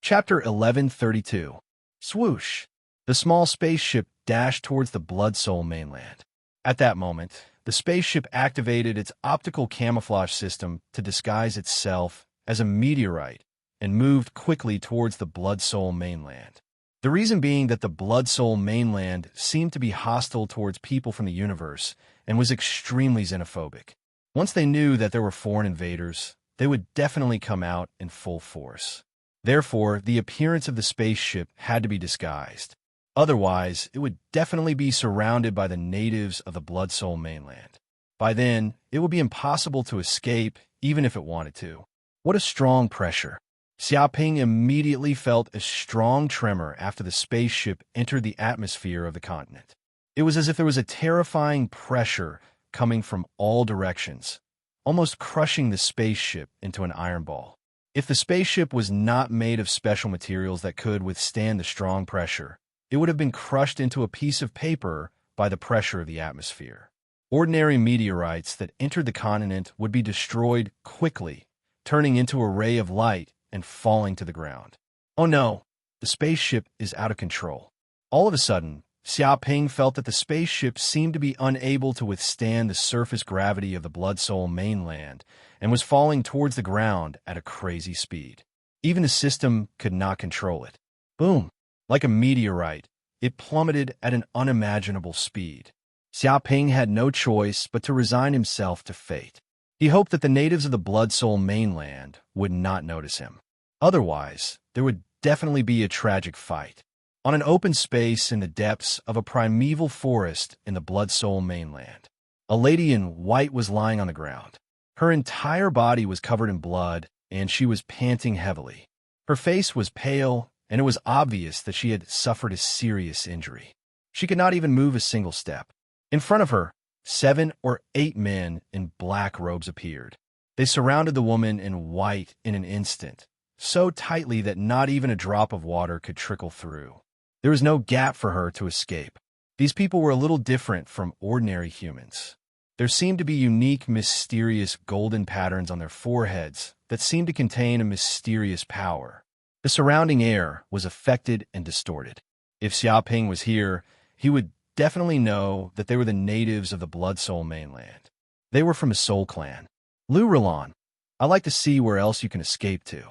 Chapter 1132. Swoosh. The small spaceship dashed towards the Blood Soul mainland. At that moment, the spaceship activated its optical camouflage system to disguise itself as a meteorite and moved quickly towards the Blood Soul mainland. The reason being that the Blood Soul mainland seemed to be hostile towards people from the universe and was extremely xenophobic. Once they knew that there were foreign invaders, they would definitely come out in full force. Therefore, the appearance of the spaceship had to be disguised. Otherwise, it would definitely be surrounded by the natives of the Blood Soul mainland. By then, it would be impossible to escape, even if it wanted to. What a strong pressure. Xiaoping immediately felt a strong tremor after the spaceship entered the atmosphere of the continent. It was as if there was a terrifying pressure coming from all directions, almost crushing the spaceship into an iron ball. If the spaceship was not made of special materials that could withstand the strong pressure, it would have been crushed into a piece of paper by the pressure of the atmosphere. Ordinary meteorites that entered the continent would be destroyed quickly, turning into a ray of light and falling to the ground. Oh no, the spaceship is out of control. All of a sudden, Xiaoping felt that the spaceship seemed to be unable to withstand the surface gravity of the Blood Soul mainland and was falling towards the ground at a crazy speed. Even the system could not control it. Boom! Like a meteorite, it plummeted at an unimaginable speed. Xiaoping had no choice but to resign himself to fate. He hoped that the natives of the Blood Soul mainland would not notice him. Otherwise, there would definitely be a tragic fight. On an open space in the depths of a primeval forest in the Blood Soul mainland, a lady in white was lying on the ground. Her entire body was covered in blood, and she was panting heavily. Her face was pale, and it was obvious that she had suffered a serious injury. She could not even move a single step. In front of her, 7 or 8 men in black robes appeared. They surrounded the woman in white in an instant, so tightly that not even a drop of water could trickle through. There was no gap for her to escape. These people were a little different from ordinary humans. There seemed to be unique, mysterious golden patterns on their foreheads that seemed to contain a mysterious power. The surrounding air was affected and distorted. If Xiaoping was here, he would definitely know that they were the natives of the Blood Soul mainland. They were from a soul clan. Lu Rulon, I'd like to see where else you can escape to.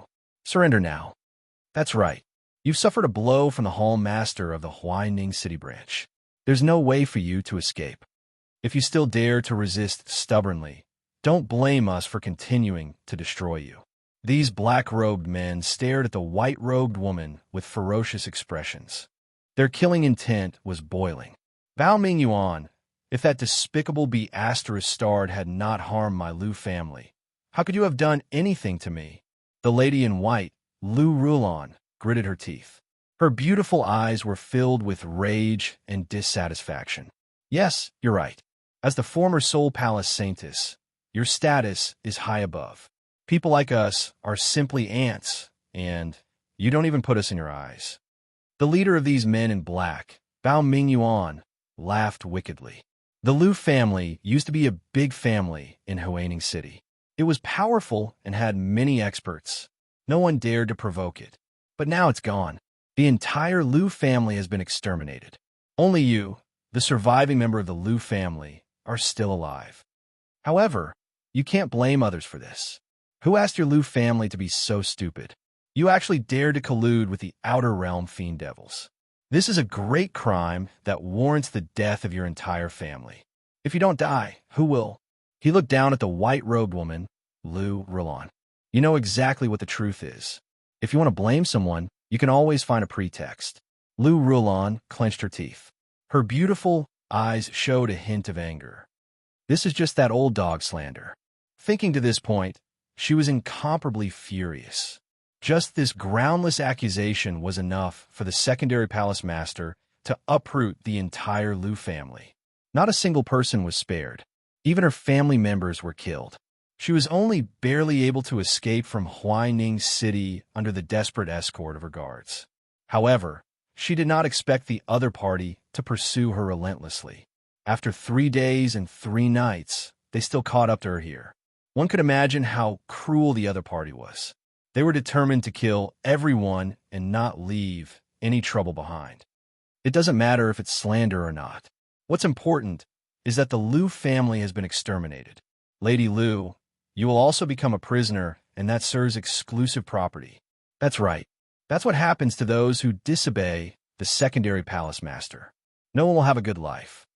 Surrender now. That's right. You've suffered a blow from the Hall Master of the Huaining City branch. There's no way for you to escape. If you still dare to resist stubbornly, don't blame us for continuing to destroy you. These black-robed men stared at the white-robed woman with ferocious expressions. Their killing intent was boiling. Bao Mingyuan, if that despicable Be*Starred had not harmed my Lu family, how could you have done anything to me? The lady in white, Lu Rulon, gritted her teeth. Her beautiful eyes were filled with rage and dissatisfaction. Yes, you're right. As the former Soul Palace Saintess, your status is high above. People like us are simply ants, and you don't even put us in your eyes. The leader of these men in black, Bao Mingyuan, laughed wickedly. The Lu family used to be a big family in Huaining City. It was powerful and had many experts. No one dared to provoke it. But now it's gone. The entire Lu family has been exterminated. Only you, the surviving member of the Lu family, are still alive. However, you can't blame others for this. Who asked your Lu family to be so stupid? You actually dared to collude with the Outer Realm Fiend Devils. This is a great crime that warrants the death of your entire family. If you don't die, who will? He looked down at the white-robed woman, Lu Rulon. You know exactly what the truth is. If you want to blame someone, you can always find a pretext. Lu Rulon clenched her teeth. Her beautiful eyes showed a hint of anger. This is just that old dog slander. Thinking to this point, she was incomparably furious. Just this groundless accusation was enough for the secondary palace master to uproot the entire Lu family. Not a single person was spared. Even her family members were killed. She was only barely able to escape from Huaining City under the desperate escort of her guards. However, she did not expect the other party to pursue her relentlessly. After 3 days and 3 nights, they still caught up to her here. One could imagine how cruel the other party was. They were determined to kill everyone and not leave any trouble behind. It doesn't matter if it's slander or not. What's important is that the Liu family has been exterminated. Lady Liu, you will also become a prisoner, and that serves exclusive property. That's right. That's what happens to those who disobey the secondary palace master. No one will have a good life.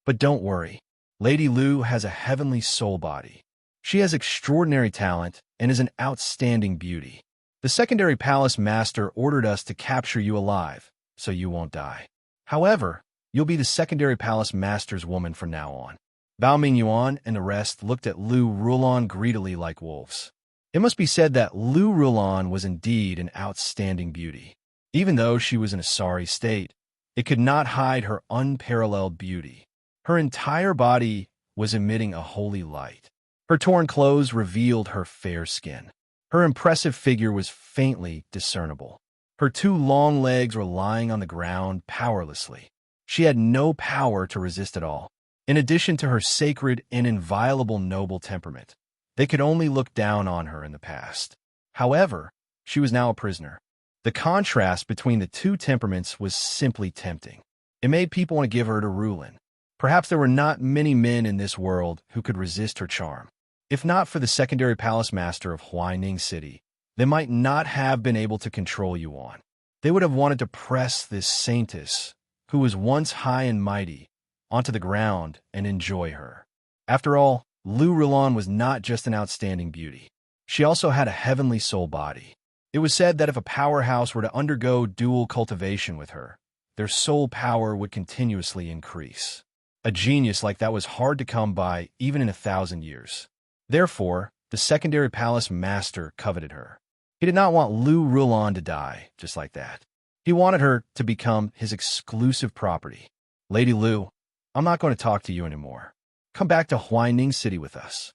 But don't worry. Lady Liu has a heavenly soul body. She has extraordinary talent and is an outstanding beauty. The secondary palace master ordered us to capture you alive, so you won't die. However, you'll be the secondary palace master's woman from now on. Bao Mingyuan and the rest looked at Liu Rulon greedily like wolves. It must be said that Liu Rulon was indeed an outstanding beauty. Even though she was in a sorry state, it could not hide her unparalleled beauty. Her entire body was emitting a holy light. Her torn clothes revealed her fair skin. Her impressive figure was faintly discernible. Her 2 long legs were lying on the ground powerlessly. She had no power to resist at all. In addition to her sacred and inviolable noble temperament, they could only look down on her in the past. However, she was now a prisoner. The contrast between the 2 temperaments was simply tempting. It made people want to give her to Rulin. Perhaps there were not many men in this world who could resist her charm. If not for the secondary palace master of Huaining City, they might not have been able to control Yuan. They would have wanted to press this saintess, who was once high and mighty, onto the ground and enjoy her. After all, Liu Rulon was not just an outstanding beauty. She also had a heavenly soul body. It was said that if a powerhouse were to undergo dual cultivation with her, their soul power would continuously increase. A genius like that was hard to come by even in 1,000 years. Therefore, the secondary palace master coveted her. He did not want Liu Rulon to die just like that. He wanted her to become his exclusive property. Lady Liu, I'm not going to talk to you anymore. Come back to Huaining City with us.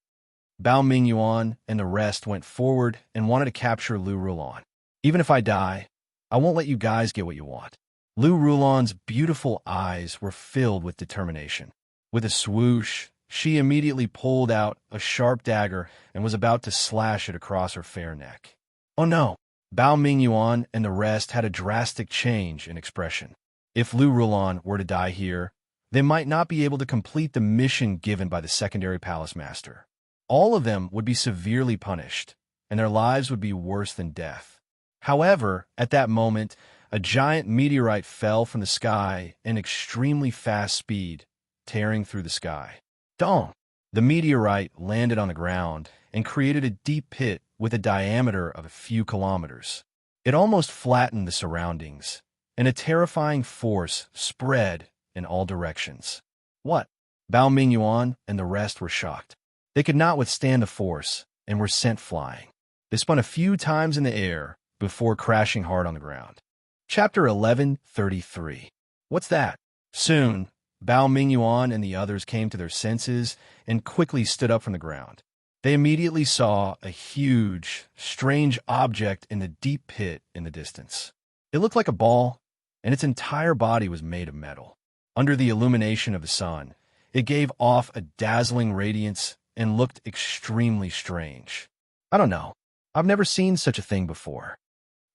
Bao Mingyuan and the rest went forward and wanted to capture Liu Rulon. Even if I die, I won't let you guys get what you want. Liu Rulon's beautiful eyes were filled with determination. With a swoosh, she immediately pulled out a sharp dagger and was about to slash it across her fair neck. Oh no! Bao Mingyuan and the rest had a drastic change in expression. If Liu Rulon were to die here, they might not be able to complete the mission given by the secondary palace master. All of them would be severely punished, and their lives would be worse than death. However, at that moment, a giant meteorite fell from the sky in extremely fast speed, tearing through the sky. Dong! The meteorite landed on the ground and created a deep pit with a diameter of a few kilometers. It almost flattened the surroundings, and a terrifying force spread in all directions. What? Bao Mingyuan and the rest were shocked. They could not withstand the force and were sent flying. They spun a few times in the air before crashing hard on the ground. Chapter 11:33. What's that? Soon, Bao Mingyuan and the others came to their senses and quickly stood up from the ground. They immediately saw a huge, strange object in the deep pit in the distance. It looked like a ball, and its entire body was made of metal. Under the illumination of the sun, it gave off a dazzling radiance and looked extremely strange. I don't know. I've never seen such a thing before.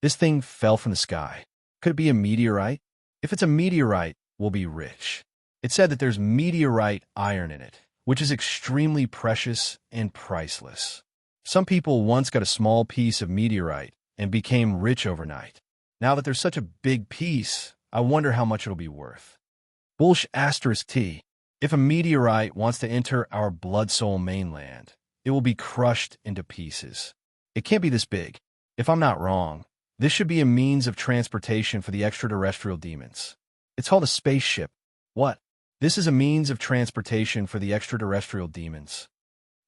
This thing fell from the sky. Could it be a meteorite? If it's a meteorite, we'll be rich. It said that there's meteorite iron in it, which is extremely precious and priceless. Some people once got a small piece of meteorite and became rich overnight. Now that there's such a big piece, I wonder how much it'll be worth. T. If a meteorite wants to enter our blood soul mainland, it will be crushed into pieces. It can't be this big. If I'm not wrong, this should be a means of transportation for the extraterrestrial demons. It's called a spaceship. What? This is a means of transportation for the extraterrestrial demons.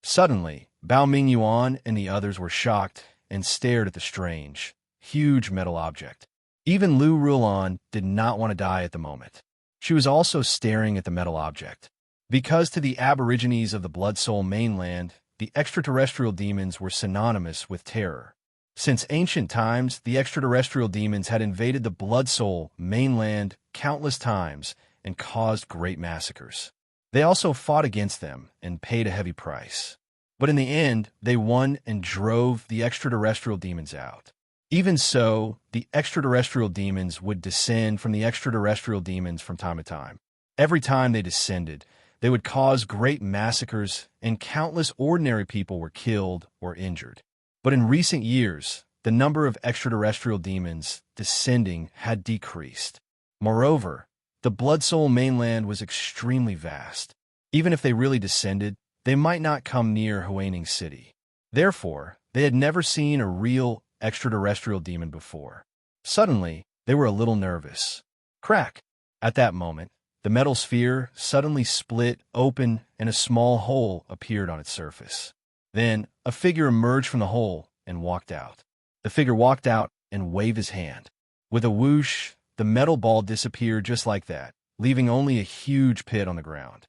Suddenly, Bao Mingyuan and the others were shocked and stared at the strange, huge metal object. Even Liu Rulon did not want to die at the moment. She was also staring at the metal object. Because to the aborigines of the Blood Soul mainland, the extraterrestrial demons were synonymous with terror. Since ancient times, the extraterrestrial demons had invaded the Blood Soul mainland countless times and caused great massacres. They also fought against them and paid a heavy price. But in the end, they won and drove the extraterrestrial demons out. Even so, the extraterrestrial demons would descend from the extraterrestrial demons from time to time. Every time they descended, they would cause great massacres, and countless ordinary people were killed or injured. But in recent years, the number of extraterrestrial demons descending had decreased. Moreover, the Blood Soul mainland was extremely vast. Even if they really descended, they might not come near Huaning City. Therefore, they had never seen a real extraterrestrial demon before. Suddenly, they were a little nervous. Crack! At that moment, the metal sphere suddenly split open and a small hole appeared on its surface. Then, a figure emerged from the hole and walked out. The figure walked out and waved his hand. With a whoosh, the metal ball disappeared just like that, leaving only a huge pit on the ground.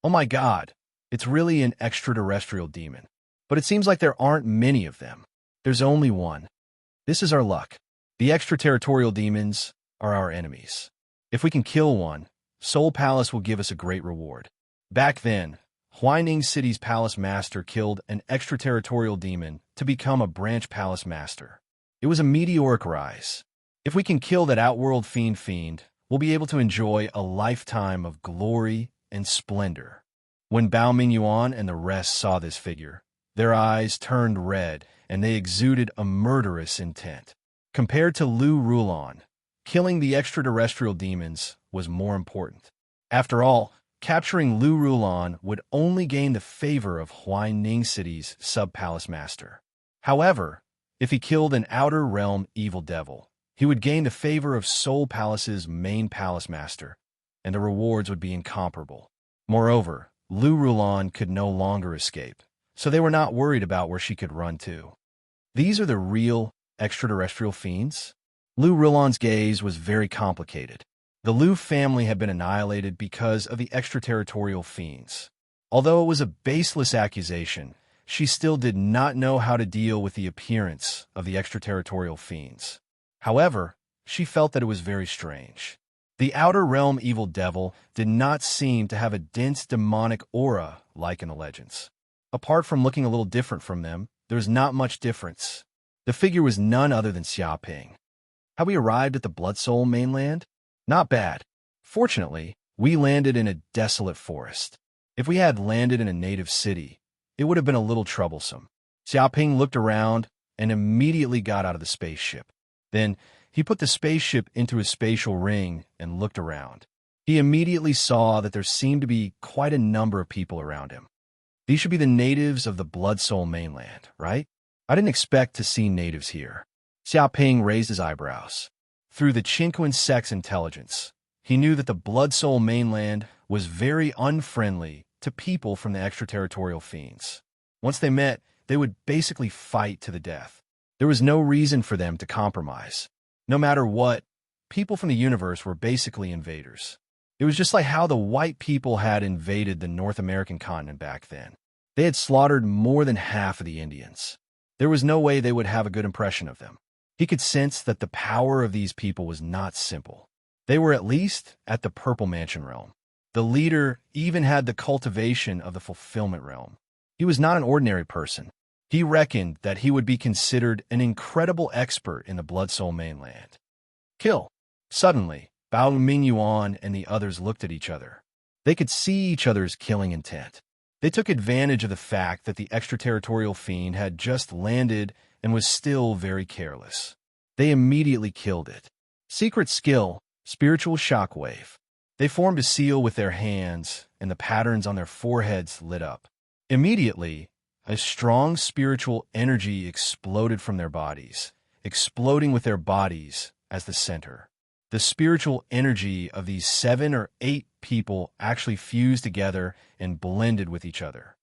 Oh my God! It's really an extraterrestrial demon. But it seems like there aren't many of them. There's only one. This is our luck. The extraterritorial demons are our enemies. If we can kill one, Soul Palace will give us a great reward. Back then, Huaning City's palace master killed an extraterritorial demon to become a branch palace master. It was a meteoric rise. If we can kill that outworld fiend, we'll be able to enjoy a lifetime of glory and splendor. When Bao Mingyuan and the rest saw this figure, their eyes turned red and they exuded a murderous intent. Compared to Lu Rulon, killing the extraterrestrial demons was more important. After all, capturing Lu Rulon would only gain the favor of Huaning City's sub-palace master. However, if he killed an outer realm evil devil, he would gain the favor of Soul Palace's main palace master, and the rewards would be incomparable. Moreover, Lu Rulon could no longer escape, so they were not worried about where she could run to. These are the real extraterrestrial fiends? Lu Rulon's gaze was very complicated. The Lu family had been annihilated because of the extraterritorial fiends. Although it was a baseless accusation, she still did not know how to deal with the appearance of the extraterritorial fiends. However, she felt that it was very strange. The outer realm evil devil did not seem to have a dense demonic aura like in the legends. Apart from looking a little different from them, there was not much difference. The figure was none other than Xiaoping. Had we arrived at the Blood Soul mainland? Not bad. Fortunately, we landed in a desolate forest. If we had landed in a native city, it would have been a little troublesome. Xiaoping looked around and immediately got out of the spaceship. Then, he put the spaceship into his spatial ring and looked around. He immediately saw that there seemed to be quite a number of people around him. These should be the natives of the Blood Soul mainland, right? I didn't expect to see natives here. Xiaoping raised his eyebrows. Through the Qinquan sect's intelligence, he knew that the Blood Soul mainland was very unfriendly to people from the extraterritorial fiends. Once they met, they would basically fight to the death. There was no reason for them to compromise. No matter what, people from the universe were basically invaders. It was just like how the white people had invaded the North American continent back then. They had slaughtered more than half of the Indians. There was no way they would have a good impression of them. He could sense that the power of these people was not simple. They were at least at the Purple Mansion realm. The leader even had the cultivation of the Fulfillment realm. He was not an ordinary person. He reckoned that he would be considered an incredible expert in the Blood Soul mainland. Kill. Suddenly, Bao Mingyuan and the others looked at each other. They could see each other's killing intent. They took advantage of the fact that the extraterritorial fiend had just landed and was still very careless. They immediately killed it. Secret skill, spiritual shockwave. They formed a seal with their hands, and the patterns on their foreheads lit up. Immediately, a strong spiritual energy exploded from their bodies, exploding with their bodies as the center. The spiritual energy of these 7 or 8 people actually fused together and blended with each other.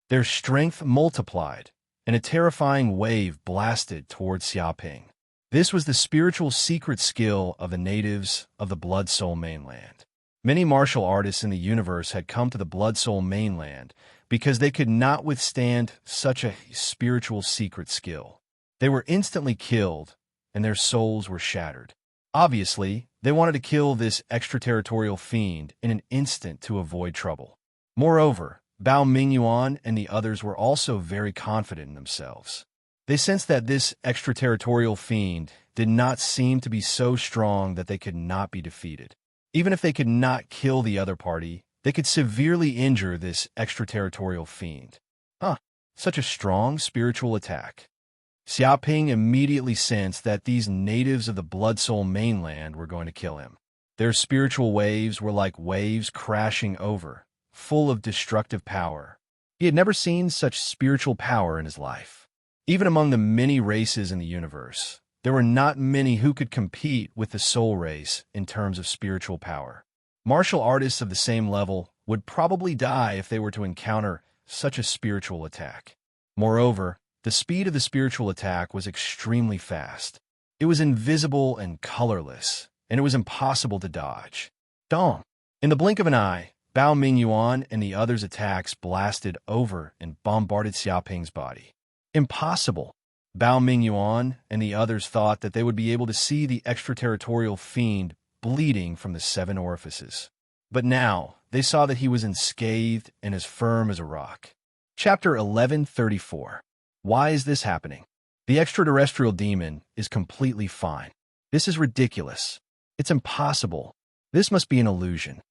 Their strength multiplied, and a terrifying wave blasted towards Xiaoping. This was the spiritual secret skill of the natives of the Blood Soul mainland. Many martial artists in the universe had come to the Blood Soul mainland because they could not withstand such a spiritual secret skill. They were instantly killed, and their souls were shattered. Obviously, they wanted to kill this extraterritorial fiend in an instant to avoid trouble. Moreover, Bao Mingyuan and the others were also very confident in themselves. They sensed that this extraterritorial fiend did not seem to be so strong that they could not be defeated. Even if they could not kill the other party, they could severely injure this extraterritorial fiend. Such a strong spiritual attack. Xiaoping immediately sensed that these natives of the Blood Soul mainland were going to kill him. Their spiritual waves were like waves crashing over, full of destructive power. He had never seen such spiritual power in his life. Even among the many races in the universe, there were not many who could compete with the soul race in terms of spiritual power. Martial artists of the same level would probably die if they were to encounter such a spiritual attack. Moreover, the speed of the spiritual attack was extremely fast. It was invisible and colorless, and it was impossible to dodge. Dong! In the blink of an eye, Bao Mingyuan and the others' attacks blasted over and bombarded Xiaoping's body. Impossible! Bao Mingyuan and the others thought that they would be able to see the extraterritorial fiend bleeding from the 7 orifices. But now, they saw that he was unscathed and as firm as a rock. Chapter 1134. Why is this happening? The extraterrestrial demon is completely fine. This is ridiculous. It's impossible. This must be an illusion.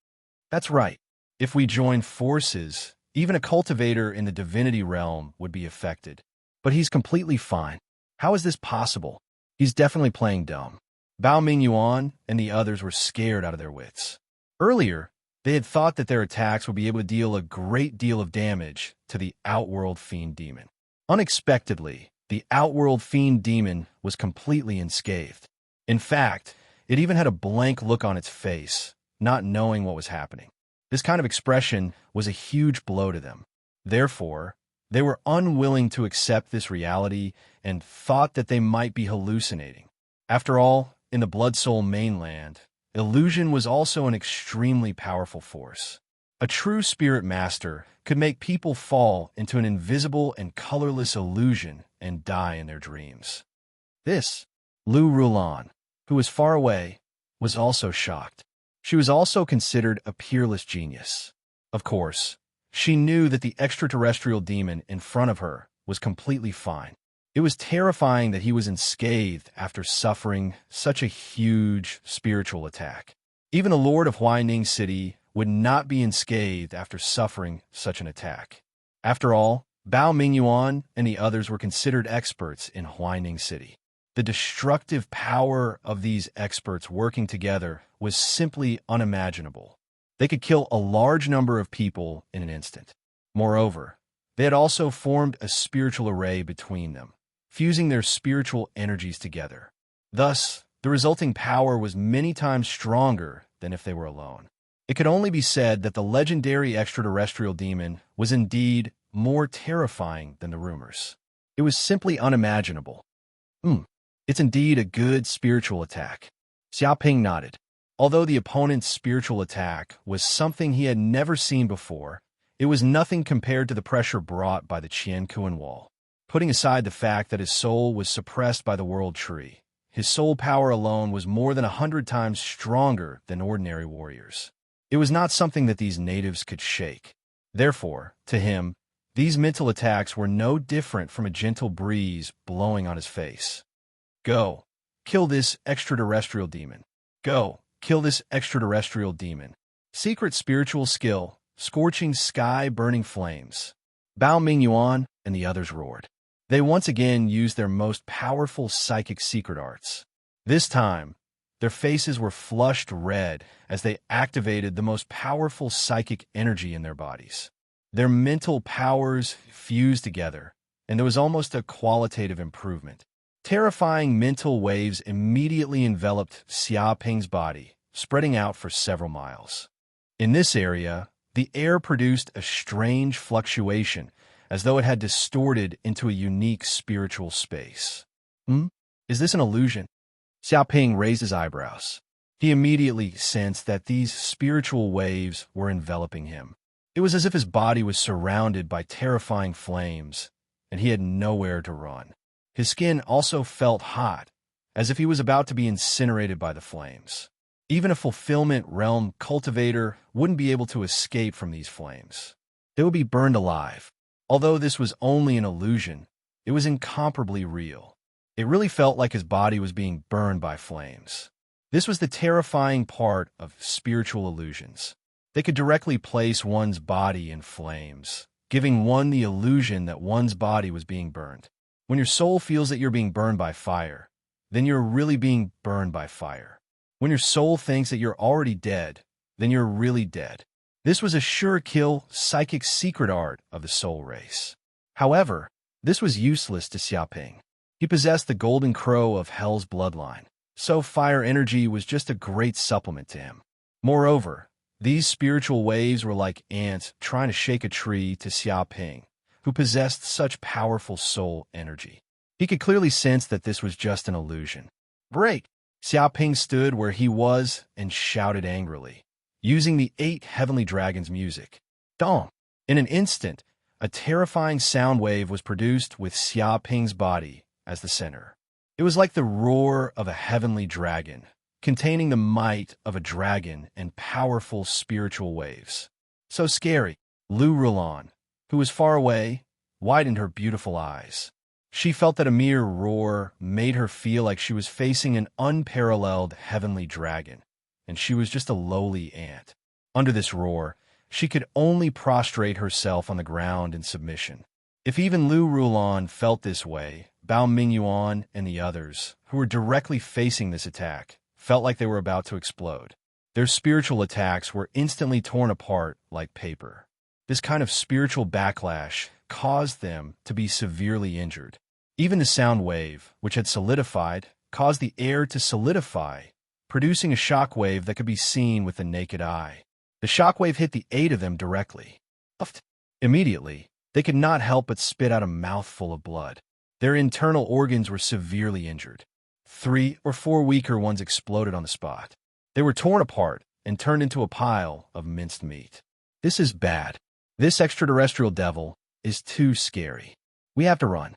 That's right. If we join forces, even a cultivator in the divinity realm would be affected. But he's completely fine. How is this possible? He's definitely playing dumb. Bao Mingyuan and the others were scared out of their wits. Earlier, they had thought that their attacks would be able to deal a great deal of damage to the Outworld Fiend Demon. Unexpectedly, the Outworld Fiend Demon was completely unscathed. In fact, it even had a blank look on its face, not knowing what was happening. This kind of expression was a huge blow to them. Therefore, they were unwilling to accept this reality and thought that they might be hallucinating. After all, in the Blood Soul mainland, illusion was also an extremely powerful force. A true spirit master could make people fall into an invisible and colorless illusion and die in their dreams. This, Lu Rulan, who was far away, was also shocked. She was also considered a peerless genius. Of course, she knew that the extraterrestrial demon in front of her was completely fine. It was terrifying that he was unscathed after suffering such a huge spiritual attack. Even the Lord of Huaining City would not be unscathed after suffering such an attack. After all, Bao Mingyuan and the others were considered experts in Huaining City. The destructive power of these experts working together was simply unimaginable. They could kill a large number of people in an instant. Moreover, they had also formed a spiritual array between them, fusing their spiritual energies together. Thus, the resulting power was many times stronger than if they were alone. It could only be said that the legendary extraterrestrial demon was indeed more terrifying than the rumors. It was simply unimaginable. It's indeed a good spiritual attack. Xiaoping nodded. Although the opponent's spiritual attack was something he had never seen before, it was nothing compared to the pressure brought by the Qiankuan wall. Putting aside the fact that his soul was suppressed by the world tree, his soul power alone was more than 100 times stronger than ordinary warriors. It was not something that these natives could shake. Therefore, to him, these mental attacks were no different from a gentle breeze blowing on his face. Go, kill this extraterrestrial demon. Go, kill this extraterrestrial demon. Secret spiritual skill, scorching sky burning flames. Bao Mingyuan and the others roared. They once again used their most powerful psychic secret arts. This time, their faces were flushed red as they activated the most powerful psychic energy in their bodies. Their mental powers fused together, and there was almost a qualitative improvement. Terrifying mental waves immediately enveloped Xiaoping's body, spreading out for several miles. In this area, the air produced a strange fluctuation, as though it had distorted into a unique spiritual space. Is this an illusion? Xiaoping raised his eyebrows. He immediately sensed that these spiritual waves were enveloping him. It was as if his body was surrounded by terrifying flames, and he had nowhere to run. His skin also felt hot, as if he was about to be incinerated by the flames. Even a fulfillment realm cultivator wouldn't be able to escape from these flames. they would be burned alive. Although this was only an illusion, it was incomparably real. It really felt like his body was being burned by flames. This was the terrifying part of spiritual illusions. They could directly place one's body in flames, giving one the illusion that one's body was being burned. When your soul feels that you're being burned by fire, then you're really being burned by fire. When your soul thinks that you're already dead, then you're really dead. This was a sure-kill, psychic secret art of the soul race. However, this was useless to Xiaoping. He possessed the golden crow of hell's bloodline, so fire energy was just a great supplement to him. Moreover, these spiritual waves were like ants trying to shake a tree to Xiaoping, who possessed such powerful soul energy. He could clearly sense that this was just an illusion. Break! Xiaoping stood where he was and shouted angrily, using the 8 heavenly dragons' music. Dong! In an instant, a terrifying sound wave was produced with Xiaoping's body as the center. It was like the roar of a heavenly dragon, containing the might of a dragon and powerful spiritual waves. So scary. Lu Rulan, who was far away, widened her beautiful eyes. She felt that a mere roar made her feel like she was facing an unparalleled heavenly dragon, and she was just a lowly ant. Under this roar, she could only prostrate herself on the ground in submission. If even Lu Rulan felt this way, Bao Mingyuan and the others, who were directly facing this attack, felt like they were about to explode. Their spiritual attacks were instantly torn apart like paper. This kind of spiritual backlash caused them to be severely injured. Even the sound wave, which had solidified, caused the air to solidify, producing a shock wave that could be seen with the naked eye. The shock wave hit the 8 of them directly. Immediately, they could not help but spit out a mouthful of blood. Their internal organs were severely injured. 3 or 4 weaker ones exploded on the spot. They were torn apart and turned into a pile of minced meat. This is bad. This extraterrestrial devil is too scary. We have to run.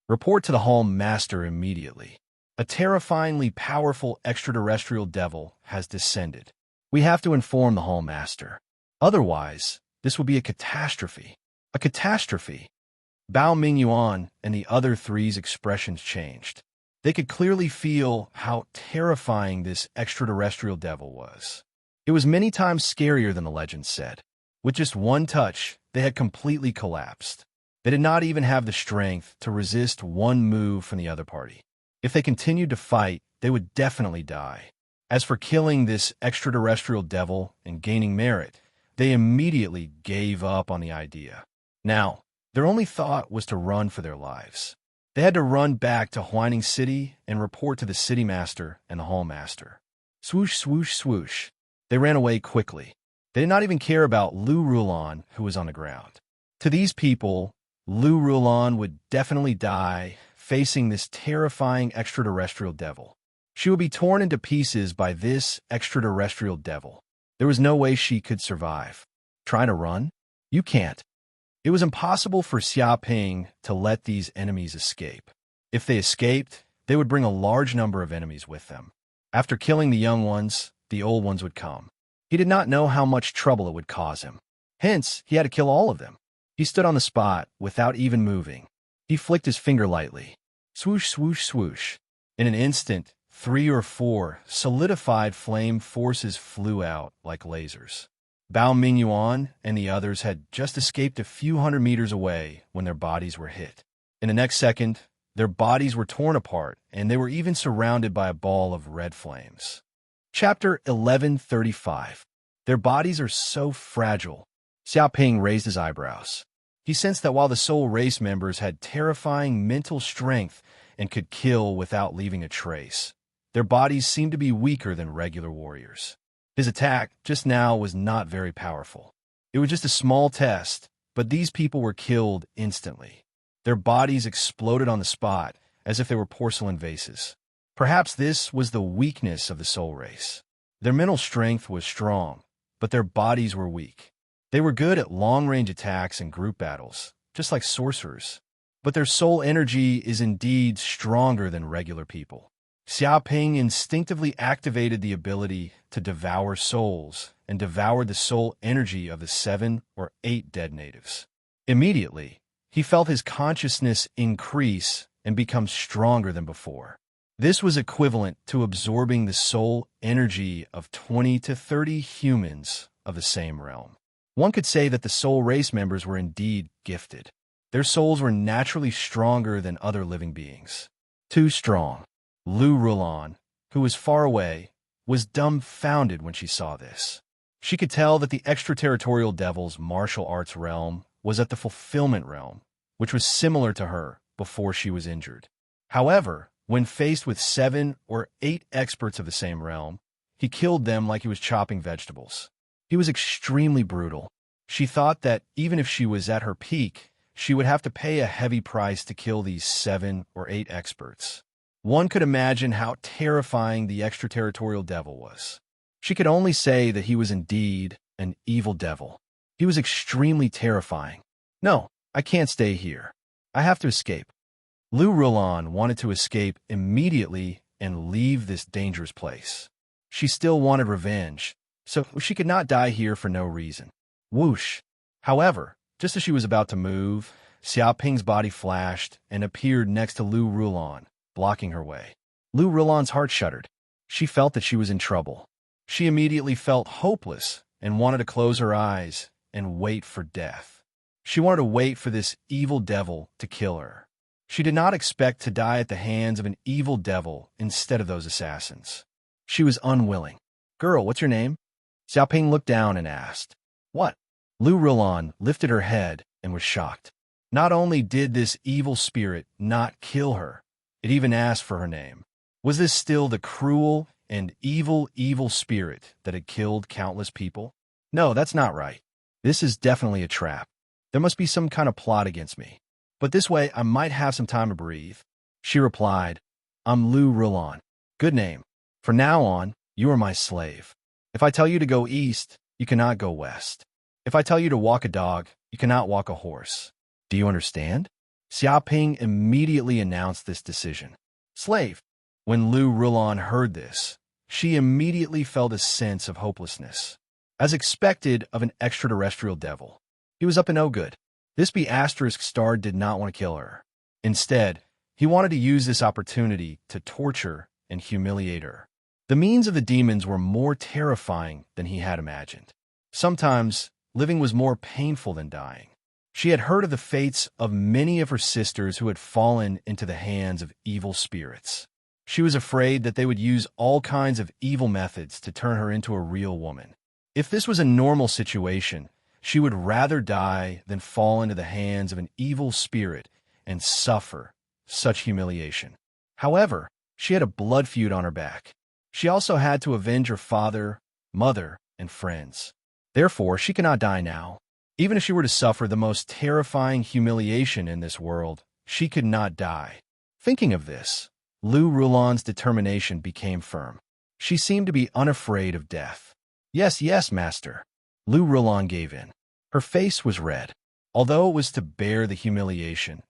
Report to the Hall Master immediately. A terrifyingly powerful extraterrestrial devil has descended. We have to inform the Hall Master. Otherwise, this will be a catastrophe. A catastrophe. Bao Mingyuan and the other 3's expressions changed. They could clearly feel how terrifying this extraterrestrial devil was. It was many times scarier than the legend said. With just one touch, they had completely collapsed. They did not even have the strength to resist one move from the other party. If they continued to fight, they would definitely die. As for killing this extraterrestrial devil and gaining merit, they immediately gave up on the idea. Now, their only thought was to run for their lives. They had to run back to Huining City and report to the City Master and the Hall Master. Swoosh, swoosh, swoosh. They ran away quickly. They did not even care about Lu Rulan, who was on the ground. To these people, Lu Rulan would definitely die facing this terrifying extraterrestrial devil. She would be torn into pieces by this extraterrestrial devil. There was no way she could survive. Trying to run? You can't. It was impossible for Xiaoping to let these enemies escape. If they escaped, they would bring a large number of enemies with them. After killing the young ones, the old ones would come. He did not know how much trouble it would cause him. Hence, he had to kill all of them. He stood on the spot without even moving. He flicked his finger lightly. Swoosh, swoosh, swoosh. In an instant, 3 or 4 solidified flame forces flew out like lasers. Bao Mingyuan and the others had just escaped a few hundred meters away when their bodies were hit. In the next second, their bodies were torn apart, and they were even surrounded by a ball of red flames. Chapter 1135. Their bodies are so fragile. Xiaoping raised his eyebrows. He sensed that while the Soul Race members had terrifying mental strength and could kill without leaving a trace, their bodies seemed to be weaker than regular warriors. His attack just now was not very powerful. It was just a small test, but these people were killed instantly. Their bodies exploded on the spot as if they were porcelain vases. Perhaps this was the weakness of the Soul Race. Their mental strength was strong, but their bodies were weak. They were good at long-range attacks and group battles, just like sorcerers. But their soul energy is indeed stronger than regular people. Xiaoping instinctively activated the ability to devour souls and devoured the soul energy of the 7 or 8 dead natives. Immediately, he felt his consciousness increase and become stronger than before. This was equivalent to absorbing the soul energy of 20 to 30 humans of the same realm. One could say that the soul race members were indeed gifted. Their souls were naturally stronger than other living beings. Too strong. Lu Rulan, who was far away, was dumbfounded when she saw this. She could tell that the extraterritorial devil's martial arts realm was at the fulfillment realm, which was similar to her before she was injured. However, when faced with 7 or 8 experts of the same realm, he killed them like he was chopping vegetables. He was extremely brutal. She thought that even if she was at her peak, she would have to pay a heavy price to kill these 7 or 8 experts. One could imagine how terrifying the extraterritorial devil was. She could only say that he was indeed an evil devil. He was extremely terrifying. No, I can't stay here. I have to escape. Lu Rulan wanted to escape immediately and leave this dangerous place. She still wanted revenge, so she could not die here for no reason. Whoosh! However, just as she was about to move, Xiaoping's body flashed and appeared next to Lu Rulan, blocking her way. Lu Rulan's heart shuddered. She felt that she was in trouble. She immediately felt hopeless and wanted to close her eyes and wait for death. She wanted to wait for this evil devil to kill her. She did not expect to die at the hands of an evil devil instead of those assassins. She was unwilling. "Girl, what's your name?" Xiaoping looked down and asked. "What?" Lu Rulan lifted her head and was shocked. Not only did this evil spirit not kill her, it even asked for her name. Was this still the cruel and evil spirit that had killed countless people? No, that's not right. This is definitely a trap. There must be some kind of plot against me. But this way I might have some time to breathe. She replied, "I'm Lu Rulan. Good name. From now on, you are my slave. If I tell you to go east, you cannot go west. If I tell you to walk a dog, you cannot walk a horse. Do you understand?" Xiaoping immediately announced this decision. "Slave." When Lu Rulan heard this, she immediately felt a sense of hopelessness. As expected of an extraterrestrial devil, he was up to no good. This B** star did not want to kill her. Instead, he wanted to use this opportunity to torture and humiliate her. The means of the demons were more terrifying than he had imagined. Sometimes, living was more painful than dying. She had heard of the fates of many of her sisters who had fallen into the hands of evil spirits. She was afraid that they would use all kinds of evil methods to turn her into a real woman. If this was a normal situation, she would rather die than fall into the hands of an evil spirit and suffer such humiliation. However, she had a blood feud on her back. She also had to avenge her father, mother, and friends. Therefore, she cannot die now. Even if she were to suffer the most terrifying humiliation in this world, she could not die. Thinking of this, Lu Rulan's determination became firm. She seemed to be unafraid of death. "Yes, yes, master." Lu Rulan gave in. Her face was red. Although it was to bear the humiliation,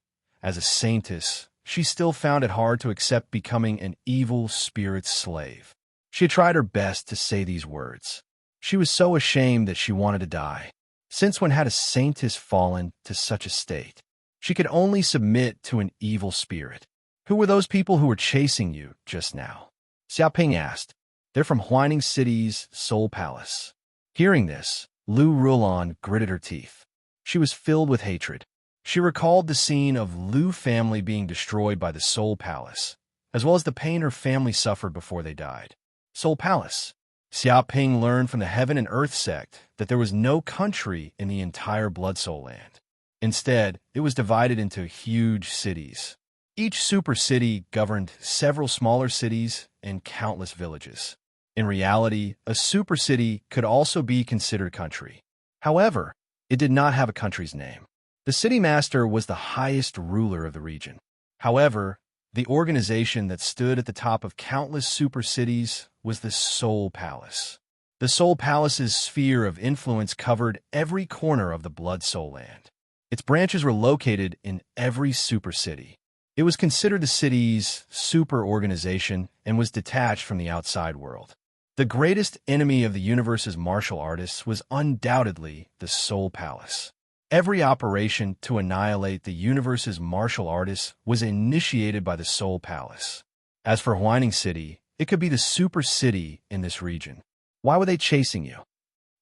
as a saintess, she still found it hard to accept becoming an evil spirit's slave. She had tried her best to say these words. She was so ashamed that she wanted to die. Since when had a saintess fallen to such a state? She could only submit to an evil spirit. "Who were those people who were chasing you just now?" Xiaoping asked. "They're from Huining City's Soul Palace." Hearing this, Lu Rulan gritted her teeth. She was filled with hatred. She recalled the scene of Lu family being destroyed by the Soul Palace, as well as the pain her family suffered before they died. Soul Palace. Xiaoping learned from the Heaven and Earth sect that there was no country in the entire Blood Soul land. Instead, it was divided into huge cities. Each super city governed several smaller cities and countless villages. In reality, a super city could also be considered a country. However, it did not have a country's name. The city master was the highest ruler of the region. However, the organization that stood at the top of countless super cities was the Soul Palace. The Soul Palace's sphere of influence covered every corner of the Blood Soul land. Its branches were located in every super city. It was considered the city's super organization and was detached from the outside world. The greatest enemy of the universe's martial artists was undoubtedly the Soul Palace. Every operation to annihilate the universe's martial artists was initiated by the Soul Palace. As for Huaining City, it could be the super city in this region. Why were they chasing you?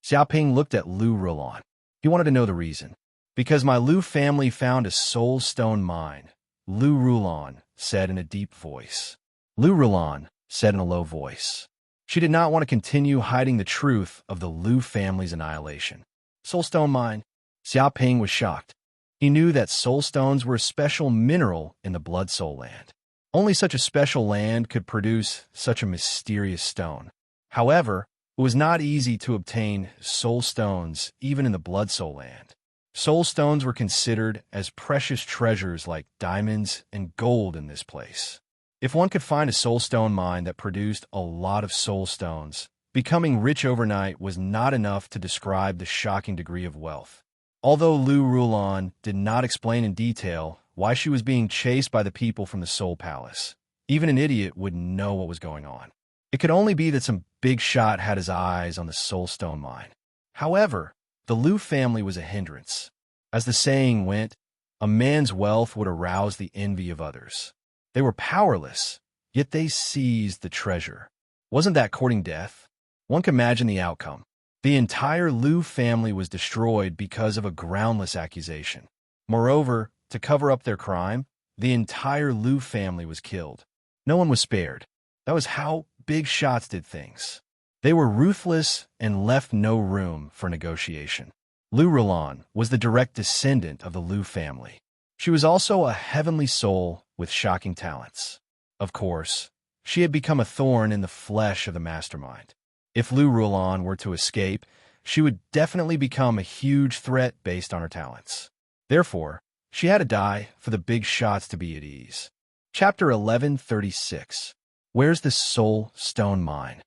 Xiaoping looked at Lu Rulon. He wanted to know the reason. Because my Lu family found a soul stone mine, Lu Rulon said in a deep voice. Lu Rulon said in a low voice. She did not want to continue hiding the truth of the Lu family's annihilation. Soulstone mine? Xiaoping was shocked. He knew that soulstones were a special mineral in the Blood Soul land. Only such a special land could produce such a mysterious stone. However, it was not easy to obtain soul stones even in the Blood Soul land. Soul stones were considered as precious treasures like diamonds and gold in this place. If one could find a soul stone mine that produced a lot of soul stones, becoming rich overnight was not enough to describe the shocking degree of wealth. Although Lu Rulon did not explain in detail why she was being chased by the people from the Soul Palace, even an idiot would know what was going on. It could only be that some big shot had his eyes on the soul stone mine. However, the Lu family was a hindrance. As the saying went, a man's wealth would arouse the envy of others. They were powerless, yet they seized the treasure. Wasn't that courting death? One can imagine the outcome. The entire Lu family was destroyed because of a groundless accusation. Moreover, to cover up their crime, the entire Lu family was killed. No one was spared. That was how big shots did things. They were ruthless and left no room for negotiation. Lu Rulon was the direct descendant of the Lu family. She was also a heavenly soul with shocking talents. Of course, she had become a thorn in the flesh of the mastermind. If Lu Rulon were to escape, she would definitely become a huge threat based on her talents. Therefore, she had to die for the big shots to be at ease. Chapter 1136. Where's the soul stone mine?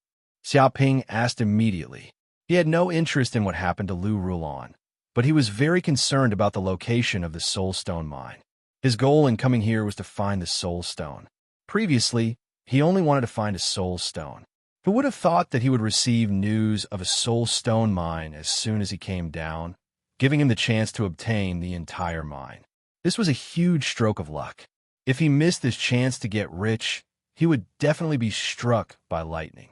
Xiaoping asked immediately. He had no interest in what happened to Lu Rulon, but he was very concerned about the location of the soul stone mine. His goal in coming here was to find the soul stone. Previously, he only wanted to find a soul stone. Who would have thought that he would receive news of a soul stone mine as soon as he came down, giving him the chance to obtain the entire mine? This was a huge stroke of luck. If he missed this chance to get rich, he would definitely be struck by lightning.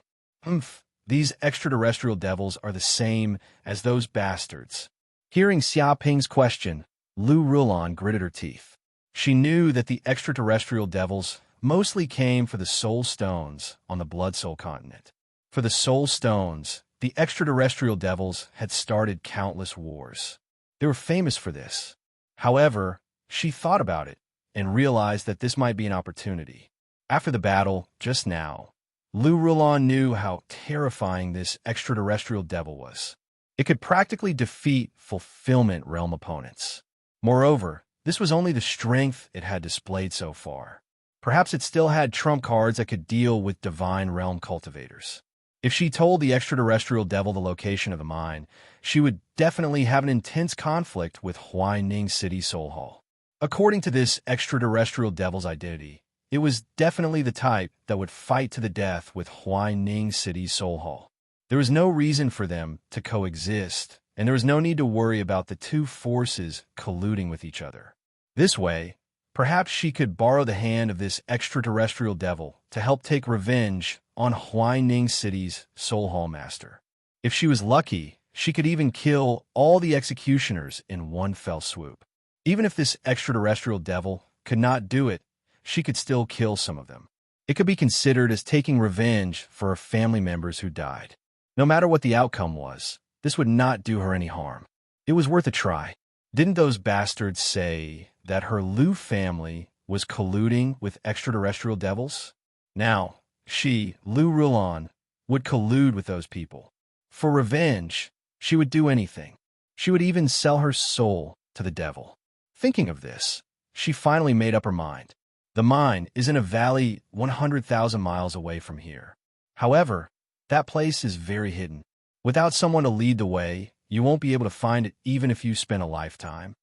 These extraterrestrial devils are the same as those bastards. Hearing Xiaoping's question, Lu Rulon gritted her teeth. She knew that the extraterrestrial devils mostly came for the soul stones on the Blood Soul continent. For the soul stones, the extraterrestrial devils had started countless wars. They were famous for this. However, she thought about it and realized that this might be an opportunity. After the battle, just now, Lu Rulon knew how terrifying this extraterrestrial devil was. It could practically defeat fulfillment realm opponents. Moreover, this was only the strength it had displayed so far. Perhaps it still had trump cards that could deal with divine realm cultivators. If she told the extraterrestrial devil the location of the mine, she would definitely have an intense conflict with Huaining City Soul Hall. According to this extraterrestrial devil's identity, it was definitely the type that would fight to the death with Huaining City Soul Hall. There was no reason for them to coexist, and there was no need to worry about the two forces colluding with each other. This way, perhaps she could borrow the hand of this extraterrestrial devil to help take revenge on Huaining City's Soul Hall Master. If she was lucky, she could even kill all the executioners in one fell swoop. Even if this extraterrestrial devil could not do it, she could still kill some of them. It could be considered as taking revenge for her family members who died. No matter what the outcome was, this would not do her any harm. It was worth a try. Didn't those bastards say that her Lu family was colluding with extraterrestrial devils? Now, she, Lu Rulon, would collude with those people. For revenge, she would do anything. She would even sell her soul to the devil. Thinking of this, she finally made up her mind. The mine is in a valley 100,000 miles away from here. However, that place is very hidden. Without someone to lead the way, you won't be able to find it even if you spend a lifetime.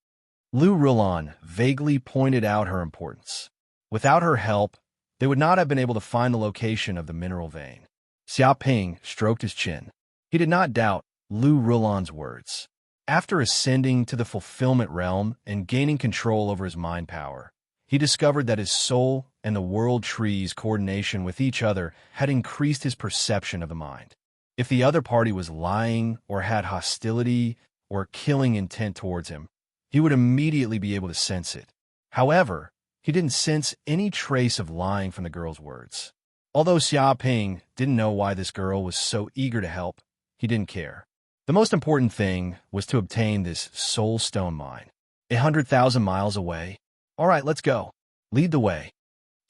Lu Rulon vaguely pointed out her importance. Without her help, they would not have been able to find the location of the mineral vein. Xia Ping stroked his chin. He did not doubt Lu Rulan's words. After ascending to the fulfillment realm and gaining control over his mind power, he discovered that his soul and the world tree's coordination with each other had increased his perception of the mind. If the other party was lying or had hostility or killing intent towards him, he would immediately be able to sense it. However, he didn't sense any trace of lying from the girl's words. Although Xia Ping didn't know why this girl was so eager to help, he didn't care. The most important thing was to obtain this soul stone mine. 100,000 miles away. All right, let's go. Lead the way.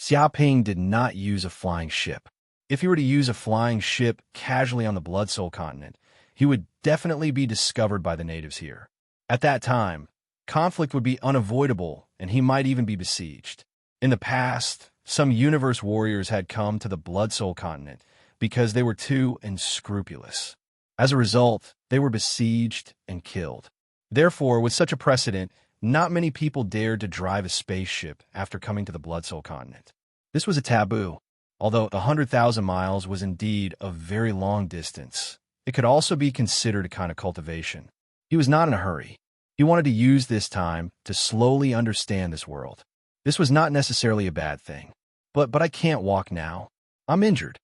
Xia Ping did not use a flying ship. If he were to use a flying ship casually on the Blood Soul continent, he would definitely be discovered by the natives here. At that time, conflict would be unavoidable, and he might even be besieged. In the past, some universe warriors had come to the Blood Soul continent because they were too unscrupulous. As a result, they were besieged and killed. Therefore, with such a precedent, not many people dared to drive a spaceship after coming to the Blood Soul continent. This was a taboo. Although the 100,000 miles was indeed a very long distance, it could also be considered a kind of cultivation. He was not in a hurry. He wanted to use this time to slowly understand this world. This was not necessarily a bad thing. But I can't walk now. I'm injured.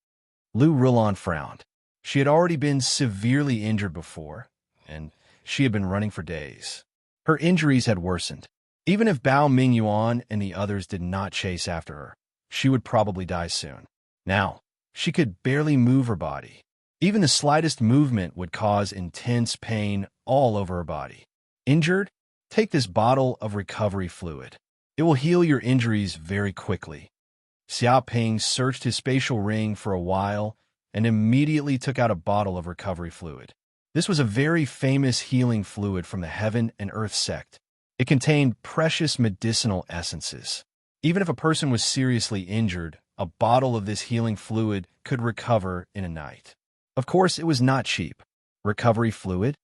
Lu Rulan frowned. She had already been severely injured before, and she had been running for days. Her injuries had worsened. Even if Bao Mingyuan and the others did not chase after her, she would probably die soon. Now, she could barely move her body. Even the slightest movement would cause intense pain all over her body. Injured? Take this bottle of recovery fluid. It will heal your injuries very quickly. Xia Ping searched his spatial ring for a while and immediately took out a bottle of recovery fluid. This was a very famous healing fluid from the Heaven and Earth sect. It contained precious medicinal essences. Even if a person was seriously injured, a bottle of this healing fluid could recover in a night. Of course, it was not cheap. Recovery fluid?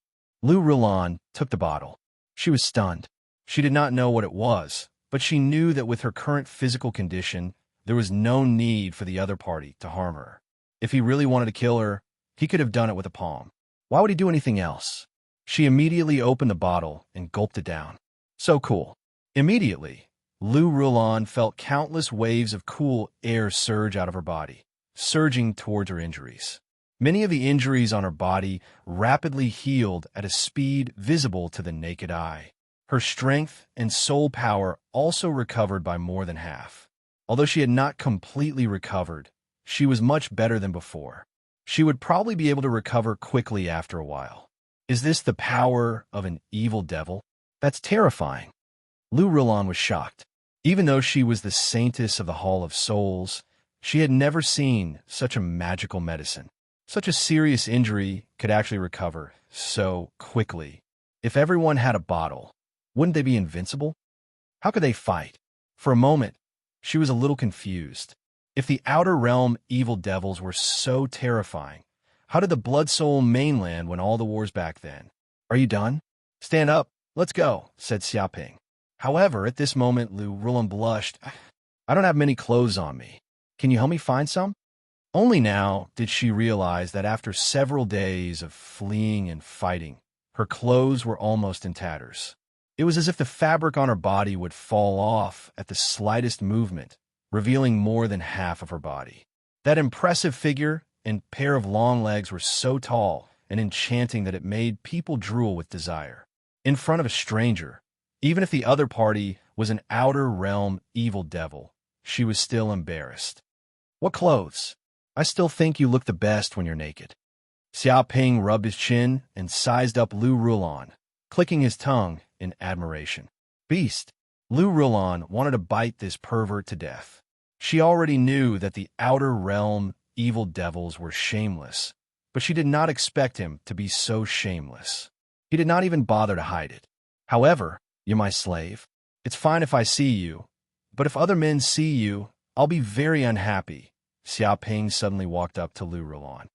Lu Rulan took the bottle. She was stunned. She did not know what it was, but she knew that with her current physical condition, there was no need for the other party to harm her. If he really wanted to kill her, he could have done it with a palm. Why would he do anything else? She immediately opened the bottle and gulped it down. So cool. Immediately, Lu Rulan felt countless waves of cool air surge out of her body, surging towards her injuries. Many of the injuries on her body rapidly healed at a speed visible to the naked eye. Her strength and soul power also recovered by more than half. Although she had not completely recovered, she was much better than before. She would probably be able to recover quickly after a while. Is this the power of an evil devil? That's terrifying. Lu Rulan was shocked. Even though she was the saintess of the Hall of Souls, she had never seen such a magical medicine. Such a serious injury could actually recover so quickly. If everyone had a bottle, wouldn't they be invincible? How could they fight? For a moment, she was a little confused. If the outer realm evil devils were so terrifying, how did the Blood Soul mainland win all the wars back then? Are you done? Stand up. Let's go, said Xia Ping. However, at this moment, Lu Rulan blushed. I don't have many clothes on me. Can you help me find some? Only now did she realize that after several days of fleeing and fighting, her clothes were almost in tatters. It was as if the fabric on her body would fall off at the slightest movement, revealing more than half of her body. That impressive figure and pair of long legs were so tall and enchanting that it made people drool with desire. In front of a stranger, even if the other party was an outer realm evil devil, she was still embarrassed. What clothes? I still think you look the best when you're naked. Xia Ping rubbed his chin and sized up Lu Rulan, clicking his tongue in admiration. Beast! Lu Rulan wanted to bite this pervert to death. She already knew that the outer realm evil devils were shameless, but she did not expect him to be so shameless. He did not even bother to hide it. However, you're my slave. It's fine if I see you, but if other men see you, I'll be very unhappy. Xia Ping suddenly walked up to Lu Rulan.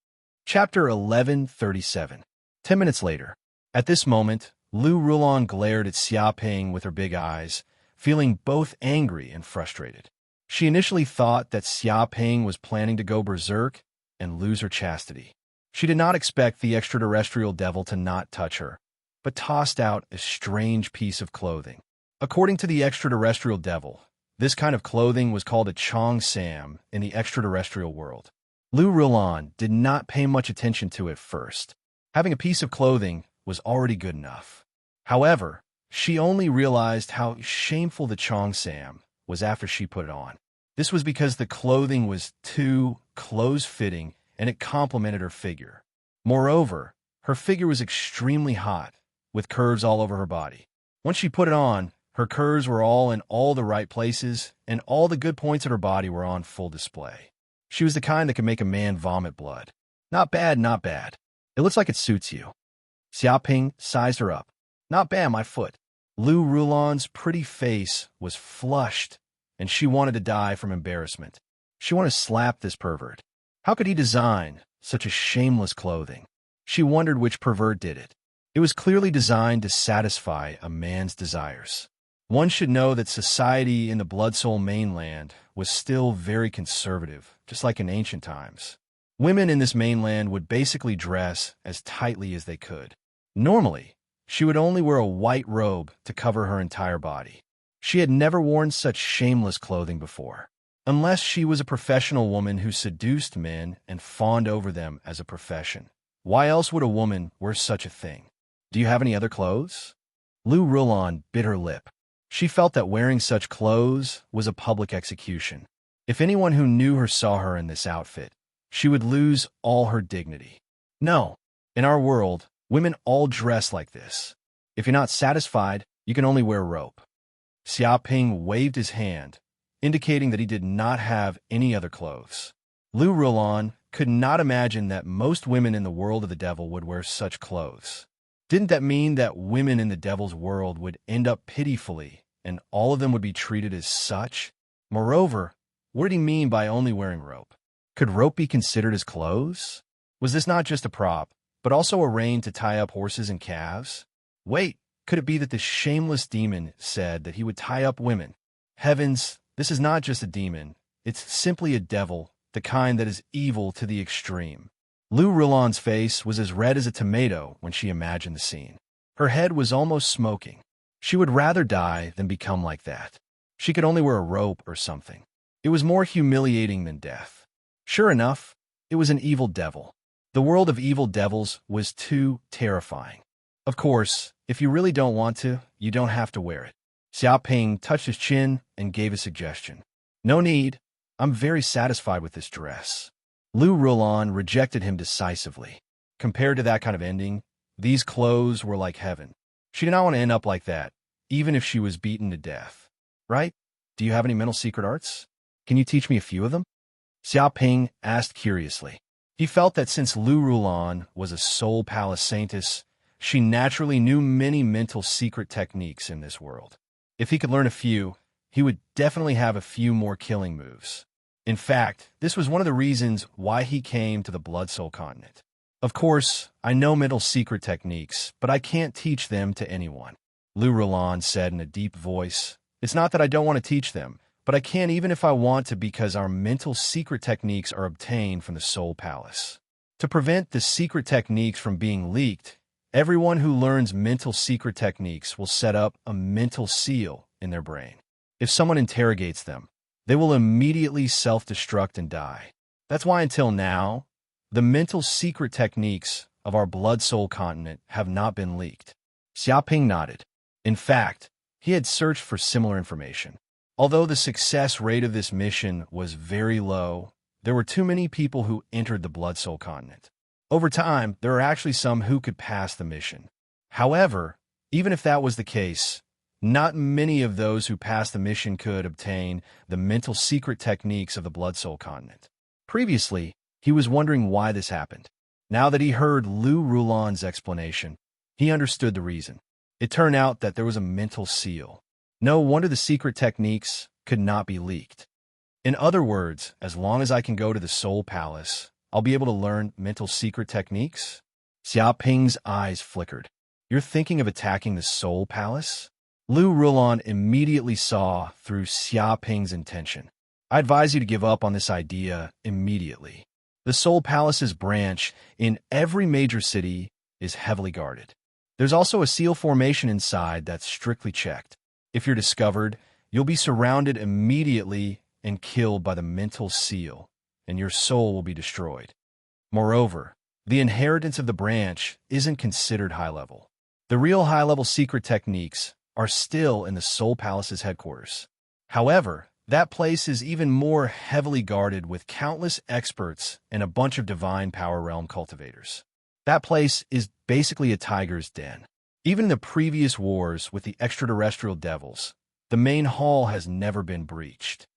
Chapter 1137. 10 minutes later. At this moment, Lu Rulan glared at Xia Ping with her big eyes, feeling both angry and frustrated. She initially thought that Xia Ping was planning to go berserk and lose her chastity. She did not expect the extraterrestrial devil to not touch her, but tossed out a strange piece of clothing. According to the extraterrestrial devil, this kind of clothing was called a Chong Sam in the extraterrestrial world. Lu Rulan did not pay much attention to it first. Having a piece of clothing was already good enough. However, she only realized how shameful the Chong Sam was after she put it on. This was because the clothing was too close-fitting and it complemented her figure. Moreover, her figure was extremely hot, with curves all over her body. Once she put it on, her curves were all in all the right places, and all the good points of her body were on full display. She was the kind that could make a man vomit blood. Not bad, not bad. It looks like it suits you. Xiaoping sized her up. Not bad, my foot. Lu Rulan's pretty face was flushed, and she wanted to die from embarrassment. She wanted to slap this pervert. How could he design such a shameless clothing? She wondered which pervert did it. It was clearly designed to satisfy a man's desires. One should know that society in the Blood Soul mainland was still very conservative, just like in ancient times. Women in this mainland would basically dress as tightly as they could. Normally, she would only wear a white robe to cover her entire body. She had never worn such shameless clothing before, unless she was a professional woman who seduced men and fawned over them as a profession. Why else would a woman wear such a thing? Do you have any other clothes? Lu Rulan bit her lip. She felt that wearing such clothes was a public execution. If anyone who knew her saw her in this outfit, she would lose all her dignity. No, in our world, women all dress like this. If you're not satisfied, you can only wear rope. Xiaoping waved his hand, indicating that he did not have any other clothes. Lu Rulan could not imagine that most women in the world of the devil would wear such clothes. Didn't that mean that women in the devil's world would end up pitifully, and all of them would be treated as such? Moreover, what did he mean by only wearing rope? Could rope be considered as clothes? Was this not just a prop, but also a rein to tie up horses and calves? Wait, could it be that this shameless demon said that he would tie up women? Heavens, this is not just a demon. It's simply a devil, the kind that is evil to the extreme. Lu Rulan's face was as red as a tomato when she imagined the scene. Her head was almost smoking. She would rather die than become like that. She could only wear a rope or something. It was more humiliating than death. Sure enough, it was an evil devil. The world of evil devils was too terrifying. Of course, if you really don't want to, you don't have to wear it. Xiaoping touched his chin and gave a suggestion. No need. I'm very satisfied with this dress. Lu Rulan rejected him decisively. Compared to that kind of ending, these clothes were like heaven. She did not want to end up like that, even if she was beaten to death. Right? Do you have any mental secret arts? Can you teach me a few of them? Xiaoping asked curiously. He felt that since Lu Rulan was a Soul Palace Saintess, she naturally knew many mental secret techniques in this world. If he could learn a few, he would definitely have a few more killing moves. In fact, this was one of the reasons why he came to the Blood Soul continent. Of course, I know mental secret techniques, but I can't teach them to anyone. Lu Rulan said in a deep voice. It's not that I don't want to teach them, but I can't even if I want to because our mental secret techniques are obtained from the Soul Palace. To prevent the secret techniques from being leaked, everyone who learns mental secret techniques will set up a mental seal in their brain. If someone interrogates them, they will immediately self-destruct and die. That's why until now, the mental secret techniques of our Blood Soul continent have not been leaked. Xiaoping nodded. In fact, he had searched for similar information. Although the success rate of this mission was very low, there were too many people who entered the Blood Soul continent. Over time, there are actually some who could pass the mission. However, even if that was the case, not many of those who passed the mission could obtain the mental secret techniques of the Blood Soul continent. Previously, he was wondering why this happened. Now that he heard Lu Rulan's explanation, he understood the reason. It turned out that there was a mental seal. No wonder the secret techniques could not be leaked. In other words, as long as I can go to the Soul Palace, I'll be able to learn mental secret techniques? Xiaoping's eyes flickered. You're thinking of attacking the Soul Palace? Lu Rulan immediately saw through Xiaoping's intention. I advise you to give up on this idea immediately. The Soul Palace's branch in every major city is heavily guarded. There's also a seal formation inside that's strictly checked. If you're discovered, you'll be surrounded immediately and killed by the mental seal, and your soul will be destroyed. Moreover, the inheritance of the branch isn't considered high-level. The real high-level secret techniques are still in the Soul Palace's headquarters. However, that place is even more heavily guarded with countless experts and a bunch of divine power realm cultivators. That place is basically a tiger's den. Even in the previous wars with the extraterrestrial devils, the main hall has never been breached.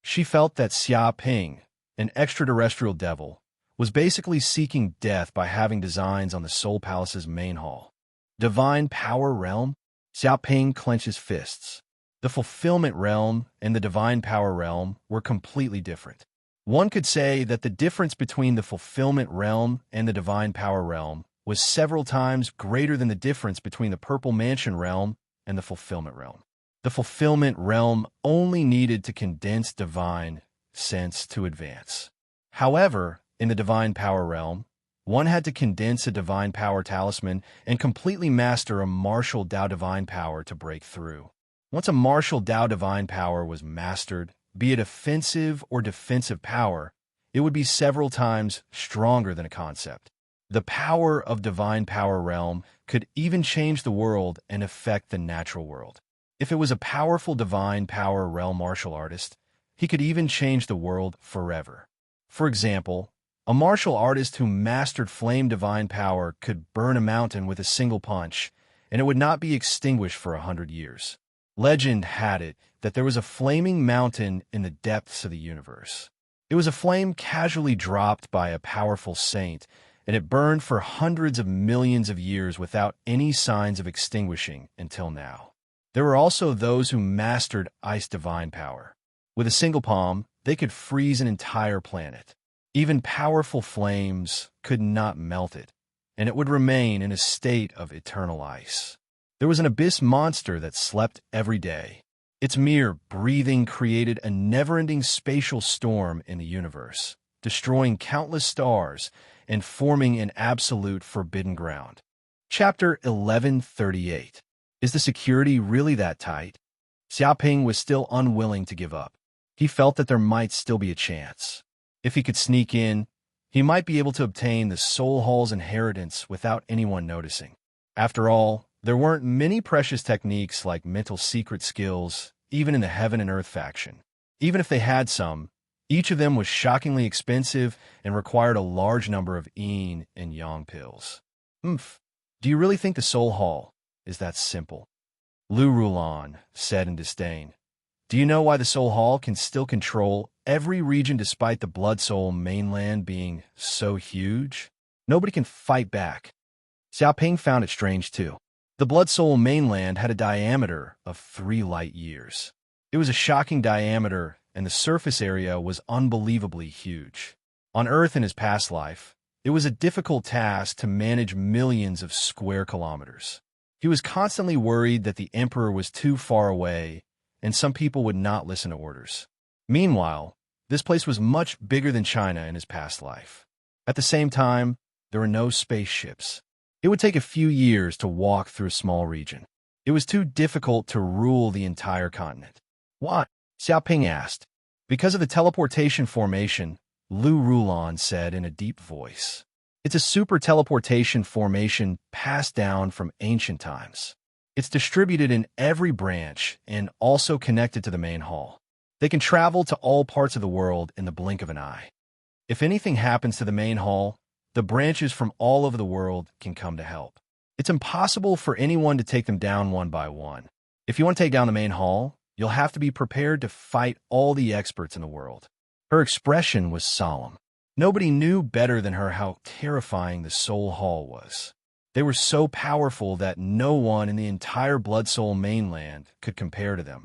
She felt that Xia Ping, an extraterrestrial devil, was basically seeking death by having designs on the Soul Palace's main hall. Divine Power Realm? Xia Ping clenches fists. The Fulfillment Realm and the Divine Power Realm were completely different. One could say that the difference between the Fulfillment Realm and the Divine Power Realm was several times greater than the difference between the Purple Mansion Realm and the Fulfillment Realm. The Fulfillment Realm only needed to condense divine sense to advance. However, in the Divine Power Realm, one had to condense a Divine Power Talisman and completely master a Martial Dao Divine Power to break through. Once a Martial Dao Divine Power was mastered, be it offensive or defensive power, it would be several times stronger than a concept. The power of Divine Power Realm could even change the world and affect the natural world. If it was a powerful Divine Power Realm martial artist, he could even change the world forever. For example, a martial artist who mastered Flame Divine Power could burn a mountain with a single punch, and it would not be extinguished for 100 years. Legend had it that there was a flaming mountain in the depths of the universe. It was a flame casually dropped by a powerful saint, and it burned for hundreds of millions of years without any signs of extinguishing until now. There were also those who mastered Ice Divine Power. With a single palm, they could freeze an entire planet. Even powerful flames could not melt it, and it would remain in a state of eternal ice. There was an abyss monster that slept every day. Its mere breathing created a never-ending spatial storm in the universe, destroying countless stars and forming an absolute forbidden ground. Chapter 1138. Is the security really that tight? Xiaoping was still unwilling to give up. He felt that there might still be a chance. If he could sneak in, he might be able to obtain the Soul Hall's inheritance without anyone noticing. After all, there weren't many precious techniques like mental secret skills, even in the Heaven and Earth faction. Even if they had some, each of them was shockingly expensive and required a large number of yin and yang pills. Do you really think the Soul Hall is that simple? Lu Rulan said in disdain. Do you know why the Soul Hall can still control every region despite the Blood Soul mainland being so huge? Nobody can fight back. Xiaoping found it strange too. The Blood Soul mainland had a diameter of 3 light years. It was a shocking diameter, and the surface area was unbelievably huge. On Earth in his past life, it was a difficult task to manage millions of square kilometers. He was constantly worried that the Emperor was too far away, and some people would not listen to orders. Meanwhile, this place was much bigger than China in his past life. At the same time, there were no spaceships. It would take a few years to walk through a small region. It was too difficult to rule the entire continent. Why? Xiaoping asked. Because of the teleportation formation, Lu Rulan said in a deep voice. It's a super teleportation formation passed down from ancient times. It's distributed in every branch and also connected to the main hall. They can travel to all parts of the world in the blink of an eye. If anything happens to the main hall, the branches from all over the world can come to help. It's impossible for anyone to take them down one by one. If you want to take down the main hall, you'll have to be prepared to fight all the experts in the world. Her expression was solemn. Nobody knew better than her how terrifying the Soul Hall was. They were so powerful that no one in the entire Blood Soul mainland could compare to them.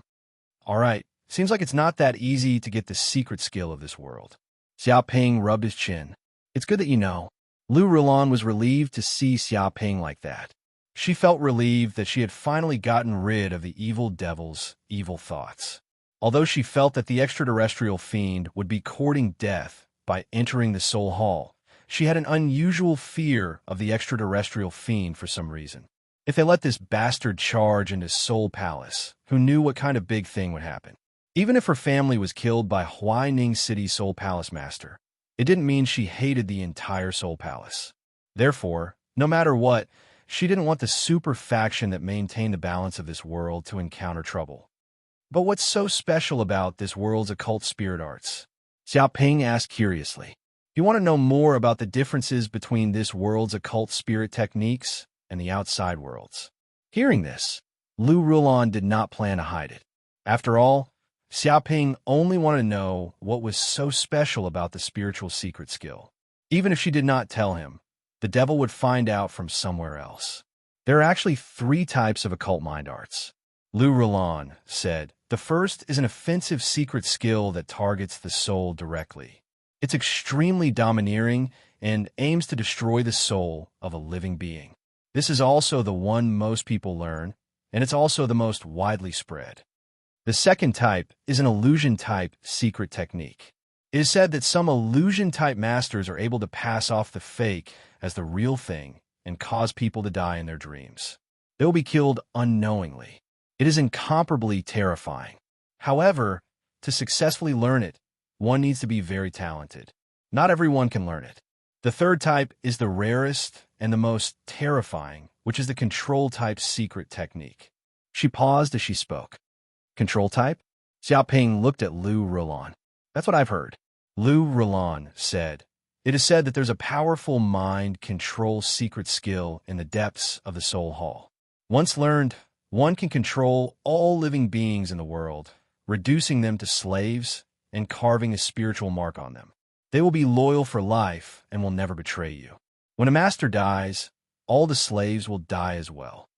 All right, seems like it's not that easy to get the secret skill of this world. Xiaoping rubbed his chin. It's good that you know. Lu Rulan was relieved to see Xiaoping like that. She felt relieved that she had finally gotten rid of the evil devil's evil thoughts. Although she felt that the extraterrestrial fiend would be courting death by entering the soul hall, she had an unusual fear of the extraterrestrial fiend for some reason. If they let this bastard charge into Soul Palace, who knew what kind of big thing would happen? Even if her family was killed by Huaining City Soul Palace Master, it didn't mean she hated the entire Soul Palace. Therefore, no matter what, she didn't want the super faction that maintained the balance of this world to encounter trouble. But what's so special about this world's occult spirit arts? Xiaoping asked curiously. You want to know more about the differences between this world's occult spirit techniques and the outside worlds? Hearing this, Lu Rulon did not plan to hide it. After all, Xiaoping only wanted to know what was so special about the spiritual secret skill. Even if she did not tell him, the devil would find out from somewhere else. There are actually 3 types of occult mind arts. Lu Rulon said, the first is an offensive secret skill that targets the soul directly. It's extremely domineering and aims to destroy the soul of a living being. This is also the one most people learn, and it's also the most widely spread. The second type is an illusion-type secret technique. It is said that some illusion-type masters are able to pass off the fake as the real thing and cause people to die in their dreams. They will be killed unknowingly. It is incomparably terrifying. However, to successfully learn it, one needs to be very talented. Not everyone can learn it. The third type is the rarest and the most terrifying, which is the control-type secret technique. She paused as she spoke. Control type? Xiaoping looked at Lu Rulon. That's what I've heard. Lu Rulon said, it is said that there's a powerful mind control secret skill in the depths of the soul hall. Once learned, one can control all living beings in the world, reducing them to slaves and carving a spiritual mark on them. They will be loyal for life and will never betray you. When a master dies, all the slaves will die as well.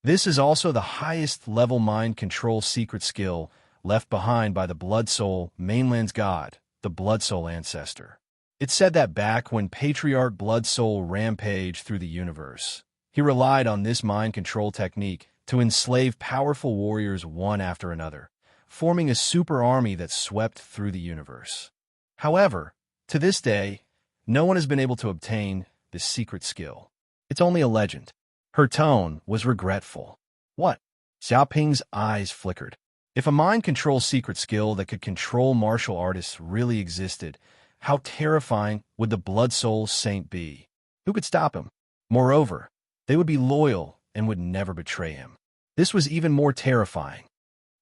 This is also the highest level mind control secret skill left behind by the Blood Soul Mainland's god, the Blood Soul Ancestor. It's said that back when Patriarch Blood Soul rampaged through the universe, he relied on this mind control technique to enslave powerful warriors one after another, forming a super army that swept through the universe. However, to this day, no one has been able to obtain this secret skill. It's only a legend. Her tone was regretful. What? Xiaoping's eyes flickered. If a mind control secret skill that could control martial artists really existed, how terrifying would the Blood Soul Saint be? Who could stop him? Moreover, they would be loyal and would never betray him. This was even more terrifying.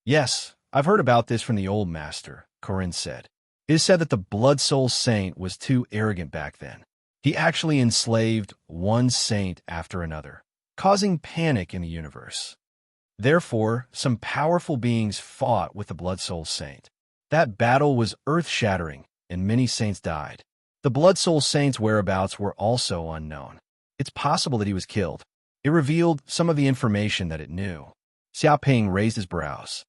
Yes, I've heard about this from the old master, Corinne said. It is said that the Blood Soul Saint was too arrogant back then. He actually enslaved one saint after another, causing panic in the universe. Therefore, some powerful beings fought with the Blood Soul Saint. That battle was earth-shattering, and many saints died. The Blood Soul Saint's whereabouts were also unknown. It's possible that he was killed. It revealed some of the information that it knew. Xiaoping raised his brows.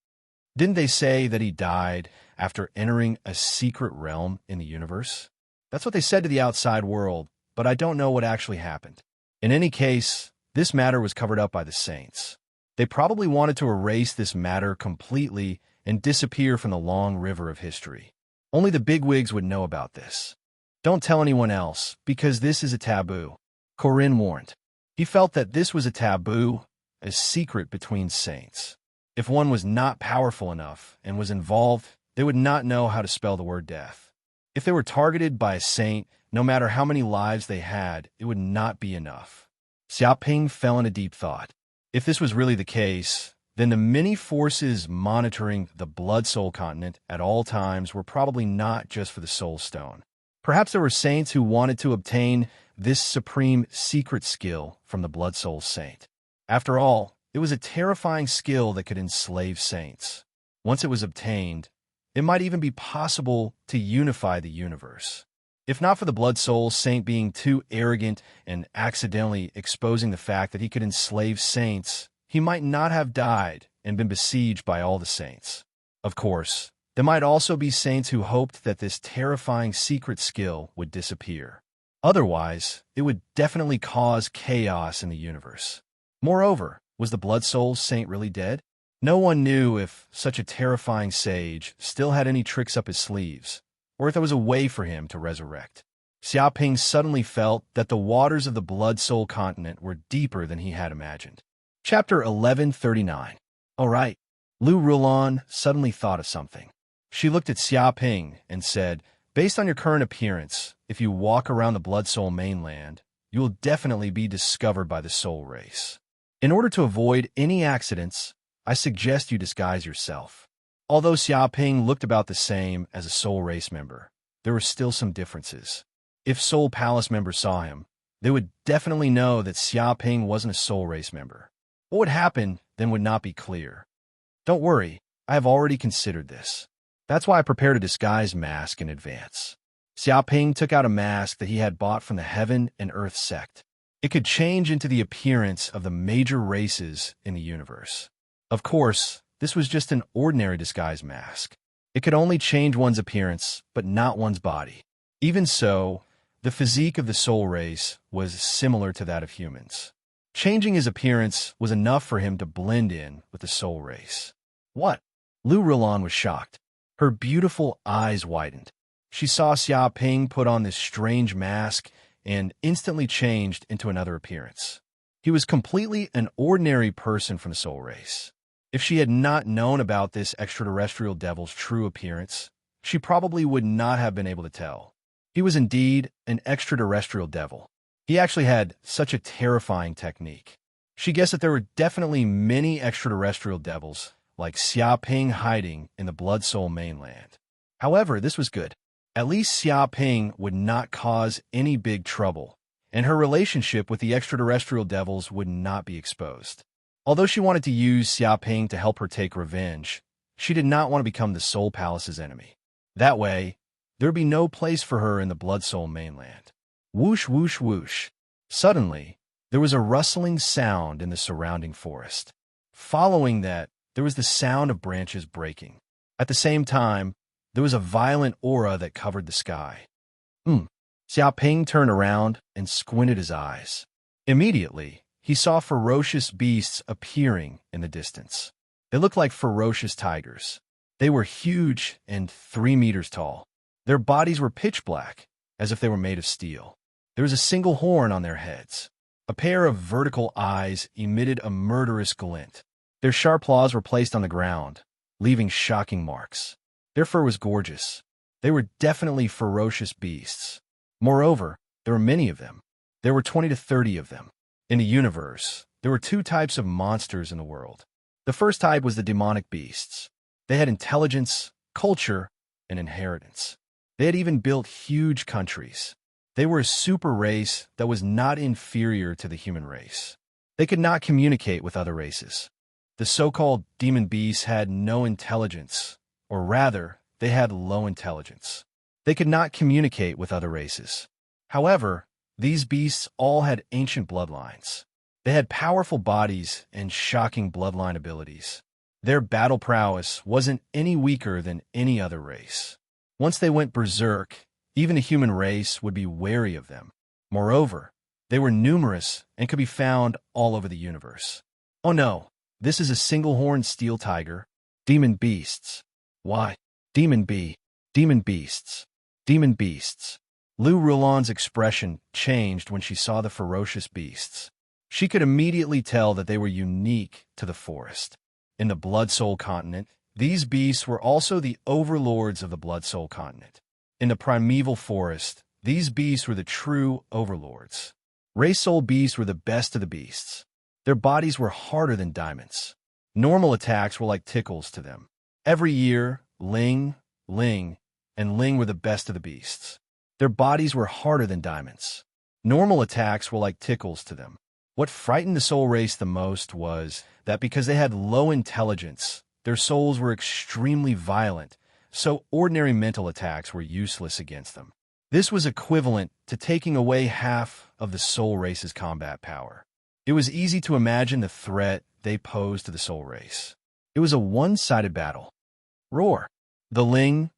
Didn't they say that he died after entering a secret realm in the universe? That's what they said to the outside world, but I don't know what actually happened. In any case, this matter was covered up by the saints. They probably wanted to erase this matter completely and disappear from the long river of history. Only the bigwigs would know about this. Don't tell anyone else, because this is a taboo, Corinne warned. He felt that this was a taboo, a secret between saints. If one was not powerful enough and was involved, they would not know how to spell the word death. If they were targeted by a saint, no matter how many lives they had, it would not be enough. Xiaoping fell into deep thought. If this was really the case, then the many forces monitoring the Blood Soul continent at all times were probably not just for the Soul Stone. Perhaps there were saints who wanted to obtain this supreme secret skill from the Blood Soul Saint. After all, it was a terrifying skill that could enslave saints. Once it was obtained, it might even be possible to unify the universe. If not for the Blood Soul Saint being too arrogant and accidentally exposing the fact that he could enslave saints, he might not have died and been besieged by all the saints. Of course, there might also be saints who hoped that this terrifying secret skill would disappear. Otherwise, it would definitely cause chaos in the universe. Moreover, was the Blood Soul Saint really dead? No one knew if such a terrifying sage still had any tricks up his sleeves, or if there was a way for him to resurrect. Xiaoping suddenly felt that the waters of the Blood Soul continent were deeper than he had imagined. Chapter 1139. All right. Lu Rulon suddenly thought of something. She looked at Xiaoping and said, based on your current appearance, if you walk around the Blood Soul mainland, you will definitely be discovered by the Soul Race. In order to avoid any accidents, I suggest you disguise yourself. Although Xiaoping looked about the same as a Soul Race member, there were still some differences. If Soul Palace members saw him, they would definitely know that Xiaoping wasn't a Soul Race member. What would happen then would not be clear. Don't worry, I have already considered this. That's why I prepared a disguise mask in advance. Xiaoping took out a mask that he had bought from the Heaven and Earth sect. It could change into the appearance of the major races in the universe. Of course, this was just an ordinary disguise mask. It could only change one's appearance, but not one's body. Even so, the physique of the Soul Race was similar to that of humans. Changing his appearance was enough for him to blend in with the Soul Race. What? Lu Rulon was shocked. Her beautiful eyes widened. She saw Xiaoping put on this strange mask and instantly changed into another appearance. He was completely an ordinary person from the Soul Race. If she had not known about this extraterrestrial devil's true appearance, she probably would not have been able to tell. He was indeed an extraterrestrial devil. He actually had such a terrifying technique. She guessed that there were definitely many extraterrestrial devils like Xiaoping hiding in the Blood Soul mainland. However, this was good. At least Xiaoping would not cause any big trouble, and her relationship with the extraterrestrial devils would not be exposed. Although she wanted to use Xiaoping to help her take revenge, she did not want to become the Soul Palace's enemy. That way, there would be no place for her in the Blood Soul mainland. Whoosh, whoosh, whoosh. Suddenly, there was a rustling sound in the surrounding forest. Following that, there was the sound of branches breaking. At the same time, there was a violent aura that covered the sky. Xiaoping turned around and squinted his eyes. Immediately, he saw ferocious beasts appearing in the distance. They looked like ferocious tigers. They were huge and 3 meters tall. Their bodies were pitch black, as if they were made of steel. There was a single horn on their heads. A pair of vertical eyes emitted a murderous glint. Their sharp claws were placed on the ground, leaving shocking marks. Their fur was gorgeous. They were definitely ferocious beasts. Moreover, there were many of them. There were 20 to 30 of them. In the universe, there were 2 types of monsters in the world. The first type was the demonic beasts. They had intelligence, culture, and inheritance. They had even built huge countries. They were a super race that was not inferior to the human race. They could not communicate with other races. The so-called demon beasts had no intelligence, or rather, they had low intelligence. They could not communicate with other races. However, these beasts all had ancient bloodlines. They had powerful bodies and shocking bloodline abilities. Their battle prowess wasn't any weaker than any other race. Once they went berserk, even the human race would be wary of them. Moreover, they were numerous and could be found all over the universe. Oh no, this is a single-horned steel tiger. Demon beasts. Why? Demon beasts. Demon beasts. Lu Rulon's expression changed when she saw the ferocious beasts. She could immediately tell that they were unique to the forest. In the Blood Soul continent, these beasts were also the overlords of the Blood Soul continent. In the primeval forest, these beasts were the true overlords. Race Soul beasts were the best of the beasts. Their bodies were harder than diamonds. Normal attacks were like tickles to them. Every year, Ling, and Ling were the best of the beasts. Their bodies were harder than diamonds. Normal attacks were like tickles to them. What frightened the Soul Race the most was that because they had low intelligence, their souls were extremely violent, so ordinary mental attacks were useless against them. This was equivalent to taking away half of the Soul Race's combat power. It was easy to imagine the threat they posed to the Soul Race. It was a one-sided battle. Roar! The Ling,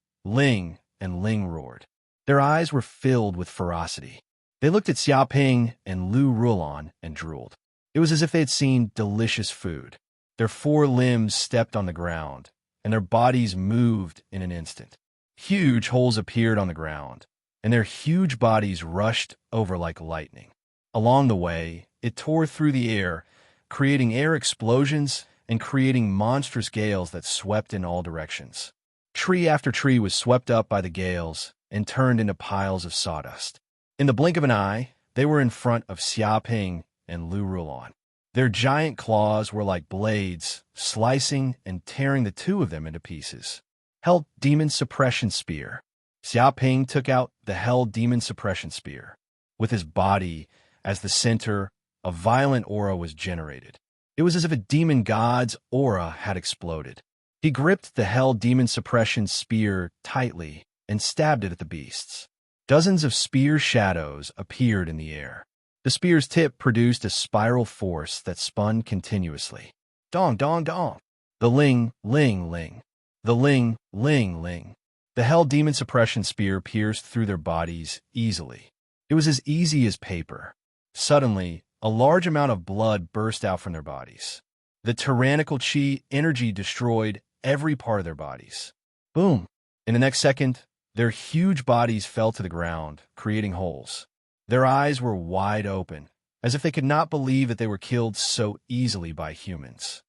and Ling roared. Their eyes were filled with ferocity. They looked at Xiaoping and Lu Rulon and drooled. It was as if they had seen delicious food. Their four limbs stepped on the ground, and their bodies moved in an instant. Huge holes appeared on the ground, and their huge bodies rushed over like lightning. Along the way, it tore through the air, creating air explosions and creating monstrous gales that swept in all directions. Tree after tree was swept up by the gales and turned into piles of sawdust. In the blink of an eye, they were in front of Xia Ping and Lu Rulon. Their giant claws were like blades, slicing and tearing the two of them into pieces. Hell Demon Suppression Spear. Xia Ping took out the Hell Demon Suppression Spear. With his body as the center, a violent aura was generated. It was as if a demon god's aura had exploded. He gripped the Hell Demon Suppression Spear tightly and stabbed it at the beasts. Dozens of spear shadows appeared in the air. The spear's tip produced a spiral force that spun continuously. Dong, dong, dong. The ling, ling, ling. The ling, ling, ling. The Hell Demon Suppression Spear pierced through their bodies easily. It was as easy as paper. Suddenly, a large amount of blood burst out from their bodies. The tyrannical chi energy destroyed every part of their bodies. Boom! In the next second, their huge bodies fell to the ground, creating holes. Their eyes were wide open, as if they could not believe that they were killed so easily by humans.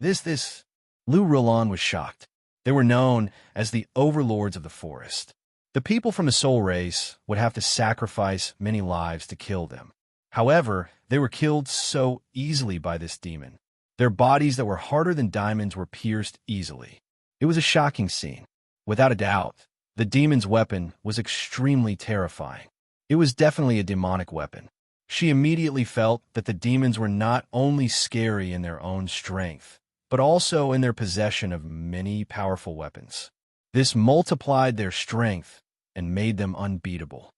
Lu Rulon was shocked. They were known as the overlords of the forest. The people from the soul race would have to sacrifice many lives to kill them. However, they were killed so easily by this demon. Their bodies that were harder than diamonds were pierced easily. It was a shocking scene. Without a doubt, the demon's weapon was extremely terrifying. It was definitely a demonic weapon. She immediately felt that the demons were not only scary in their own strength, but also in their possession of many powerful weapons. This multiplied their strength and made them unbeatable.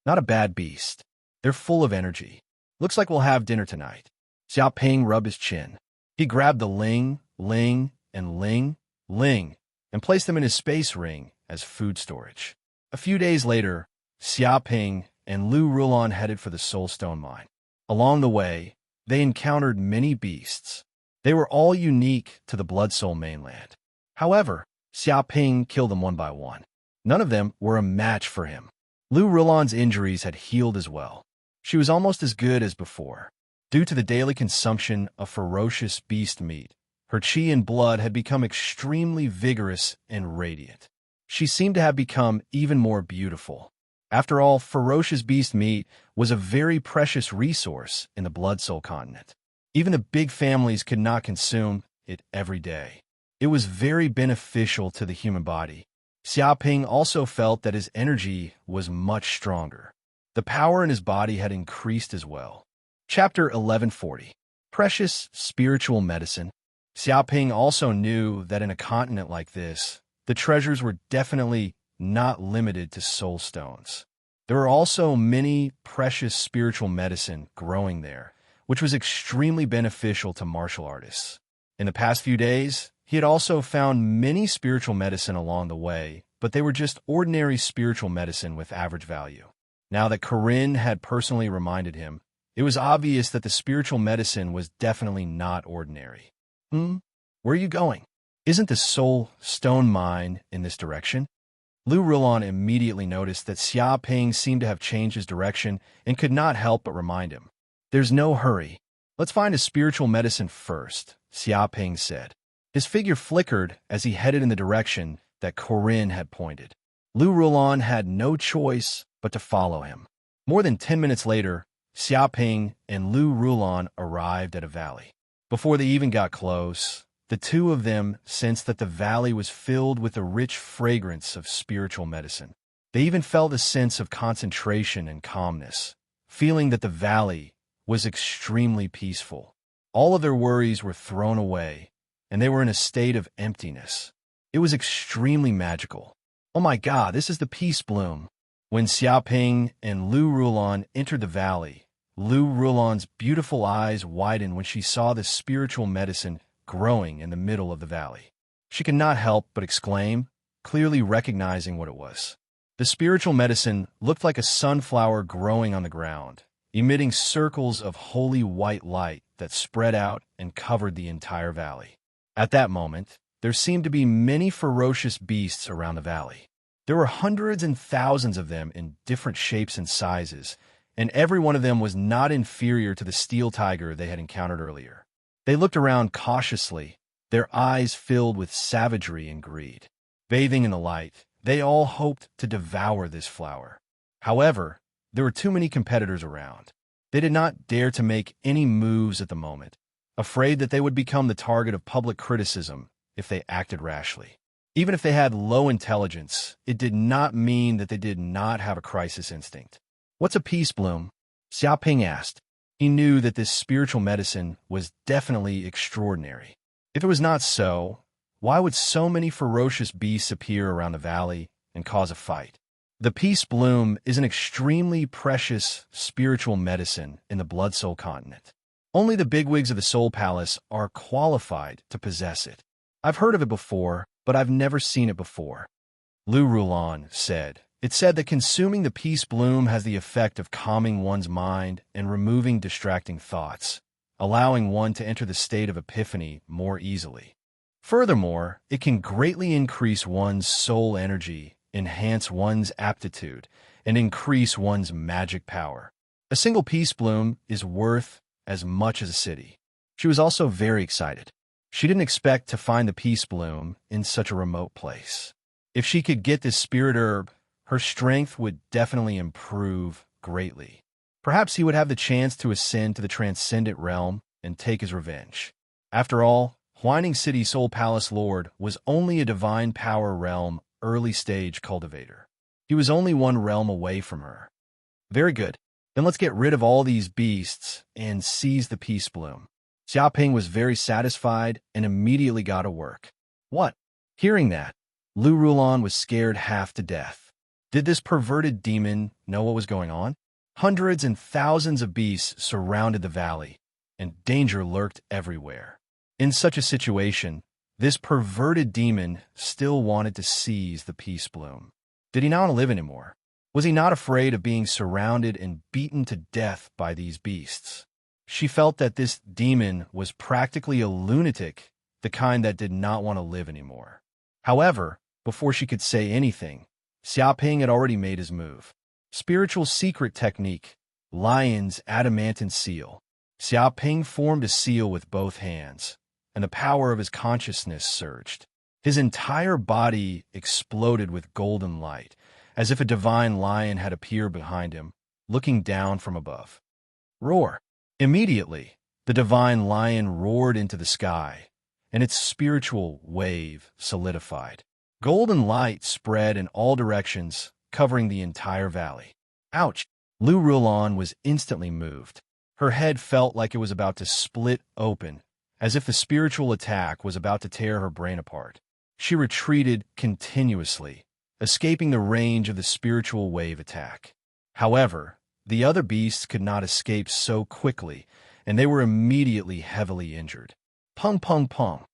Not a bad beast. They're full of energy. Looks like we'll have dinner tonight. Xia Ping rubbed his chin. He grabbed the ling, ling, and ling, ling, and placed them in his space ring as food storage. A few days later, Xia Ping and Lu Rulon headed for the Soulstone mine. Along the way, they encountered many beasts. They were all unique to the Blood Soul mainland. However, Xia Ping killed them one by one. None of them were a match for him. Lu Rulon's injuries had healed as well. She was almost as good as before. Due to the daily consumption of ferocious beast meat, her chi and blood had become extremely vigorous and radiant. She seemed to have become even more beautiful. After all, ferocious beast meat was a very precious resource in the Blood Soul continent. Even the big families could not consume it every day. It was very beneficial to the human body. Xia Ping also felt that his energy was much stronger. The power in his body had increased as well. Chapter 1140. Precious Spiritual Medicine. Xia Ping also knew that in a continent like this, the treasures were definitely not limited to soul stones. There were also many precious spiritual medicine growing there, which was extremely beneficial to martial artists. In the past few days, he had also found many spiritual medicine along the way, but they were just ordinary spiritual medicine with average value. Now that Corinne had personally reminded him, it was obvious that the spiritual medicine was definitely not ordinary. Where are you going? Isn't the soul stone mine in this direction? Lu Rulon immediately noticed that Xia Ping seemed to have changed his direction and could not help but remind him. There's no hurry. Let's find a spiritual medicine first, Xia Ping said. His figure flickered as he headed in the direction that Corinne had pointed. Lu Rulon had no choice but to follow him. More than 10 minutes later, Xia Ping and Lu Rulon arrived at a valley. Before they even got close, the two of them sensed that the valley was filled with a rich fragrance of spiritual medicine. They even felt a sense of concentration and calmness, feeling that the valley was extremely peaceful. All of their worries were thrown away, and they were in a state of emptiness. It was extremely magical. Oh my God, this is the peace bloom. When Xia Ping and Lu Rulon entered the valley, Lu Rulon's beautiful eyes widened when she saw the spiritual medicine growing in the middle of the valley. She could not help but exclaim, clearly recognizing what it was. The spiritual medicine looked like a sunflower growing on the ground, emitting circles of holy white light that spread out and covered the entire valley. At that moment, there seemed to be many ferocious beasts around the valley. There were hundreds and thousands of them in different shapes and sizes, and every one of them was not inferior to the steel tiger they had encountered earlier. They looked around cautiously, their eyes filled with savagery and greed. Bathing in the light, they all hoped to devour this flower. However, there were too many competitors around. They did not dare to make any moves at the moment, afraid that they would become the target of public criticism if they acted rashly. Even if they had low intelligence, it did not mean that they did not have a crisis instinct. "What's a peace bloom?" Xiaoping asked. He knew that this spiritual medicine was definitely extraordinary. If it was not so, why would so many ferocious beasts appear around the valley and cause a fight? The peace bloom is an extremely precious spiritual medicine in the Blood Soul continent. Only the bigwigs of the Soul Palace are qualified to possess it. I've heard of it before, but I've never seen it before. Lu Rulan said. It's said that consuming the peace bloom has the effect of calming one's mind and removing distracting thoughts, allowing one to enter the state of epiphany more easily. Furthermore, it can greatly increase one's soul energy, enhance one's aptitude, and increase one's magic power. A single peace bloom is worth as much as a city. She was also very excited. She didn't expect to find the peace bloom in such a remote place. If she could get this spirit herb, her strength would definitely improve greatly. Perhaps he would have the chance to ascend to the transcendent realm and take his revenge. After all, Huaning City Soul Palace Lord was only a divine power realm early-stage cultivator. He was only one realm away from her. Very good. Then let's get rid of all these beasts and seize the peace bloom. Xiaoping was very satisfied and immediately got to work. What? Hearing that, Lu Rulan was scared half to death. Did this perverted demon know what was going on? Hundreds and thousands of beasts surrounded the valley, and danger lurked everywhere. In such a situation, this perverted demon still wanted to seize the peace bloom. Did he not want to live anymore? Was he not afraid of being surrounded and beaten to death by these beasts? She felt that this demon was practically a lunatic, the kind that did not want to live anymore. However, before she could say anything, Xiaoping had already made his move. Spiritual secret technique, Lion's adamantine seal. Xiaoping formed a seal with both hands, and the power of his consciousness surged. His entire body exploded with golden light, as if a divine lion had appeared behind him, looking down from above. Roar! Immediately, the divine lion roared into the sky, and its spiritual wave solidified. Golden light spread in all directions, covering the entire valley. Ouch! Lu Rulan was instantly moved. Her head felt like it was about to split open, as if the spiritual attack was about to tear her brain apart. She retreated continuously, escaping the range of the spiritual wave attack. However, the other beasts could not escape so quickly, and they were immediately heavily injured. Pung pung pung.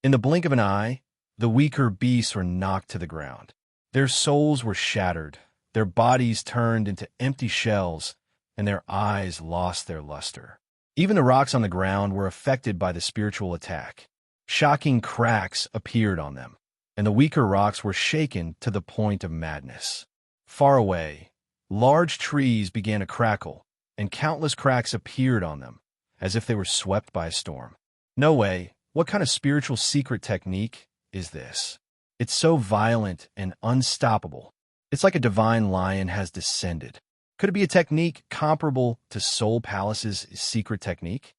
In the blink of an eye, the weaker beasts were knocked to the ground. Their souls were shattered, their bodies turned into empty shells, and their eyes lost their luster. Even the rocks on the ground were affected by the spiritual attack. Shocking cracks appeared on them, and the weaker rocks were shaken to the point of madness. Far away, large trees began to crackle, and countless cracks appeared on them, as if they were swept by a storm. No way, what kind of spiritual secret technique is this? It's so violent and unstoppable. It's like a divine lion has descended. Could it be a technique comparable to Soul Palace's secret technique?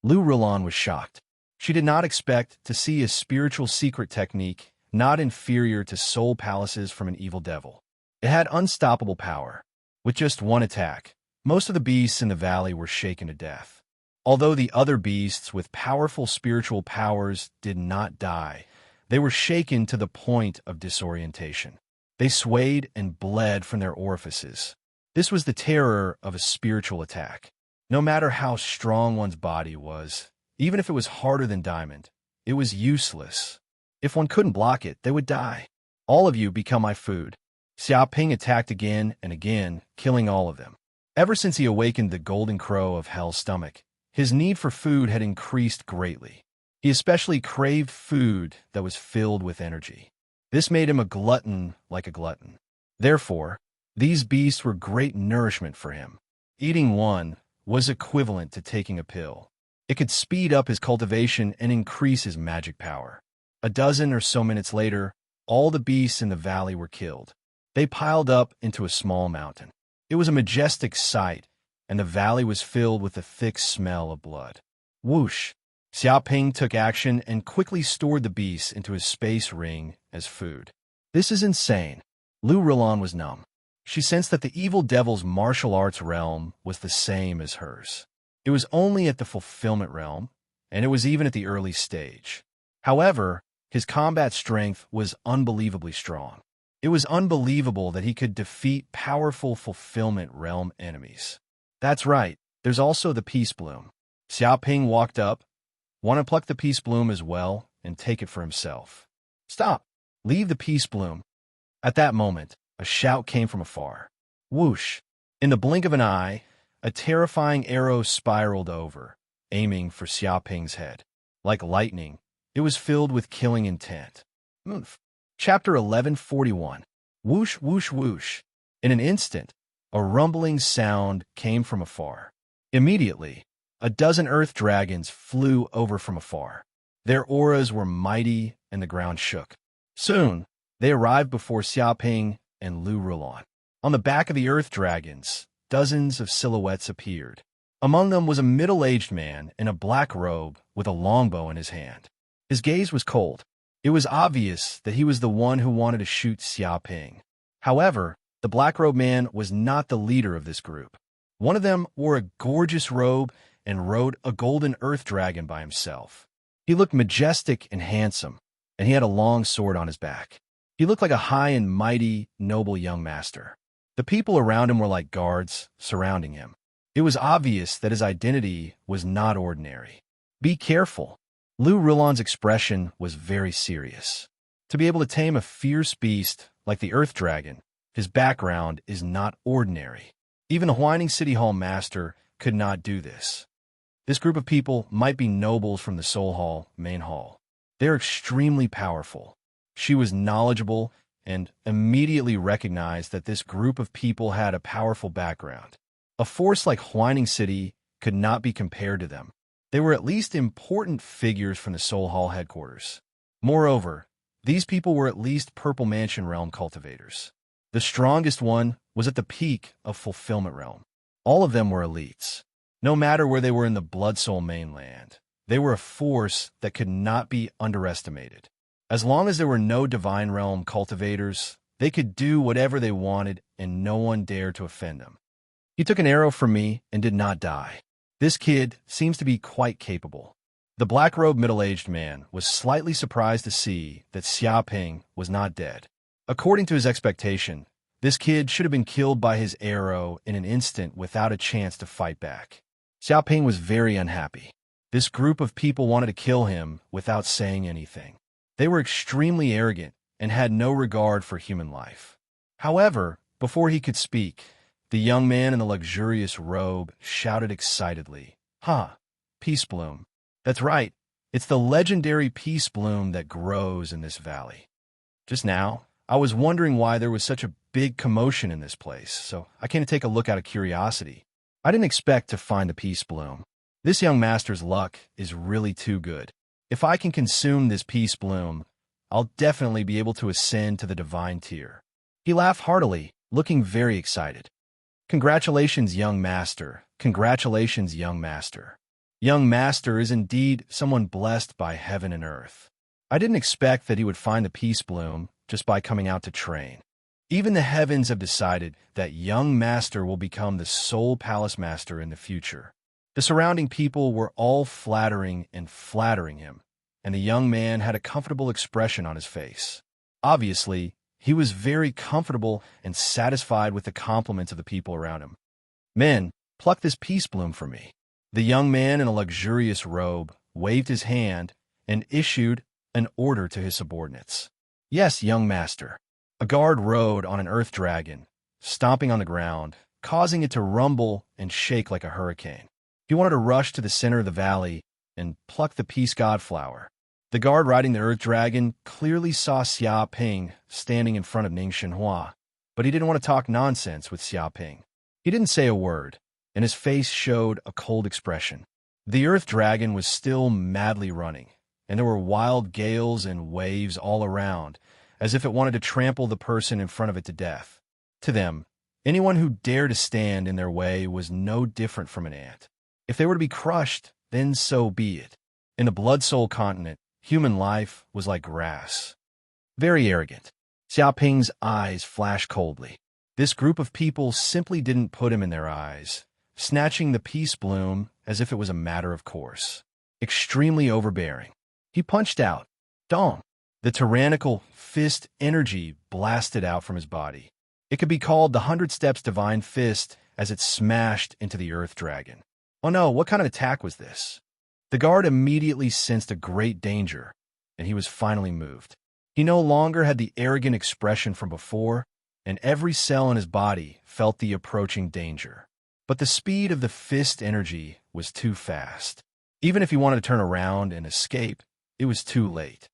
Lu Rulan was shocked. She did not expect to see a spiritual secret technique not inferior to Soul Palace's from an evil devil. It had unstoppable power. With just one attack, most of the beasts in the valley were shaken to death. Although the other beasts with powerful spiritual powers did not die, they were shaken to the point of disorientation. They swayed and bled from their orifices. This was the terror of a spiritual attack. No matter how strong one's body was, even if it was harder than diamond, it was useless. If one couldn't block it, they would die. All of you become my food. Xiaoping attacked again and again, killing all of them. Ever since he awakened the golden crow of Hell's stomach, His need for food had increased greatly. He especially craved food that was filled with energy. This made him a glutton like a glutton. Therefore, these beasts were great nourishment for him. Eating one was equivalent to taking a pill. It could speed up his cultivation and increase his magic power. A dozen or so minutes later, all the beasts in the valley were killed. They piled up into a small mountain. It was a majestic sight, and the valley was filled with a thick smell of blood. Whoosh! Xiaoping took action and quickly stored the beasts into his space ring as food. This is insane. Lu Rilon was numb. She sensed that the evil devil's martial arts realm was the same as hers. It was only at the fulfillment realm, and it was even at the early stage. However, his combat strength was unbelievably strong. It was unbelievable that he could defeat powerful fulfillment realm enemies. That's right, there's also the peace bloom. Xiaoping walked up. Want to pluck the peace bloom as well and take it for himself. Stop! Leave the peace bloom. At that moment, a shout came from afar. Whoosh! In the blink of an eye, a terrifying arrow spiraled over, aiming for Xiaoping's head. Like lightning, it was filled with killing intent. Chapter 1141. Whoosh, whoosh, whoosh. In an instant, a rumbling sound came from afar. Immediately, a dozen earth dragons flew over from afar. Their auras were mighty and the ground shook. Soon, they arrived before Xiaoping and Lu Rilon. On the back of the earth dragons, dozens of silhouettes appeared. Among them was a middle-aged man in a black robe with a longbow in his hand. His gaze was cold. It was obvious that he was the one who wanted to shoot Xiaoping. However, the black-robed man was not the leader of this group. One of them wore a gorgeous robe and rode a golden earth dragon by himself. He looked majestic and handsome, and he had a long sword on his back. He looked like a high and mighty, noble young master. The people around him were like guards, surrounding him. It was obvious that his identity was not ordinary. Be careful. Lu Rilon's expression was very serious. To be able to tame a fierce beast like the earth dragon, his background is not ordinary. Even a whining city hall master could not do this. This group of people might be nobles from the Soul Hall, main hall. They're extremely powerful. She was knowledgeable and immediately recognized that this group of people had a powerful background. A force like Whining City could not be compared to them. They were at least important figures from the Soul Hall headquarters. Moreover, these people were at least Purple Mansion Realm cultivators. The strongest one was at the peak of Fulfillment Realm. All of them were elites. No matter where they were in the Blood Soul mainland, they were a force that could not be underestimated. As long as there were no Divine Realm cultivators, they could do whatever they wanted and no one dared to offend them. He took an arrow from me and did not die. This kid seems to be quite capable. The black-robed middle-aged man was slightly surprised to see that Xiaoping was not dead. According to his expectation, this kid should have been killed by his arrow in an instant without a chance to fight back. Xiaoping was very unhappy. This group of people wanted to kill him without saying anything. They were extremely arrogant and had no regard for human life. However, before he could speak, the young man in the luxurious robe shouted excitedly, Peace Bloom. That's right, it's the legendary Peace Bloom that grows in this valley. Just now, I was wondering why there was such a big commotion in this place, so I came to take a look out of curiosity. I didn't expect to find the Peace Bloom. This young master's luck is really too good. If I can consume this Peace Bloom, I'll definitely be able to ascend to the divine tier. He laughed heartily, looking very excited. Congratulations, young master. Congratulations, young master. Young master is indeed someone blessed by heaven and earth. I didn't expect that he would find the Peace Bloom just by coming out to train. Even the heavens have decided that young master will become the sole palace master in the future. The surrounding people were all flattering him, and the young man had a comfortable expression on his face. Obviously, he was very comfortable and satisfied with the compliments of the people around him. Men, pluck this Peace Bloom for me. The young man in a luxurious robe waved his hand and issued an order to his subordinates. Yes, young master. A guard rode on an earth dragon, stomping on the ground, causing it to rumble and shake like a hurricane. He wanted to rush to the center of the valley and pluck the peace god flower. The guard riding the earth dragon clearly saw Xia Ping standing in front of Ning Shenhua, but he didn't want to talk nonsense with Xia Ping. He didn't say a word, and his face showed a cold expression. The earth dragon was still madly running, and there were wild gales and waves all around, as if it wanted to trample the person in front of it to death. To them, anyone who dared to stand in their way was no different from an ant. If they were to be crushed, then so be it. In the Blood Soul continent, human life was like grass. Very arrogant. Xia Ping's eyes flashed coldly. This group of people simply didn't put him in their eyes, snatching the peace bloom as if it was a matter of course. Extremely overbearing. He punched out. Dong! The tyrannical fist energy blasted out from his body. It could be called the 100 Steps Divine Fist as it smashed into the earth dragon. Oh no, what kind of attack was this? The guard immediately sensed a great danger, and he was finally moved. He no longer had the arrogant expression from before, and every cell in his body felt the approaching danger. But the speed of the fist energy was too fast. Even if he wanted to turn around and escape, it was too late.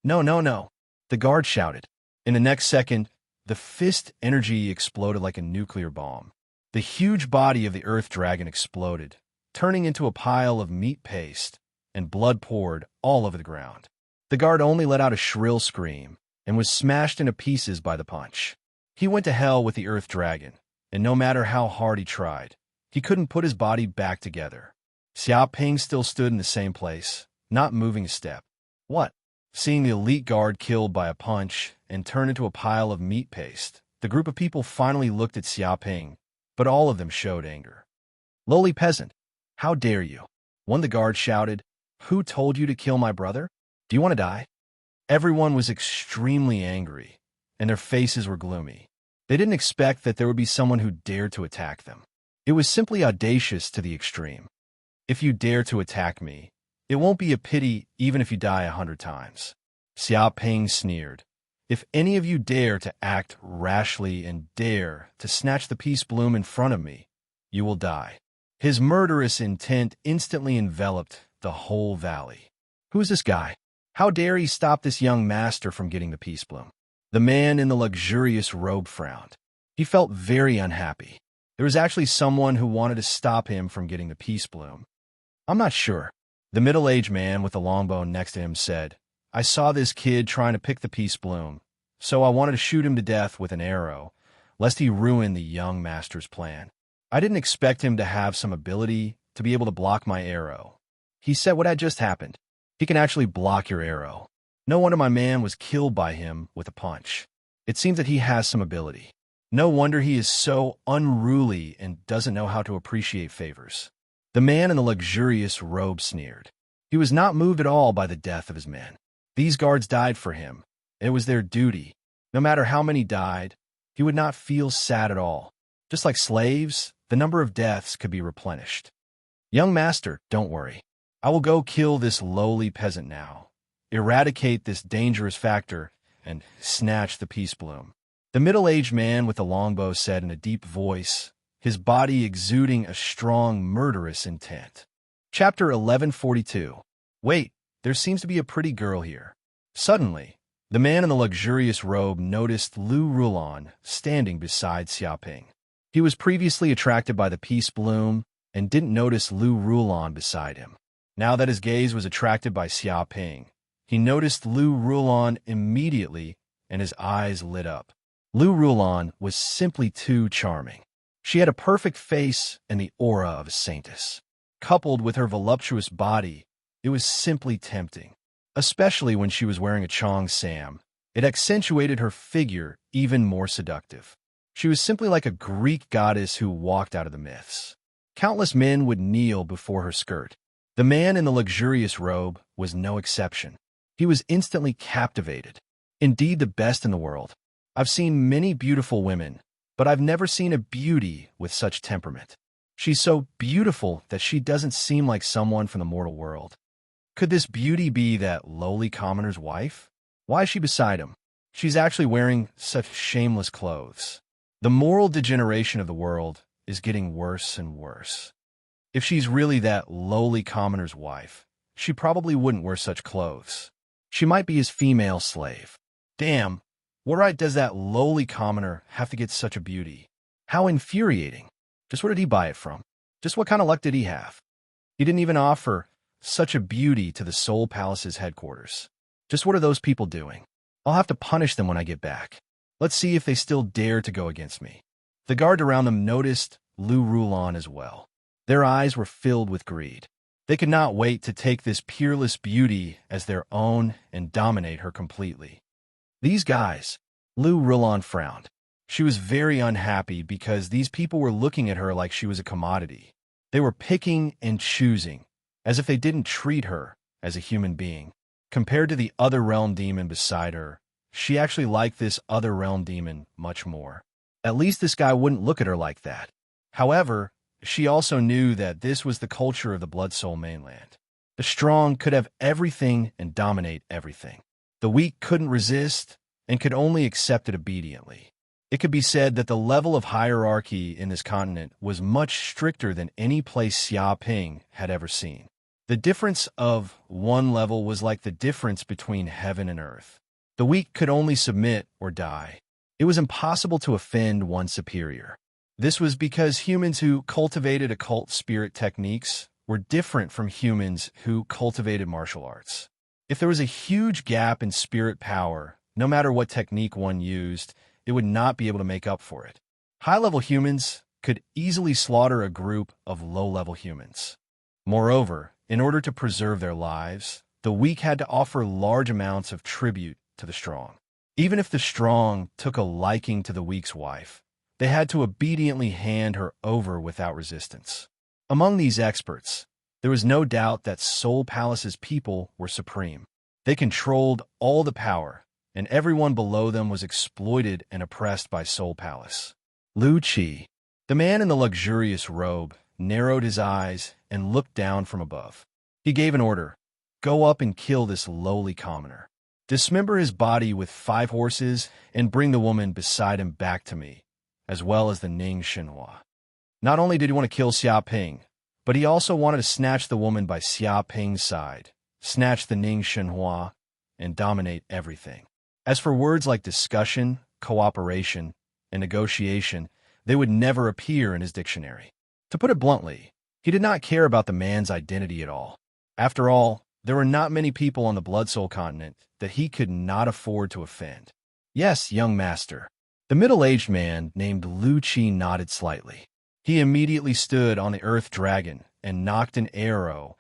No, no, no, the guard shouted. In the next second, the fist energy exploded like a nuclear bomb. The huge body of the earth dragon exploded, turning into a pile of meat paste, and blood poured all over the ground. The guard only let out a shrill scream and was smashed into pieces by the punch. He went to hell with the earth dragon, and no matter how hard he tried, he couldn't put his body back together. Xia Ping still stood in the same place, not moving a step. What? Seeing the elite guard killed by a punch and turned into a pile of meat paste, the group of people finally looked at Xia Ping, but all of them showed anger. Lowly peasant, how dare you? One of the guards shouted, Who told you to kill my brother? Do you want to die? Everyone was extremely angry, and their faces were gloomy. They didn't expect that there would be someone who dared to attack them. It was simply audacious to the extreme. If you dare to attack me, it won't be a pity even if you die 100 times. Xia Ping sneered. If any of you dare to act rashly and dare to snatch the peace bloom in front of me, you will die. His murderous intent instantly enveloped the whole valley. Who's this guy? How dare he stop this young master from getting the peace bloom? The man in the luxurious robe frowned. He felt very unhappy. There was actually someone who wanted to stop him from getting the peace bloom. I'm not sure. The middle-aged man with the longbow next to him said, I saw this kid trying to pick the peace bloom, so I wanted to shoot him to death with an arrow, lest he ruin the young master's plan. I didn't expect him to have some ability to be able to block my arrow. He said what had just happened. He can actually block your arrow. No wonder my man was killed by him with a punch. It seems that he has some ability. No wonder he is so unruly and doesn't know how to appreciate favors. The man in the luxurious robe sneered. He was not moved at all by the death of his men. These guards died for him, and it was their duty. No matter how many died, he would not feel sad at all. Just like slaves, the number of deaths could be replenished. Young master, don't worry. I will go kill this lowly peasant now, eradicate this dangerous factor, and snatch the peace bloom. The middle-aged man with the longbow said in a deep voice, his body exuding a strong, murderous intent. Chapter 1142. Wait, there seems to be a pretty girl here. Suddenly, the man in the luxurious robe noticed Lu Rulon standing beside Xia Ping. He was previously attracted by the peace bloom and didn't notice Lu Rulon beside him. Now that his gaze was attracted by Xia Ping, he noticed Lu Rulon immediately and his eyes lit up. Lu Rulon was simply too charming. She had a perfect face and the aura of a saintess. Coupled with her voluptuous body, it was simply tempting. Especially when she was wearing a Chong Sam, it accentuated her figure even more seductive. She was simply like a Greek goddess who walked out of the myths. Countless men would kneel before her skirt. The man in the luxurious robe was no exception. He was instantly captivated. Indeed, the best in the world. I've seen many beautiful women, but I've never seen a beauty with such temperament. She's so beautiful that she doesn't seem like someone from the mortal world. Could this beauty be that lowly commoner's wife? Why is she beside him? She's actually wearing such shameless clothes. The moral degeneration of the world is getting worse and worse. If she's really that lowly commoner's wife, she probably wouldn't wear such clothes. She might be his female slave. Damn, what right does that lowly commoner have to get such a beauty? How infuriating. Just where did he buy it from? Just what kind of luck did he have? He didn't even offer such a beauty to the Soul Palace's headquarters. Just what are those people doing? I'll have to punish them when I get back. Let's see if they still dare to go against me. The guard around them noticed Lu Rulon as well. Their eyes were filled with greed. They could not wait to take this peerless beauty as their own and dominate her completely. These guys, Lu Rulon frowned. She was very unhappy because these people were looking at her like she was a commodity. They were picking and choosing, as if they didn't treat her as a human being. Compared to the other realm demon beside her, she actually liked this other realm demon much more. At least this guy wouldn't look at her like that. However, she also knew that this was the culture of the Blood Soul mainland. The strong could have everything and dominate everything. The weak couldn't resist and could only accept it obediently. It could be said that the level of hierarchy in this continent was much stricter than any place Xia Ping had ever seen. The difference of one level was like the difference between heaven and earth. The weak could only submit or die. It was impossible to offend one superior. This was because humans who cultivated occult spirit techniques were different from humans who cultivated martial arts. If there was a huge gap in spirit power, no matter what technique one used, it would not be able to make up for it. High-level humans could easily slaughter a group of low-level humans. Moreover, in order to preserve their lives, the weak had to offer large amounts of tribute to the strong. Even if the strong took a liking to the weak's wife, they had to obediently hand her over without resistance. Among these experts, there was no doubt that Soul Palace's people were supreme. They controlled all the power, and everyone below them was exploited and oppressed by Soul Palace. Lu Qi, the man in the luxurious robe, narrowed his eyes and looked down from above. He gave an order, "Go up and kill this lowly commoner. Dismember his body with 5 horses and bring the woman beside him back to me, as well as the Ning Xinhua." Not only did he want to kill Xia Ping, but he also wanted to snatch the woman by Xia Ping's side, snatch the Ning Xinhua, and dominate everything. As for words like discussion, cooperation, and negotiation, they would never appear in his dictionary. To put it bluntly, he did not care about the man's identity at all. After all, there were not many people on the Blood Soul continent that he could not afford to offend. "Yes, young master." The middle-aged man named Lu Qi nodded slightly. He immediately stood on the earth dragon and knocked an arrow,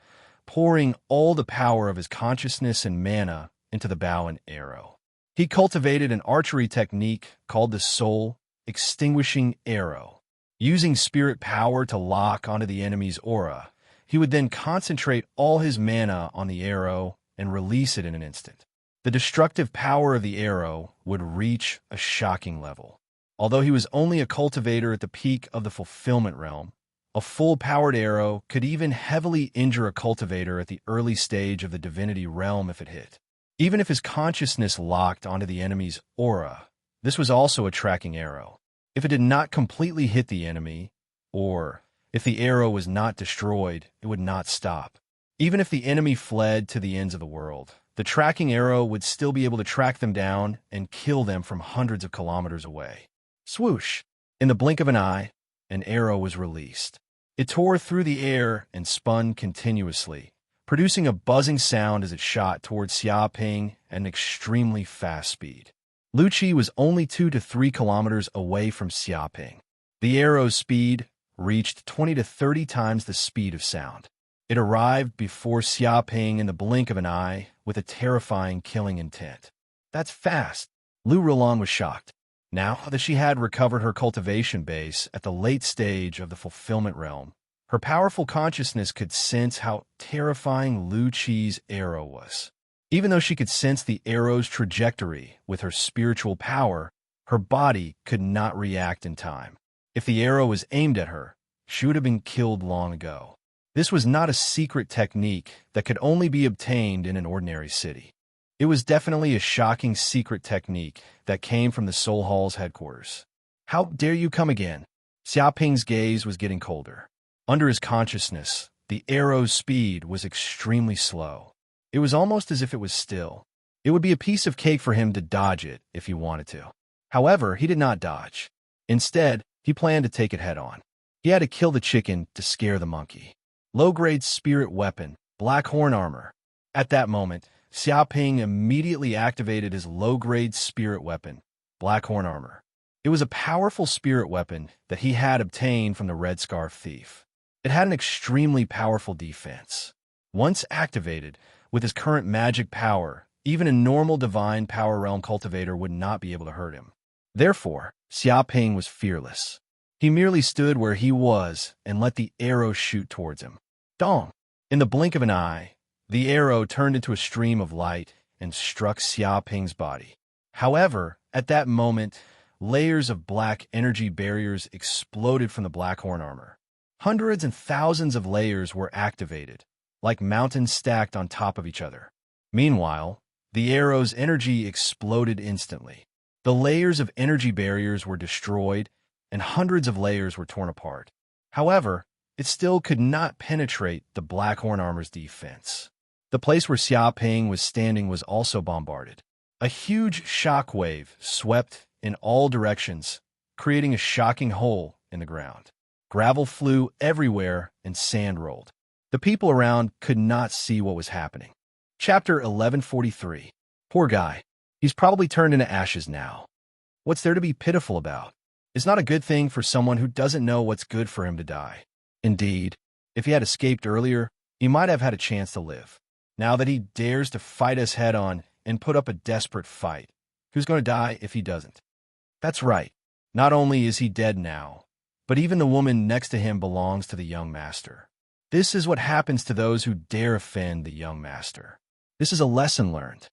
pouring all the power of his consciousness and mana into the bow and arrow. He cultivated an archery technique called the Soul Extinguishing Arrow. Using spirit power to lock onto the enemy's aura, he would then concentrate all his mana on the arrow and release it in an instant. The destructive power of the arrow would reach a shocking level. Although he was only a cultivator at the peak of the fulfillment realm, a full-powered arrow could even heavily injure a cultivator at the early stage of the divinity realm if it hit. Even if his consciousness locked onto the enemy's aura, this was also a tracking arrow. If it did not completely hit the enemy, or if the arrow was not destroyed, it would not stop. Even if the enemy fled to the ends of the world, the tracking arrow would still be able to track them down and kill them from hundreds of kilometers away. Swoosh! In the blink of an eye, an arrow was released. It tore through the air and spun continuously, producing a buzzing sound as it shot towards Xia Ping at an extremely fast speed. Lu Qi was only 2 to 3 kilometers away from Xia Ping. The arrow's speed reached 20 to 30 times the speed of sound. It arrived before Xia Ping in the blink of an eye with a terrifying killing intent. "That's fast." Lu Rulon was shocked. Now that she had recovered her cultivation base at the late stage of the fulfillment realm, her powerful consciousness could sense how terrifying Lu Qi's arrow was. Even though she could sense the arrow's trajectory with her spiritual power, her body could not react in time. If the arrow was aimed at her, she would have been killed long ago. This was not a secret technique that could only be obtained in an ordinary city. It was definitely a shocking secret technique that came from the Soul Hall's headquarters. "How dare you come again?" Xia Ping's gaze was getting colder. Under his consciousness, the arrow's speed was extremely slow. It was almost as if it was still. It would be a piece of cake for him to dodge it if he wanted to. However, he did not dodge. Instead, he planned to take it head-on. He had to kill the chicken to scare the monkey. Low-grade spirit weapon, black horn armor. At that moment, Xiaoping immediately activated his low-grade spirit weapon, black horn armor. It was a powerful spirit weapon that he had obtained from the Red Scarf Thief. It had an extremely powerful defense. Once activated, with his current magic power, even a normal divine power realm cultivator would not be able to hurt him. Therefore, Xiaoping was fearless. He merely stood where he was and let the arrow shoot towards him. Dong! In the blink of an eye, the arrow turned into a stream of light and struck Xiaoping's body. However, at that moment, layers of black energy barriers exploded from the black horn armor. Hundreds and thousands of layers were activated, like mountains stacked on top of each other. Meanwhile, the arrow's energy exploded instantly. The layers of energy barriers were destroyed, and hundreds of layers were torn apart. However, it still could not penetrate the black horn armor's defense. The place where Xiaoping was standing was also bombarded. A huge shock wave swept in all directions, creating a shocking hole in the ground. Gravel flew everywhere and sand rolled. The people around could not see what was happening. Chapter 1143. Poor guy. He's probably turned into ashes now. What's there to be pitiful about? It's not a good thing for someone who doesn't know what's good for him to die. Indeed, if he had escaped earlier, he might have had a chance to live. Now that he dares to fight us head-on and put up a desperate fight, who's going to die if he doesn't? That's right. Not only is he dead now, but even the woman next to him belongs to the young master. This is what happens to those who dare offend the young master. This is a lesson learned.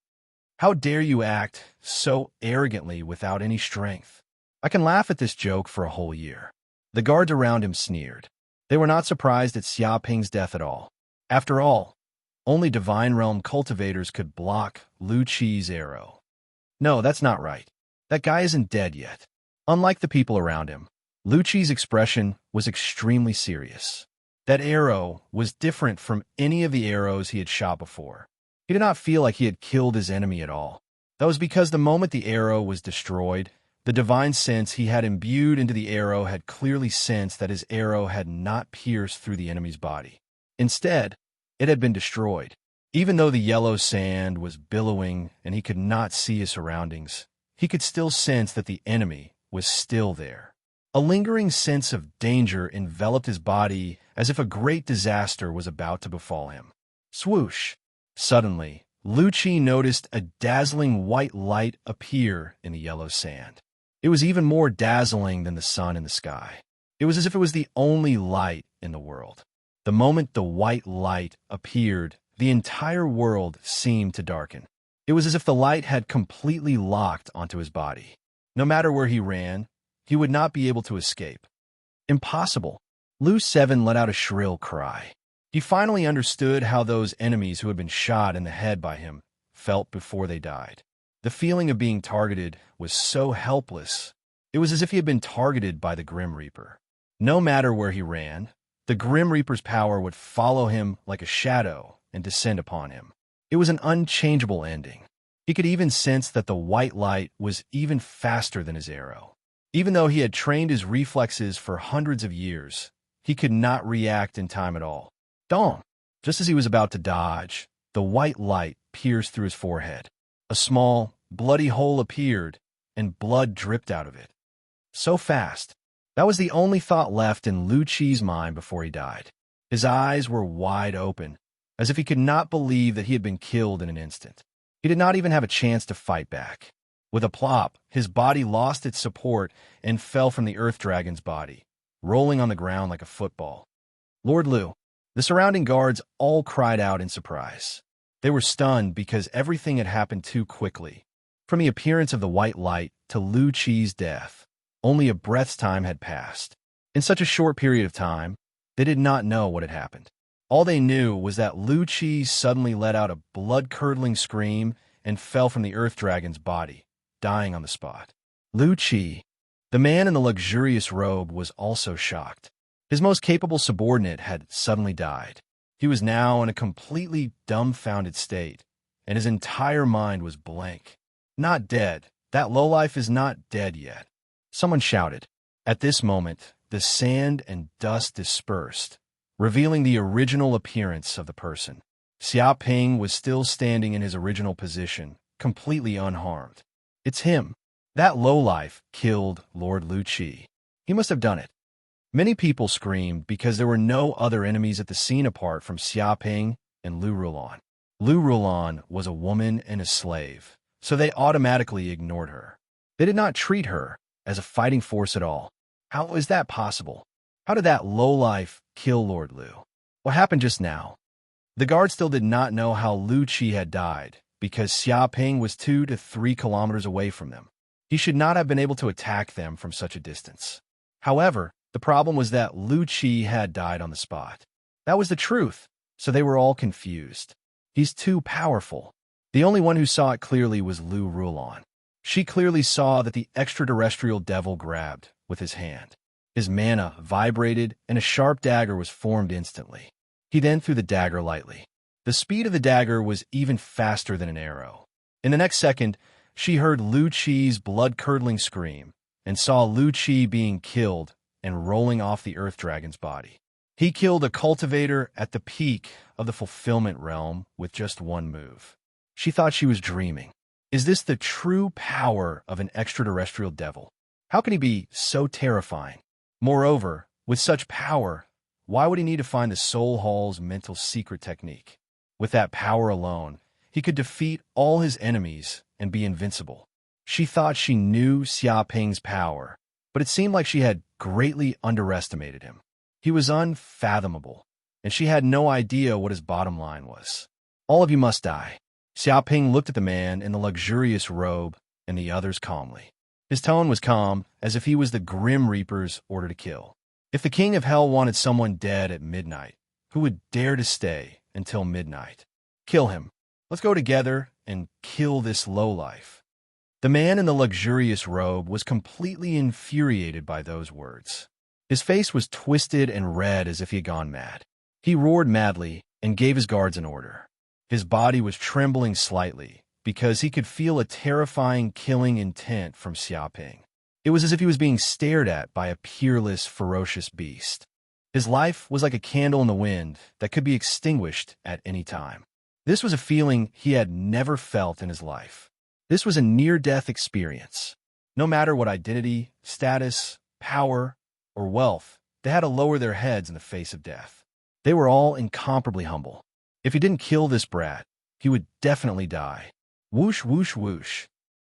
How dare you act so arrogantly without any strength? I can laugh at this joke for a whole year. The guards around him sneered. They were not surprised at Xiaoping's death at all. After all, only Divine Realm cultivators could block Lu Qi's arrow. No, that's not right. That guy isn't dead yet. Unlike the people around him, Lu Qi's expression was extremely serious. That arrow was different from any of the arrows he had shot before. He did not feel like he had killed his enemy at all. That was because the moment the arrow was destroyed, the divine sense he had imbued into the arrow had clearly sensed that his arrow had not pierced through the enemy's body. Instead, it had been destroyed. Even though the yellow sand was billowing and he could not see his surroundings, he could still sense that the enemy was still there. A lingering sense of danger enveloped his body as if a great disaster was about to befall him. Swoosh! Suddenly, Lu Qi noticed a dazzling white light appear in the yellow sand. It was even more dazzling than the sun in the sky. It was as if it was the only light in the world. The moment the white light appeared, the entire world seemed to darken. It was as if the light had completely locked onto his body. No matter where he ran, he would not be able to escape. Impossible. Lu Seven let out a shrill cry. He finally understood how those enemies who had been shot in the head by him felt before they died. The feeling of being targeted was so helpless. It was as if he had been targeted by the Grim Reaper. No matter where he ran, the Grim Reaper's power would follow him like a shadow and descend upon him. It was an unchangeable ending. He could even sense that the white light was even faster than his arrow. Even though he had trained his reflexes for hundreds of years, he could not react in time at all. Dong! Just as he was about to dodge, the white light pierced through his forehead. A small, bloody hole appeared, and blood dripped out of it. So fast. That was the only thought left in Lu Qi's mind before he died. His eyes were wide open, as if he could not believe that he had been killed in an instant. He did not even have a chance to fight back. With a plop, his body lost its support and fell from the Earth Dragon's body, rolling on the ground like a football. Lord Lu. The surrounding guards all cried out in surprise. They were stunned because everything had happened too quickly. From the appearance of the white light to Lu Qi's death, only a breath's time had passed. In such a short period of time, they did not know what had happened. All they knew was that Lu Qi suddenly let out a blood-curdling scream and fell from the Earth Dragon's body, dying on the spot. Lu Qi, the man in the luxurious robe, was also shocked. His most capable subordinate had suddenly died. He was now in a completely dumbfounded state, and his entire mind was blank. Not dead. That lowlife is not dead yet. Someone shouted. At this moment, the sand and dust dispersed, revealing the original appearance of the person. Xia Ping was still standing in his original position, completely unharmed. It's him. That lowlife killed Lord Lu Qi. He must have done it. Many people screamed because there were no other enemies at the scene apart from Xia Ping and Lu Rulan. Lu Rulan was a woman and a slave, so they automatically ignored her. They did not treat her as a fighting force at all. How is that possible? How did that lowlife kill Lord Lu? What happened just now? The guard still did not know how Lu Qi had died, because Xia Ping was 2 to 3 kilometers away from them. He should not have been able to attack them from such a distance. However, the problem was that Lu Qi had died on the spot. That was the truth, so they were all confused. He's too powerful. The only one who saw it clearly was Lu Rulan. She clearly saw that the extraterrestrial devil grabbed with his hand. His mana vibrated, and a sharp dagger was formed instantly. He then threw the dagger lightly. The speed of the dagger was even faster than an arrow. In the next second, she heard Lu Qi's blood-curdling scream and saw Lu Qi being killed and rolling off the Earth Dragon's body. He killed a cultivator at the peak of the fulfillment realm with just one move. She thought she was dreaming. Is this the true power of an extraterrestrial devil? How can he be so terrifying? Moreover, with such power, why would he need to find the Soul Hall's mental secret technique? With that power alone, he could defeat all his enemies and be invincible. She thought she knew Xia Ping's power, but it seemed like she had greatly underestimated him. He was unfathomable, and she had no idea what his bottom line was. All of you must die. Xia Ping looked at the man in the luxurious robe and the others calmly. His tone was calm, as if he was the Grim Reaper's order to kill. If the King of Hell wanted someone dead at midnight, who would dare to stay until midnight? Kill him. Let's go together and kill this lowlife. The man in the luxurious robe was completely infuriated by those words. His face was twisted and red as if he had gone mad. He roared madly and gave his guards an order. His body was trembling slightly because he could feel a terrifying killing intent from Xia Ping. It was as if he was being stared at by a peerless, ferocious beast. His life was like a candle in the wind that could be extinguished at any time. This was a feeling he had never felt in his life. This was a near-death experience. No matter what identity, status, power, or wealth, they had to lower their heads in the face of death. They were all incomparably humble. If he didn't kill this brat, he would definitely die. Whoosh, whoosh, whoosh.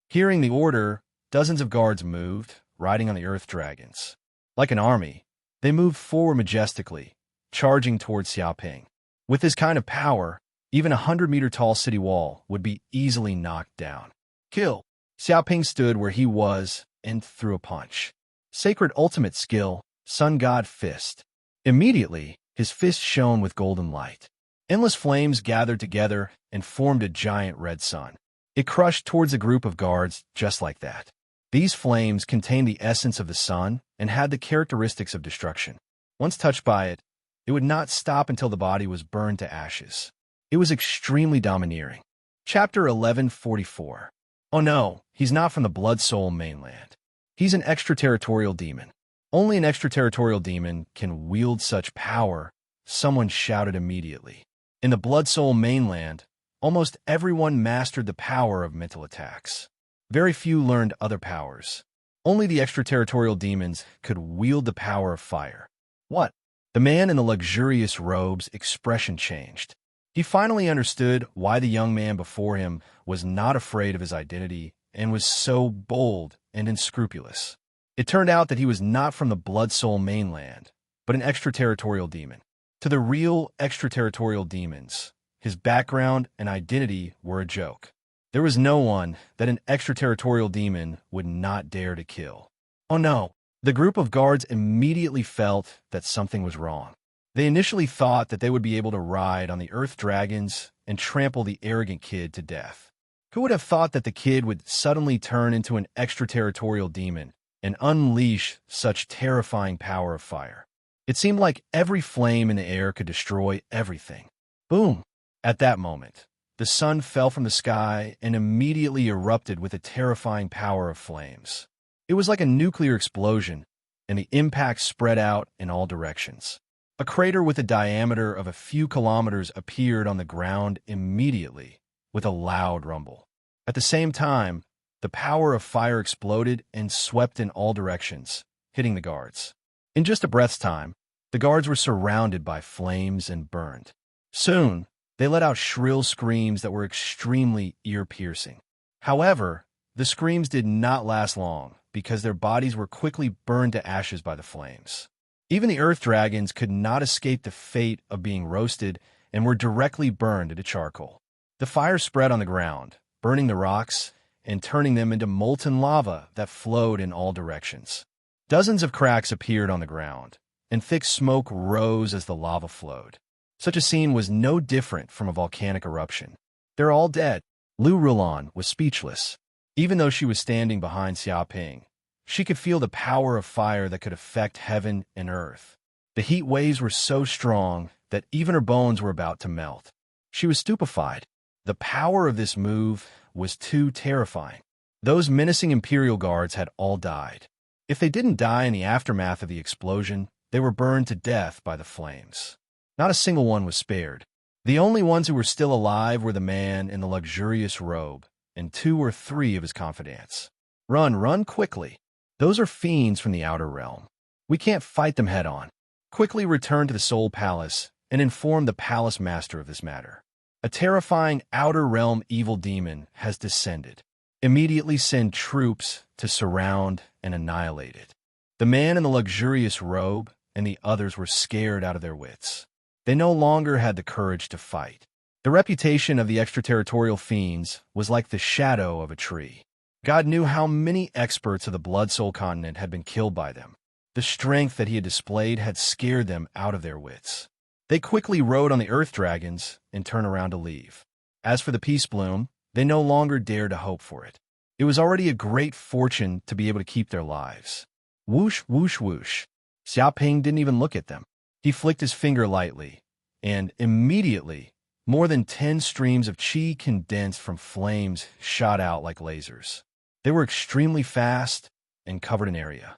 Hearing the order, dozens of guards moved, riding on the Earth Dragons. Like an army, they moved forward majestically, charging towards Xia Ping. With his kind of power, even a 100-meter-tall city wall would be easily knocked down. Kill! Xia Ping stood where he was and threw a punch. Sacred ultimate skill, Sun God Fist. Immediately, his fist shone with golden light. Endless flames gathered together and formed a giant red sun. It crushed towards a group of guards just like that. These flames contained the essence of the sun and had the characteristics of destruction. Once touched by it, it would not stop until the body was burned to ashes. It was extremely domineering. Chapter 1144. Oh no, he's not from the Blood Soul mainland. He's an extraterritorial demon. Only an extraterritorial demon can wield such power, someone shouted immediately. In the Blood Soul mainland, almost everyone mastered the power of mental attacks. Very few learned other powers. Only the extraterritorial demons could wield the power of fire. What? The man in the luxurious robe's expression changed. He finally understood why the young man before him was not afraid of his identity and was so bold and unscrupulous. It turned out that he was not from the Blood Soul mainland, but an extraterritorial demon. To the real extraterritorial demons, his background and identity were a joke. There was no one that an extraterritorial demon would not dare to kill. Oh no! The group of guards immediately felt that something was wrong. They initially thought that they would be able to ride on the Earth Dragons and trample the arrogant kid to death. Who would have thought that the kid would suddenly turn into an extraterritorial demon and unleash such terrifying power of fire? It seemed like every flame in the air could destroy everything. Boom! At that moment, the sun fell from the sky and immediately erupted with a terrifying power of flames. It was like a nuclear explosion, and the impact spread out in all directions. A crater with a diameter of a few kilometers appeared on the ground immediately, with a loud rumble. At the same time, the power of fire exploded and swept in all directions, hitting the guards. In just a breath's time, the guards were surrounded by flames and burned. Soon, they let out shrill screams that were extremely ear-piercing. However, the screams did not last long because their bodies were quickly burned to ashes by the flames. Even the earth dragons could not escape the fate of being roasted and were directly burned into charcoal. The fire spread on the ground, burning the rocks and turning them into molten lava that flowed in all directions. Dozens of cracks appeared on the ground, and thick smoke rose as the lava flowed. Such a scene was no different from a volcanic eruption. "They're all dead." Lu Rulan was speechless. Even though she was standing behind Xiaoping, she could feel the power of fire that could affect heaven and earth. The heat waves were so strong that even her bones were about to melt. She was stupefied. The power of this move was too terrifying. Those menacing Imperial guards had all died. If they didn't die in the aftermath of the explosion, they were burned to death by the flames. Not a single one was spared. The only ones who were still alive were the man in the luxurious robe and 2 or 3 of his confidants. Run quickly. Those are fiends from the outer realm. We can't fight them head-on. Quickly return to the Soul Palace and inform the palace master of this matter. A terrifying outer realm evil demon has descended. Immediately send troops to surround and annihilate it. The man in the luxurious robe and the others were scared out of their wits. They no longer had the courage to fight. The reputation of the extraterritorial fiends was like the shadow of a tree. God knew how many experts of the Blood Soul continent had been killed by them. The strength that he had displayed had scared them out of their wits. They quickly rode on the earth dragons and turned around to leave. As for the Peace Bloom, they no longer dared to hope for it. It was already a great fortune to be able to keep their lives. Whoosh, whoosh, whoosh. Xiaoping didn't even look at them. He flicked his finger lightly, and immediately, more than 10 streams of qi condensed from flames shot out like lasers. They were extremely fast and covered an area.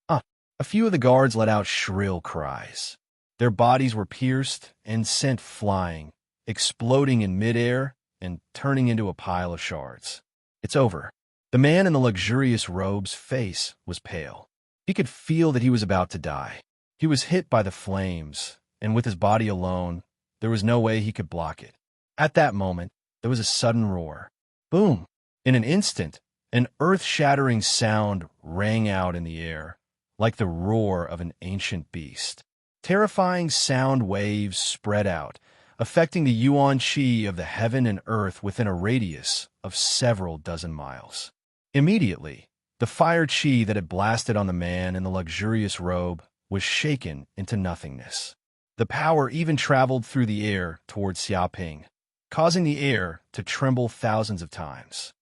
A few of the guards let out shrill cries. Their bodies were pierced and sent flying, exploding in midair and turning into a pile of shards. It's over. The man in the luxurious robe's face was pale. He could feel that he was about to die. He was hit by the flames, and with his body alone, there was no way he could block it. At that moment, there was a sudden roar. Boom! In an instant, an earth-shattering sound rang out in the air, like the roar of an ancient beast. Terrifying sound waves spread out, affecting the yuan qi of the heaven and earth within a radius of several dozen miles. Immediately, the fire qi that had blasted on the man in the luxurious robe was shaken into nothingness. The power even traveled through the air towards Xiaoping, causing the air to tremble thousands of times.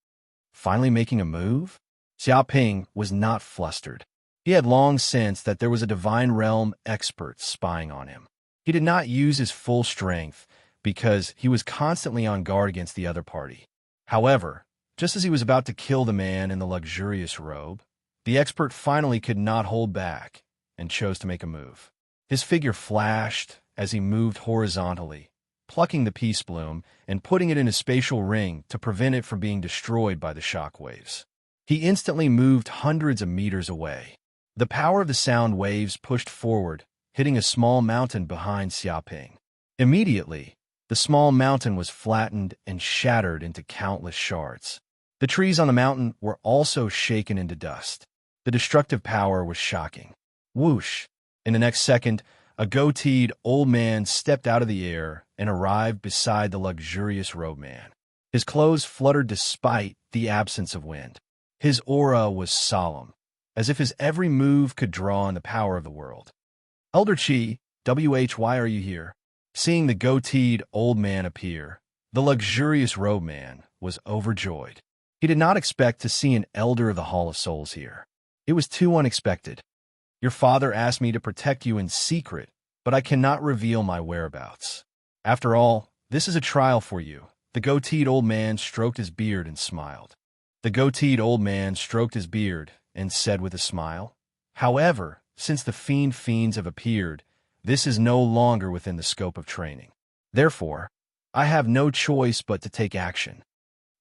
Finally making a move? Xiaoping was not flustered. He had long sensed that there was a divine realm expert spying on him. He did not use his full strength because he was constantly on guard against the other party. However, just as he was about to kill the man in the luxurious robe, the expert finally could not hold back and chose to make a move. His figure flashed as he moved horizontally, plucking the Peace Bloom and putting it in a spatial ring to prevent it from being destroyed by the shock waves. He instantly moved hundreds of meters away. The power of the sound waves pushed forward, hitting a small mountain behind Xiaoping. Immediately, the small mountain was flattened and shattered into countless shards. The trees on the mountain were also shaken into dust. The destructive power was shocking. Whoosh! In the next second, a goateed old man stepped out of the air and arrived beside the luxurious robe man. His clothes fluttered despite the absence of wind. His aura was solemn, as if his every move could draw on the power of the world. Elder Qi, why are you here? Seeing the goateed old man appear, the luxurious robe man was overjoyed. He did not expect to see an elder of the Hall of Souls here. It was too unexpected. Your father asked me to protect you in secret, but I cannot reveal my whereabouts. After all, this is a trial for you." The goateed old man stroked his beard and smiled. The goateed old man stroked his beard and said with a smile, "However, since the fiends have appeared, this is no longer within the scope of training. Therefore, I have no choice but to take action."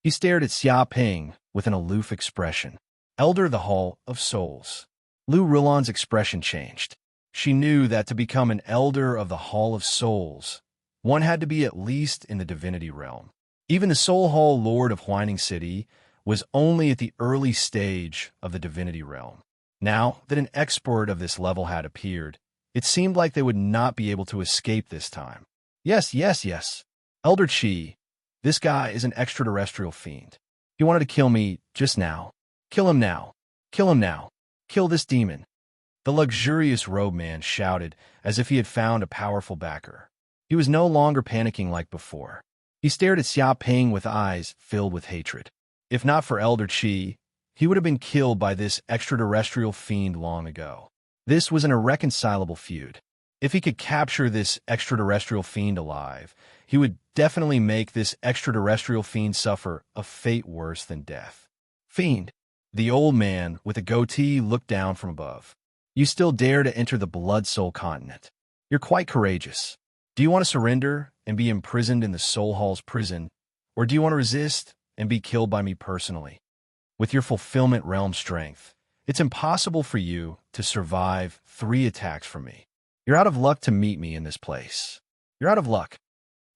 He stared at Xia Ping with an aloof expression. Elder of the Hall of Souls. Lu Rilon's expression changed. She knew that to become an Elder of the Hall of Souls, one had to be at least in the divinity realm. Even the Soul Hall Lord of Huining City was only at the early stage of the divinity realm. Now that an expert of this level had appeared, it seemed like they would not be able to escape this time. Yes. Elder Qi, this guy is an extraterrestrial fiend. He wanted to kill me just now. Kill him now. Kill him now. Kill this demon. The luxurious robe man shouted as if he had found a powerful backer. He was no longer panicking like before. He stared at Xia Ping with eyes filled with hatred. If not for Elder Qi, he would have been killed by this extraterrestrial fiend long ago. This was an irreconcilable feud. If he could capture this extraterrestrial fiend alive, he would definitely make this extraterrestrial fiend suffer a fate worse than death. Fiend. The old man with a goatee looked down from above. You still dare to enter the Blood Soul continent. You're quite courageous. Do you want to surrender and be imprisoned in the Soul Hall's prison, or do you want to resist and be killed by me personally? With your fulfillment realm strength, it's impossible for you to survive 3 attacks from me. You're out of luck to meet me in this place. You're out of luck.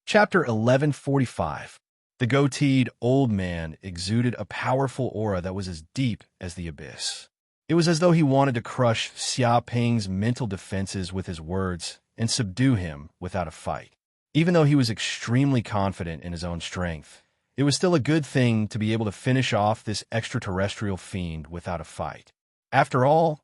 Chapter 1145. The goateed old man exuded a powerful aura that was as deep as the abyss. It was as though he wanted to crush Xia Ping's mental defenses with his words and subdue him without a fight. Even though he was extremely confident in his own strength, it was still a good thing to be able to finish off this extraterrestrial fiend without a fight. After all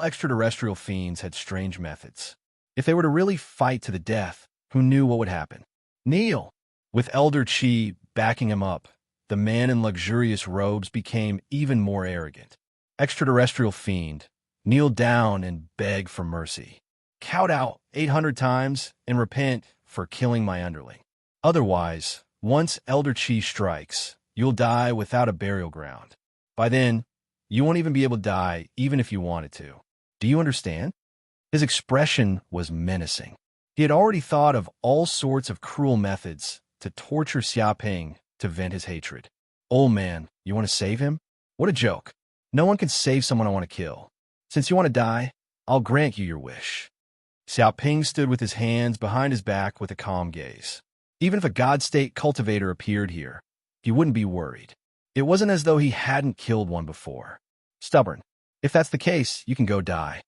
extraterrestrial fiends had strange methods. If they were to really fight to the death, who knew what would happen? Kneel! With Elder Qi backing him up, the man in luxurious robes became even more arrogant. Extraterrestrial fiend, kneel down and beg for mercy. Count out 800 times and repent for killing my underling. Otherwise, once Elder Qi strikes, you'll die without a burial ground. By then, you won't even be able to die even if you wanted to. Do you understand? His expression was menacing. He had already thought of all sorts of cruel methods to torture Xia Ping to vent his hatred. Old man, you want to save him? What a joke. No one can save someone I want to kill. Since you want to die, I'll grant you your wish. Xia Ping stood with his hands behind his back with a calm gaze. Even if a God-state cultivator appeared here, he wouldn't be worried. It wasn't as though he hadn't killed one before. Stubborn. If that's the case, you can go die.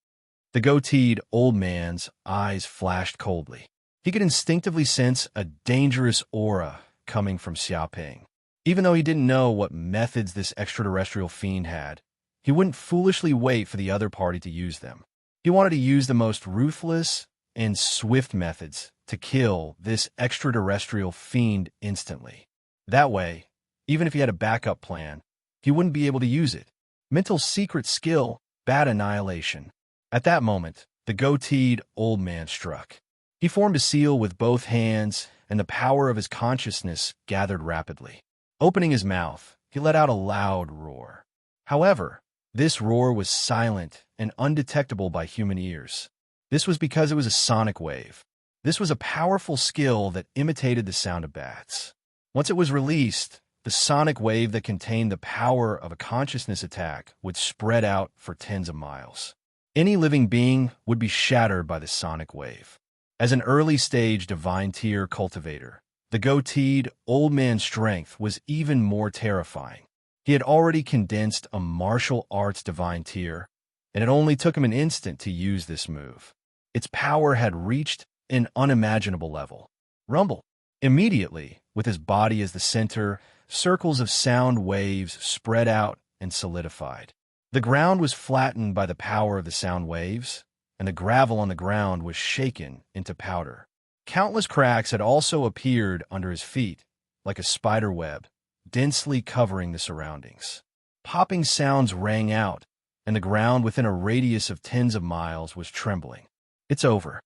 The goateed old man's eyes flashed coldly. He could instinctively sense a dangerous aura coming from Xia Ping. Even though he didn't know what methods this extraterrestrial fiend had, he wouldn't foolishly wait for the other party to use them. He wanted to use the most ruthless and swift methods to kill this extraterrestrial fiend instantly. That way, even if he had a backup plan, he wouldn't be able to use it. Mental secret skill, bad annihilation. At that moment, the goateed old man struck. He formed a seal with both hands, and the power of his consciousness gathered rapidly. Opening his mouth, he let out a loud roar. However, this roar was silent and undetectable by human ears. This was because it was a sonic wave. This was a powerful skill that imitated the sound of bats. Once it was released, the sonic wave that contained the power of a consciousness attack would spread out for tens of miles. Any living being would be shattered by the sonic wave. As an early-stage divine tier cultivator, the goateed old man's strength was even more terrifying. He had already condensed a martial arts divine tier, and it only took him an instant to use this move. Its power had reached an unimaginable level. Rumble. Immediately, with his body as the center, circles of sound waves spread out and solidified. The ground was flattened by the power of the sound waves, and the gravel on the ground was shaken into powder. Countless cracks had also appeared under his feet, like a spider web, densely covering the surroundings. Popping sounds rang out, and the ground within a radius of tens of miles was trembling. It's over.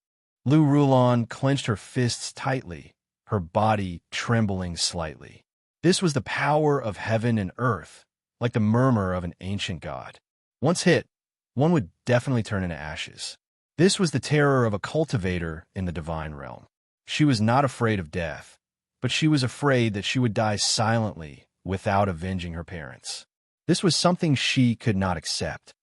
Lou Rulon clenched her fists tightly, her body trembling slightly. This was the power of heaven and earth, like the murmur of an ancient god. Once hit, one would definitely turn into ashes. This was the terror of a cultivator in the divine realm. She was not afraid of death, but she was afraid that she would die silently without avenging her parents. This was something she could not accept.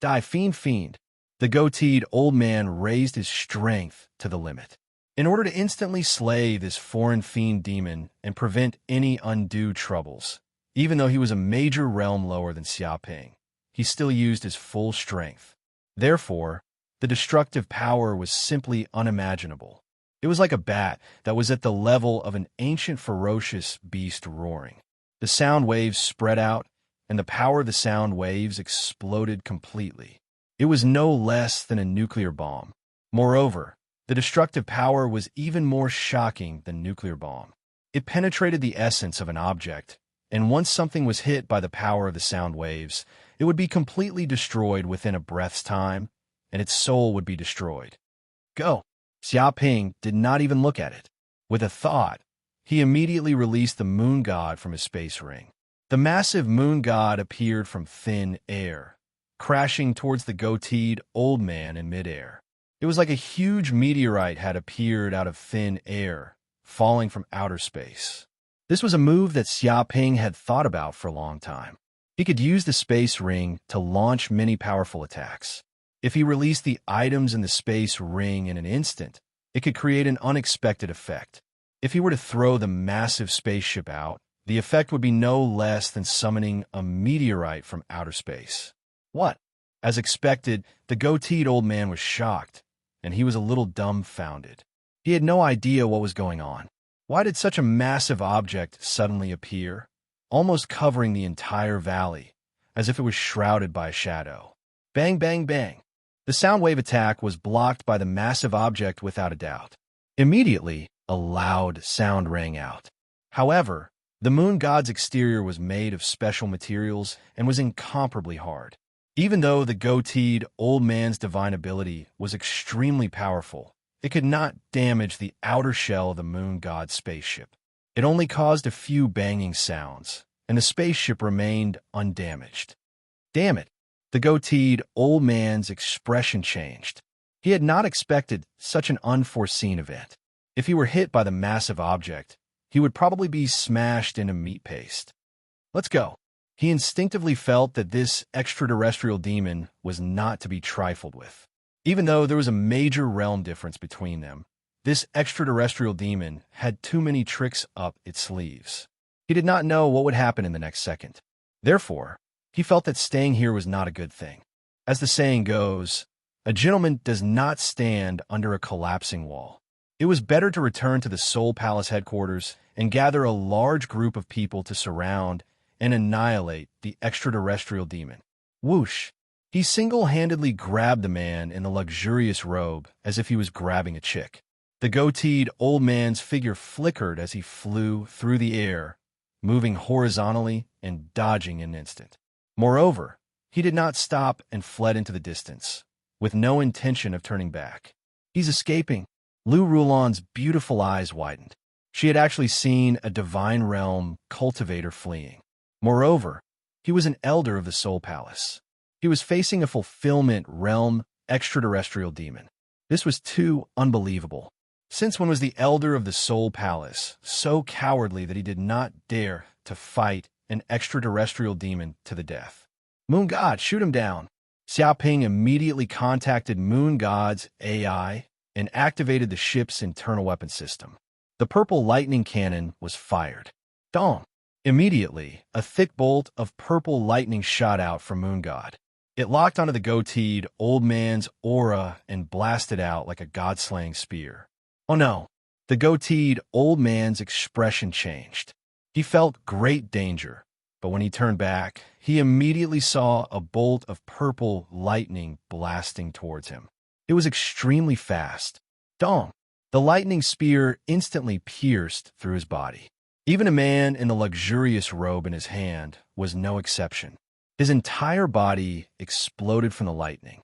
Die, fiend. The goateed old man raised his strength to the limit. In order to instantly slay this foreign fiend demon and prevent any undue troubles, even though he was a major realm lower than Xiaoping, he still used his full strength. Therefore, the destructive power was simply unimaginable. It was like a bat that was at the level of an ancient ferocious beast roaring. The sound waves spread out, and the power of the sound waves exploded completely. It was no less than a nuclear bomb. Moreover, the destructive power was even more shocking than nuclear bomb. It penetrated the essence of an object, and once something was hit by the power of the sound waves, it would be completely destroyed within a breath's time, and its soul would be destroyed. Go! Xiaoping did not even look at it. With a thought, he immediately released the moon god from his space ring. The massive moon god appeared from thin air, crashing towards the goateed old man in midair. It was like a huge meteorite had appeared out of thin air, falling from outer space. This was a move that Xiaoping had thought about for a long time. He could use the space ring to launch many powerful attacks. If he released the items in the space ring in an instant, it could create an unexpected effect. If he were to throw the massive spaceship out, the effect would be no less than summoning a meteorite from outer space. What? As expected, the goateed old man was shocked, and he was a little dumbfounded. He had no idea what was going on. Why did such a massive object suddenly appear, almost covering the entire valley, as if it was shrouded by a shadow? Bang, bang, bang. The sound wave attack was blocked by the massive object without a doubt. Immediately, a loud sound rang out. However, the moon god's exterior was made of special materials and was incomparably hard. Even though the goateed old man's divine ability was extremely powerful, it could not damage the outer shell of the moon god's spaceship. It only caused a few banging sounds, and the spaceship remained undamaged. Damn it! The goateed old man's expression changed. He had not expected such an unforeseen event. If he were hit by the massive object, he would probably be smashed into meat paste. Let's go. He instinctively felt that this extraterrestrial demon was not to be trifled with. Even though there was a major realm difference between them, this extraterrestrial demon had too many tricks up its sleeves. He did not know what would happen in the next second. Therefore, he felt that staying here was not a good thing. As the saying goes, a gentleman does not stand under a collapsing wall. It was better to return to the Soul Palace headquarters and gather a large group of people to surround and annihilate the extraterrestrial demon. Whoosh! He single-handedly grabbed the man in the luxurious robe as if he was grabbing a chick. The goateed old man's figure flickered as he flew through the air, moving horizontally and dodging in an instant. Moreover, he did not stop and fled into the distance, with no intention of turning back. He's escaping. Lou Rulon's beautiful eyes widened. She had actually seen a divine realm cultivator fleeing. Moreover, he was an elder of the Soul Palace. He was facing a fulfillment realm extraterrestrial demon. This was too unbelievable. Since when was the elder of the Soul Palace so cowardly that he did not dare to fight an extraterrestrial demon to the death? Moon God, shoot him down. Xiaoping immediately contacted Moon God's AI and activated the ship's internal weapon system. The purple lightning cannon was fired. Dong! Immediately, a thick bolt of purple lightning shot out from Moon God. It locked onto the goateed old man's aura and blasted out like a god-slaying spear. Oh no! The goateed old man's expression changed. He felt great danger, but when he turned back, he immediately saw a bolt of purple lightning blasting towards him. It was extremely fast. Dong! The lightning spear instantly pierced through his body. Even a man in the luxurious robe in his hand was no exception. His entire body exploded from the lightning.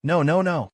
No, no, no.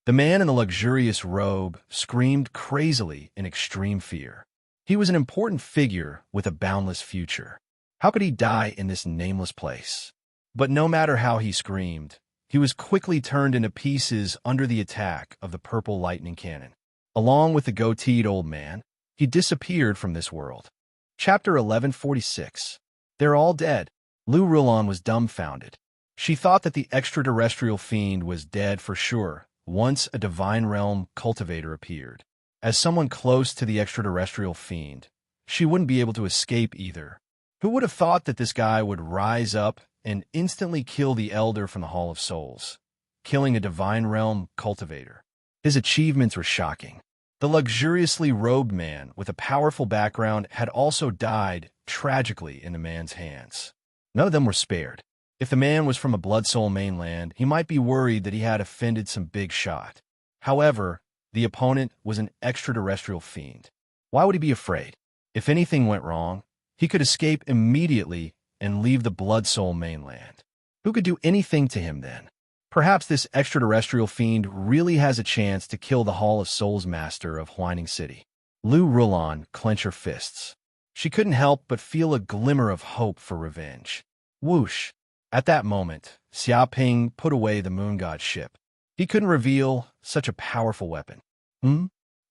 The man in the luxurious robe screamed crazily in extreme fear. He was an important figure with a boundless future. How could he die in this nameless place? But no matter how he screamed, he was quickly turned into pieces under the attack of the purple lightning cannon. Along with the goateed old man, he disappeared from this world. Chapter 1146. They're all dead. Lou Rulon was dumbfounded. She thought that the extraterrestrial fiend was dead for sure once a divine realm cultivator appeared. As someone close to the extraterrestrial fiend, she wouldn't be able to escape either. Who would have thought that this guy would rise up and instantly kill the Elder from the Hall of Souls, killing a divine realm cultivator? His achievements were shocking. The luxuriously robed man with a powerful background had also died tragically in the man's hands. None of them were spared. If the man was from a Blood Soul mainland, he might be worried that he had offended some big shot. However, the opponent was an extraterrestrial fiend. Why would he be afraid? If anything went wrong, he could escape immediately and leave the Blood Soul mainland. Who could do anything to him then? Perhaps this extraterrestrial fiend really has a chance to kill the Hall of Souls master of Whining City. Lou Rulon clenched her fists. She couldn't help but feel a glimmer of hope for revenge. Whoosh! At that moment, Xiaoping put away the moon god's ship. He couldn't reveal such a powerful weapon.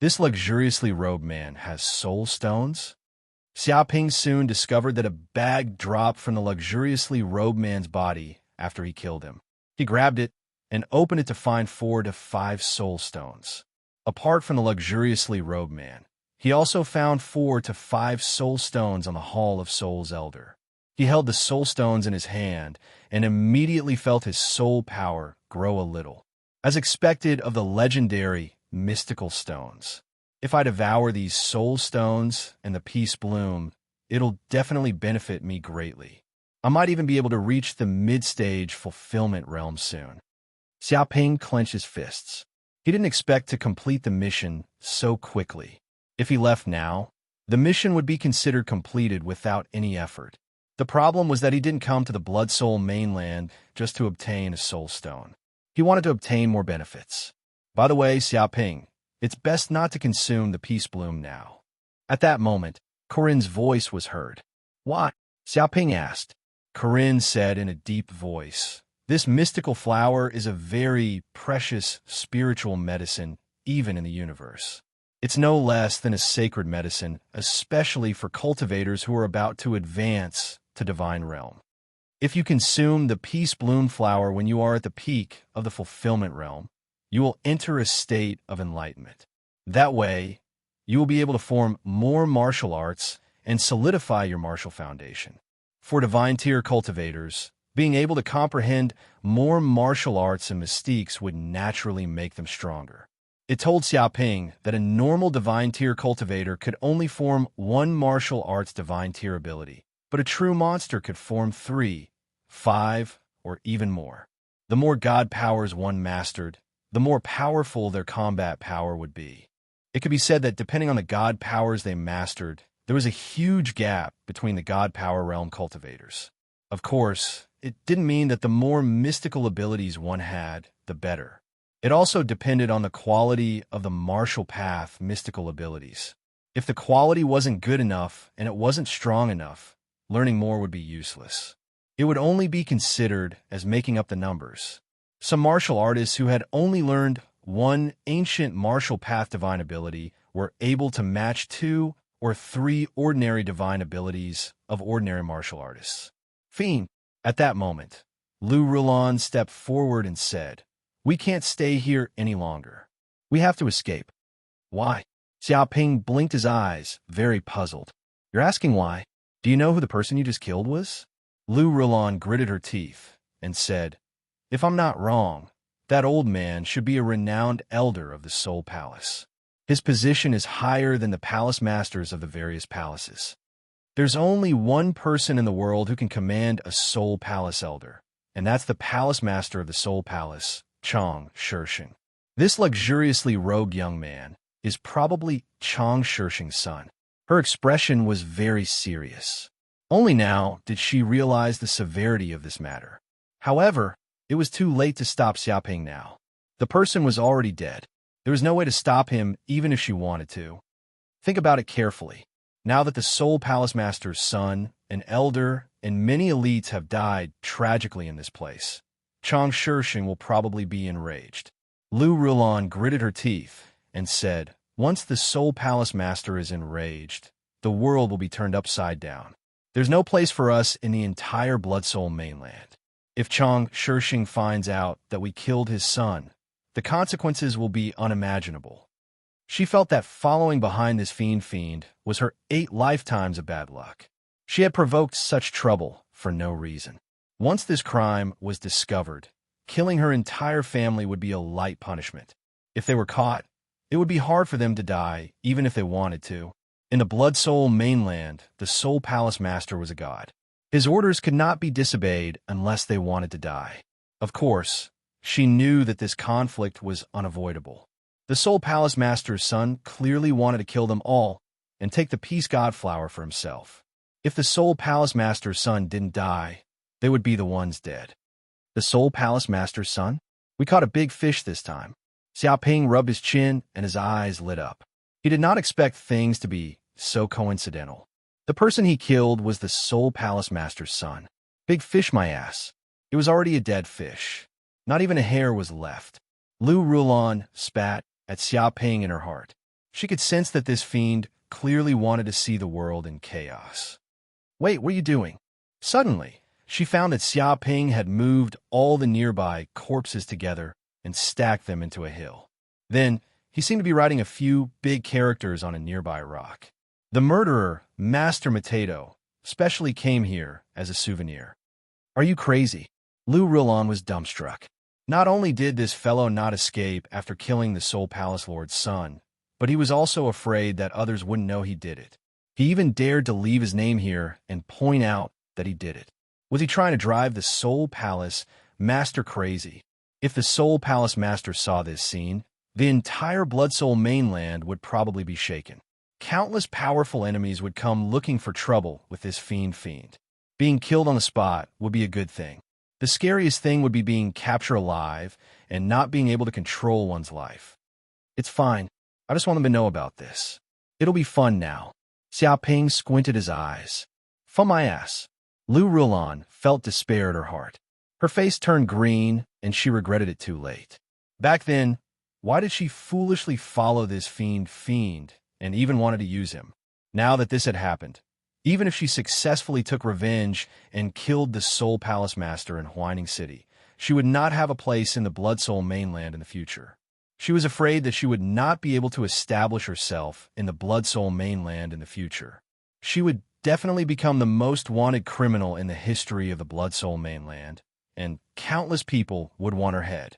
This luxuriously robed man has soul stones? Xiaoping soon discovered that a bag dropped from the luxuriously robed man's body after he killed him. He grabbed it and opened it to find 4 to 5 soul stones. Apart from the luxuriously robed man, he also found 4 to 5 soul stones on the Hall of Souls Elder. He held the soul stones in his hand and immediately felt his soul power grow a little. As expected of the legendary mystical stones. If I devour these soul stones and the peace bloom, it'll definitely benefit me greatly. I might even be able to reach the mid-stage fulfillment realm soon. Xiaoping clenched his fists. He didn't expect to complete the mission so quickly. If he left now, the mission would be considered completed without any effort. The problem was that he didn't come to the Blood Soul mainland just to obtain a soul stone. He wanted to obtain more benefits. By the way, Xiaoping, it's best not to consume the peace bloom now. At that moment, Corinne's voice was heard. Why? Xiaoping asked. Corinne said in a deep voice, this mystical flower is a very precious spiritual medicine, even in the universe. It's no less than a sacred medicine, especially for cultivators who are about to advance to divine realm. If you consume the peace bloom flower when you are at the peak of the fulfillment realm, you will enter a state of enlightenment. That way, you will be able to form more martial arts and solidify your martial foundation. For divine tier cultivators, being able to comprehend more martial arts and mystiques would naturally make them stronger. It told Xiaoping that a normal divine tier cultivator could only form 1 martial arts divine tier ability, but a true monster could form 3, 5, or even more. The more god powers one mastered, the more powerful their combat power would be. It could be said that depending on the god powers they mastered, there was a huge gap between the god power realm cultivators. Of course, it didn't mean that the more mystical abilities one had, the better. It also depended on the quality of the martial path mystical abilities. If the quality wasn't good enough and it wasn't strong enough, learning more would be useless. It would only be considered as making up the numbers. Some martial artists who had only learned 1 ancient martial path divine ability were able to match 2 or 3 ordinary divine abilities of ordinary martial artists. Fiend. At that moment, Lou Rulon stepped forward and said, we can't stay here any longer. We have to escape. Why? Xiaoping blinked his eyes, very puzzled. You're asking why? Do you know who the person you just killed was? Lou Rulon gritted her teeth and said, if I'm not wrong, that old man should be a renowned elder of the Soul Palace. His position is higher than the palace masters of the various palaces. There's only one person in the world who can command a Soul Palace elder, and that's the palace master of the Soul Palace, Chang Shisheng. This luxuriously robed young man is probably Chang Shisheng's son. Her expression was very serious. Only now did she realize the severity of this matter. However, it was too late to stop Xiaoping now. The person was already dead. There was no way to stop him even if she wanted to. Think about it carefully. Now that the Soul Palace Master's son, an elder, and many elites have died tragically in this place, Chang Shishing will probably be enraged. Lu Rulan gritted her teeth and said, "Once the Soul Palace Master is enraged, the world will be turned upside down. There's no place for us in the entire Blood Soul mainland. If Chang Shishing finds out that we killed his son, the consequences will be unimaginable." She felt that following behind this fiend was her 8 lifetimes of bad luck. She had provoked such trouble for no reason. Once this crime was discovered, killing her entire family would be a light punishment. If they were caught, it would be hard for them to die, even if they wanted to. In the Blood Soul mainland, the Soul Palace Master was a god. His orders could not be disobeyed unless they wanted to die. Of course, she knew that this conflict was unavoidable. The Soul Palace Master's son clearly wanted to kill them all and take the Peace God Flower for himself. If the Soul Palace Master's son didn't die, they would be the ones dead. The Soul Palace Master's son? We caught a big fish this time. Xiaoping rubbed his chin and his eyes lit up. He did not expect things to be so coincidental. The person he killed was the Soul Palace Master's son. Big fish, my ass. It was already a dead fish. Not even a hair was left. Lu Rulan spat at Xiaoping in her heart. She could sense that this fiend clearly wanted to see the world in chaos. "Wait, what are you doing?" Suddenly, she found that Xiaoping had moved all the nearby corpses together and stacked them into a hill. Then, he seemed to be writing a few big characters on a nearby rock. The murderer, Master Mateto, specially came here as a souvenir. "Are you crazy?" Lu Rulan was dumbstruck. Not only did this fellow not escape after killing the Soul Palace Lord's son, but he was also afraid that others wouldn't know he did it. He even dared to leave his name here and point out that he did it. Was he trying to drive the Soul Palace Master crazy? If the Soul Palace Master saw this scene, the entire Blood Soul mainland would probably be shaken. Countless powerful enemies would come looking for trouble with this fiend. Being killed on the spot would be a good thing. The scariest thing would be being captured alive and not being able to control one's life. "It's fine. I just want them to know about this. It'll be fun now." Xiaoping squinted his eyes. "Fun my ass." Lu Rulan felt despair at her heart. Her face turned green, and she regretted it too late. Back then, why did she foolishly follow this fiend and even wanted to use him? Now that this had happened, even if she successfully took revenge and killed the Soul Palace Master in Huining City, she would not have a place in the Blood Soul mainland in the future. She was afraid that she would not be able to establish herself in the Blood Soul mainland in the future. She would definitely become the most wanted criminal in the history of the Blood Soul mainland, and countless people would want her head.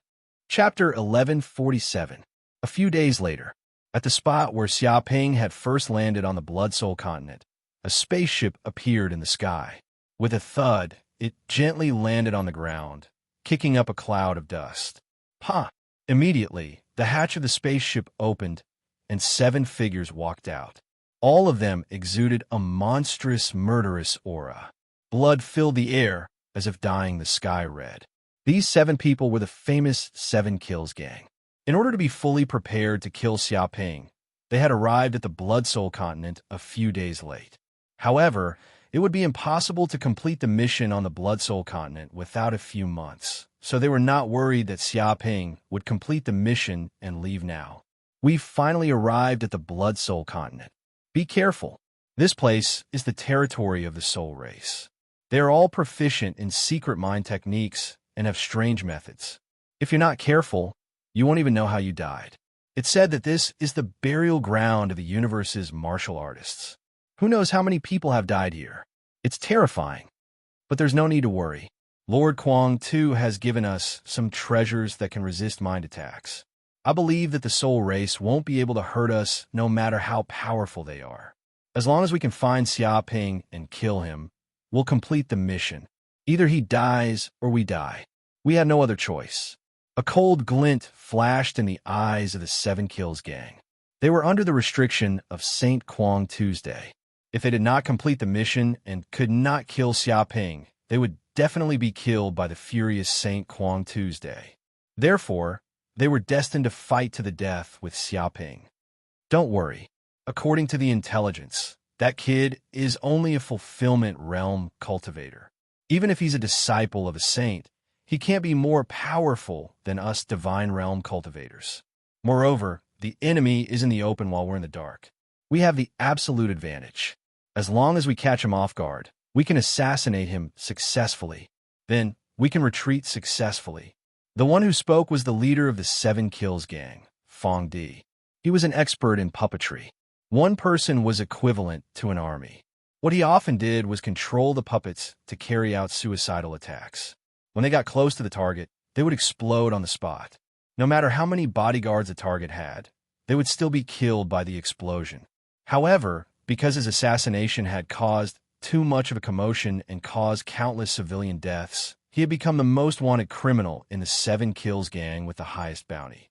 Chapter 1147. A few days later, at the spot where Xiaoping had first landed on the Blood Soul continent, a spaceship appeared in the sky. With a thud, it gently landed on the ground, kicking up a cloud of dust. "Huh!" Immediately, the hatch of the spaceship opened, and 7 figures walked out. All of them exuded a monstrous, murderous aura. Blood filled the air, as if dyeing the sky red. These 7 people were the famous 7 Kills gang. In order to be fully prepared to kill Xiaoping, they had arrived at the Blood Soul continent a few days late. However, it would be impossible to complete the mission on the Blood Soul continent without a few months, so they were not worried that Xiaoping would complete the mission and leave now. "We've finally arrived at the Blood Soul continent. Be careful. This place is the territory of the Soul race. They are all proficient in secret mind techniques and have strange methods. If you're not careful, you won't even know how you died. It's said that this is the burial ground of the universe's martial artists. Who knows how many people have died here? It's terrifying. But there's no need to worry. Lord Kuang, too, has given us some treasures that can resist mind attacks. I believe that the Soul race won't be able to hurt us no matter how powerful they are. As long as we can find Xiaoping and kill him, we'll complete the mission. Either he dies or we die. We had no other choice." A cold glint flashed in the eyes of the 7 Kills gang. They were under the restriction of St. Kuang Tuesday. If they did not complete the mission and could not kill Xiaoping, they would definitely be killed by the furious Saint Kuang Tuesday. Therefore, they were destined to fight to the death with Xiaoping. Don't worry. According to the intelligence, that kid is only a fulfillment realm cultivator. Even if he's a disciple of a saint, he can't be more powerful than us divine realm cultivators. Moreover, the enemy is in the open while we're in the dark. We have the absolute advantage. As long as we catch him off guard, we can assassinate him successfully. Then, we can retreat successfully. The one who spoke was the leader of the 7 Kills gang, Fong Di. He was an expert in puppetry. One person was equivalent to an army. What he often did was control the puppets to carry out suicidal attacks. When they got close to the target, they would explode on the spot. No matter how many bodyguards a target had, they would still be killed by the explosion. However, because his assassination had caused too much of a commotion and caused countless civilian deaths, he had become the most wanted criminal in the 7 Kills gang with the highest bounty.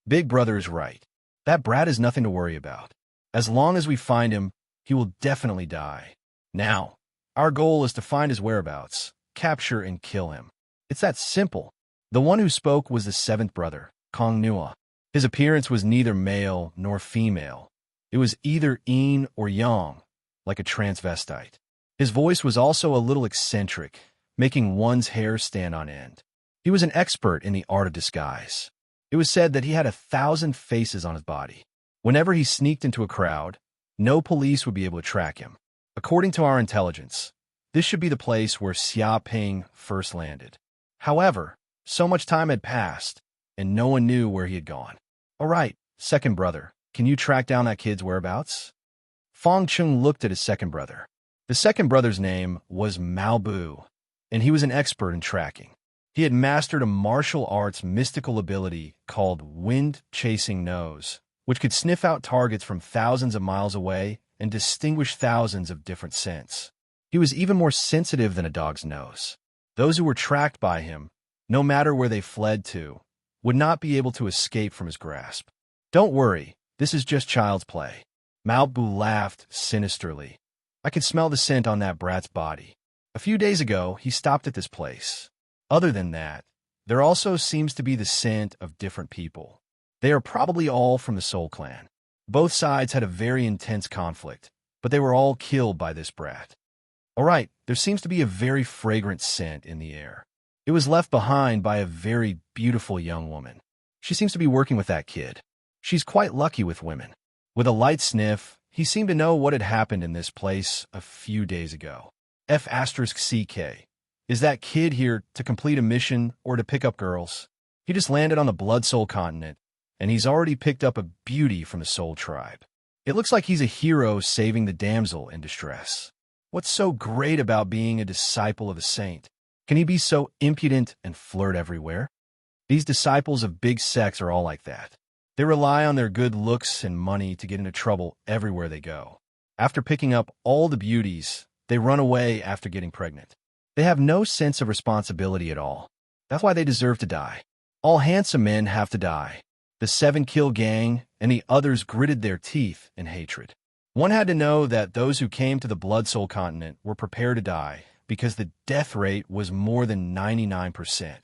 Big Brother is right. That brat is nothing to worry about. As long as we find him, he will definitely die. Now, our goal is to find his whereabouts, capture and kill him. It's that simple. The one who spoke was the 7th brother, Kong Nua. His appearance was neither male nor female. It was either yin or yang, like a transvestite. His voice was also a little eccentric, making one's hair stand on end. He was an expert in the art of disguise. It was said that he had 1,000 faces on his body. Whenever he sneaked into a crowd, no police would be able to track him. According to our intelligence, this should be the place where Xiaoping first landed. However, so much time had passed, and no one knew where he had gone. All right, 2nd brother, can you track down that kid's whereabouts? Fong Chung looked at his 2nd brother. The 2nd brother's name was Mao Bu, and he was an expert in tracking. He had mastered a martial arts mystical ability called wind-chasing nose, which could sniff out targets from thousands of miles away and distinguish thousands of different scents. He was even more sensitive than a dog's nose. Those who were tracked by him, no matter where they fled to, would not be able to escape from his grasp. Don't worry, this is just child's play. Mao Bu laughed sinisterly. I could smell the scent on that brat's body. A few days ago, he stopped at this place. Other than that, there also seems to be the scent of different people. They are probably all from the Soul Clan. Both sides had a very intense conflict, but they were all killed by this brat. All right, there seems to be a very fragrant scent in the air. It was left behind by a very beautiful young woman. She seems to be working with that kid. She's quite lucky with women. With a light sniff, he seemed to know what had happened in this place a few days ago. F***CK. Is that kid here to complete a mission or to pick up girls? He just landed on the Blood Soul continent, and he's already picked up a beauty from the Soul tribe. It looks like he's a hero saving the damsel in distress. What's so great about being a disciple of a saint? Can he be so impudent and flirt everywhere? These disciples of big sects are all like that. They rely on their good looks and money to get into trouble everywhere they go. After picking up all the beauties, they run away after getting pregnant. They have no sense of responsibility at all. That's why they deserve to die. All handsome men have to die. The 7 Kill gang and the others gritted their teeth in hatred. One had to know that those who came to the Blood Soul continent were prepared to die because the death rate was more than 99%.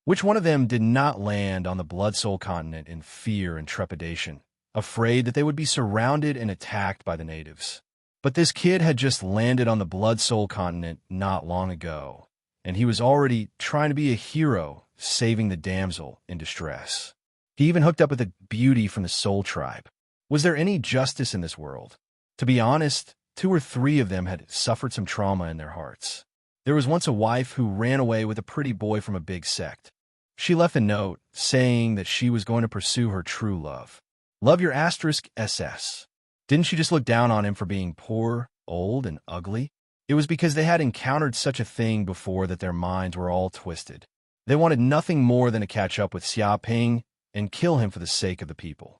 Which one of them did not land on the Blood Soul continent in fear and trepidation, afraid that they would be surrounded and attacked by the natives? But this kid had just landed on the Blood Soul continent not long ago, and he was already trying to be a hero, saving the damsel in distress. He even hooked up with a beauty from the Soul tribe. Was there any justice in this world? To be honest, 2 or 3 of them had suffered some trauma in their hearts. There was once a wife who ran away with a pretty boy from a big sect. She left a note saying that she was going to pursue her true love. Love your *SS. Didn't she just look down on him for being poor, old, and ugly? It was because they had encountered such a thing before that their minds were all twisted. They wanted nothing more than to catch up with Xiaoping and kill him for the sake of the people.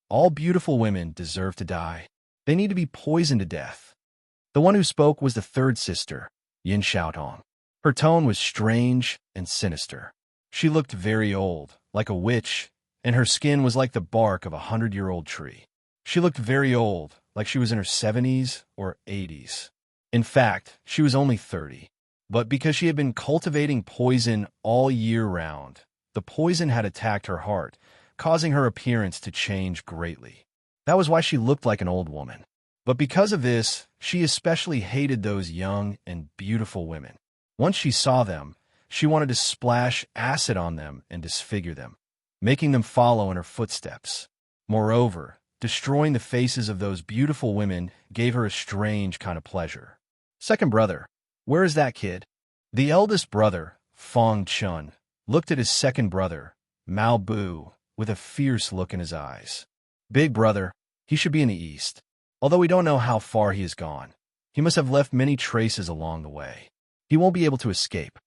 All beautiful women deserve to die. They need to be poisoned to death. The one who spoke was the 3rd sister, Yin Xiaotong. Her tone was strange and sinister. She looked very old, like a witch, and her skin was like the bark of a 100-year-old tree. She looked very old, like she was in her 70s or 80s. In fact, she was only 30. But because she had been cultivating poison all year round, the poison had attacked her heart, causing her appearance to change greatly. That was why she looked like an old woman. But because of this, she especially hated those young and beautiful women. Once she saw them, she wanted to splash acid on them and disfigure them, making them follow in her footsteps. Moreover, destroying the faces of those beautiful women gave her a strange kind of pleasure. Second brother, where is that kid? The eldest brother, Fong Chun, looked at his second brother, Mao Bu, with a fierce look in his eyes. Big brother, he should be in the east. Although we don't know how far he has gone, he must have left many traces along the way. He won't be able to escape.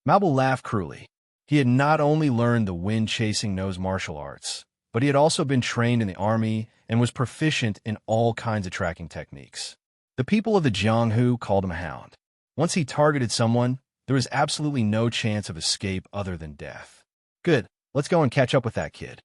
Mao Bu laughed cruelly. He had not only learned the wind-chasing nose martial arts, but he had also been trained in the army and was proficient in all kinds of tracking techniques. The people of the Jianghu called him a hound. Once he targeted someone, there was absolutely no chance of escape other than death. Good, let's go and catch up with that kid.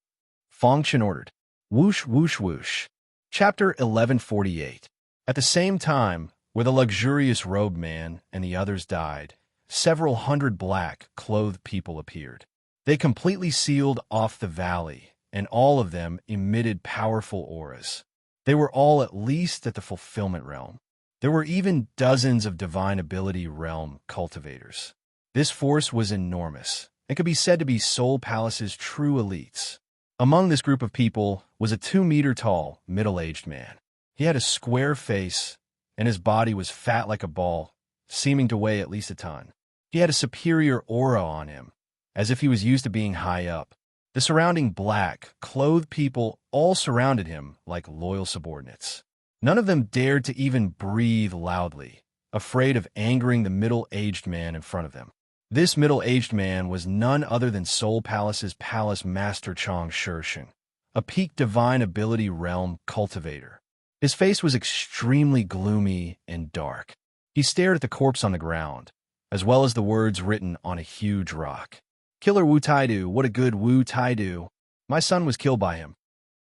Fong Chen ordered. Whoosh, whoosh, whoosh. Chapter 1148. At the same time, where the luxurious robed man and the others died, several hundred black-clothed people appeared. They completely sealed off the valley, and all of them emitted powerful auras. They were all at least at the fulfillment realm. There were even dozens of divine ability realm cultivators. This force was enormous, and could be said to be Soul Palace's true elites. Among this group of people was a 2-meter-tall, middle-aged man. He had a square face, and his body was fat like a ball, seeming to weigh at least a ton. He had a superior aura on him, as if he was used to being high up. The surrounding black, clothed people all surrounded him like loyal subordinates. None of them dared to even breathe loudly, afraid of angering the middle-aged man in front of them. This middle-aged man was none other than Soul Palace's Palace Master Chang Shirshin, a peak divine ability realm cultivator. His face was extremely gloomy and dark. He stared at the corpse on the ground, as well as the words written on a huge rock. Killer Wu Taidu, what a good Wu Taidu. My son was killed by him.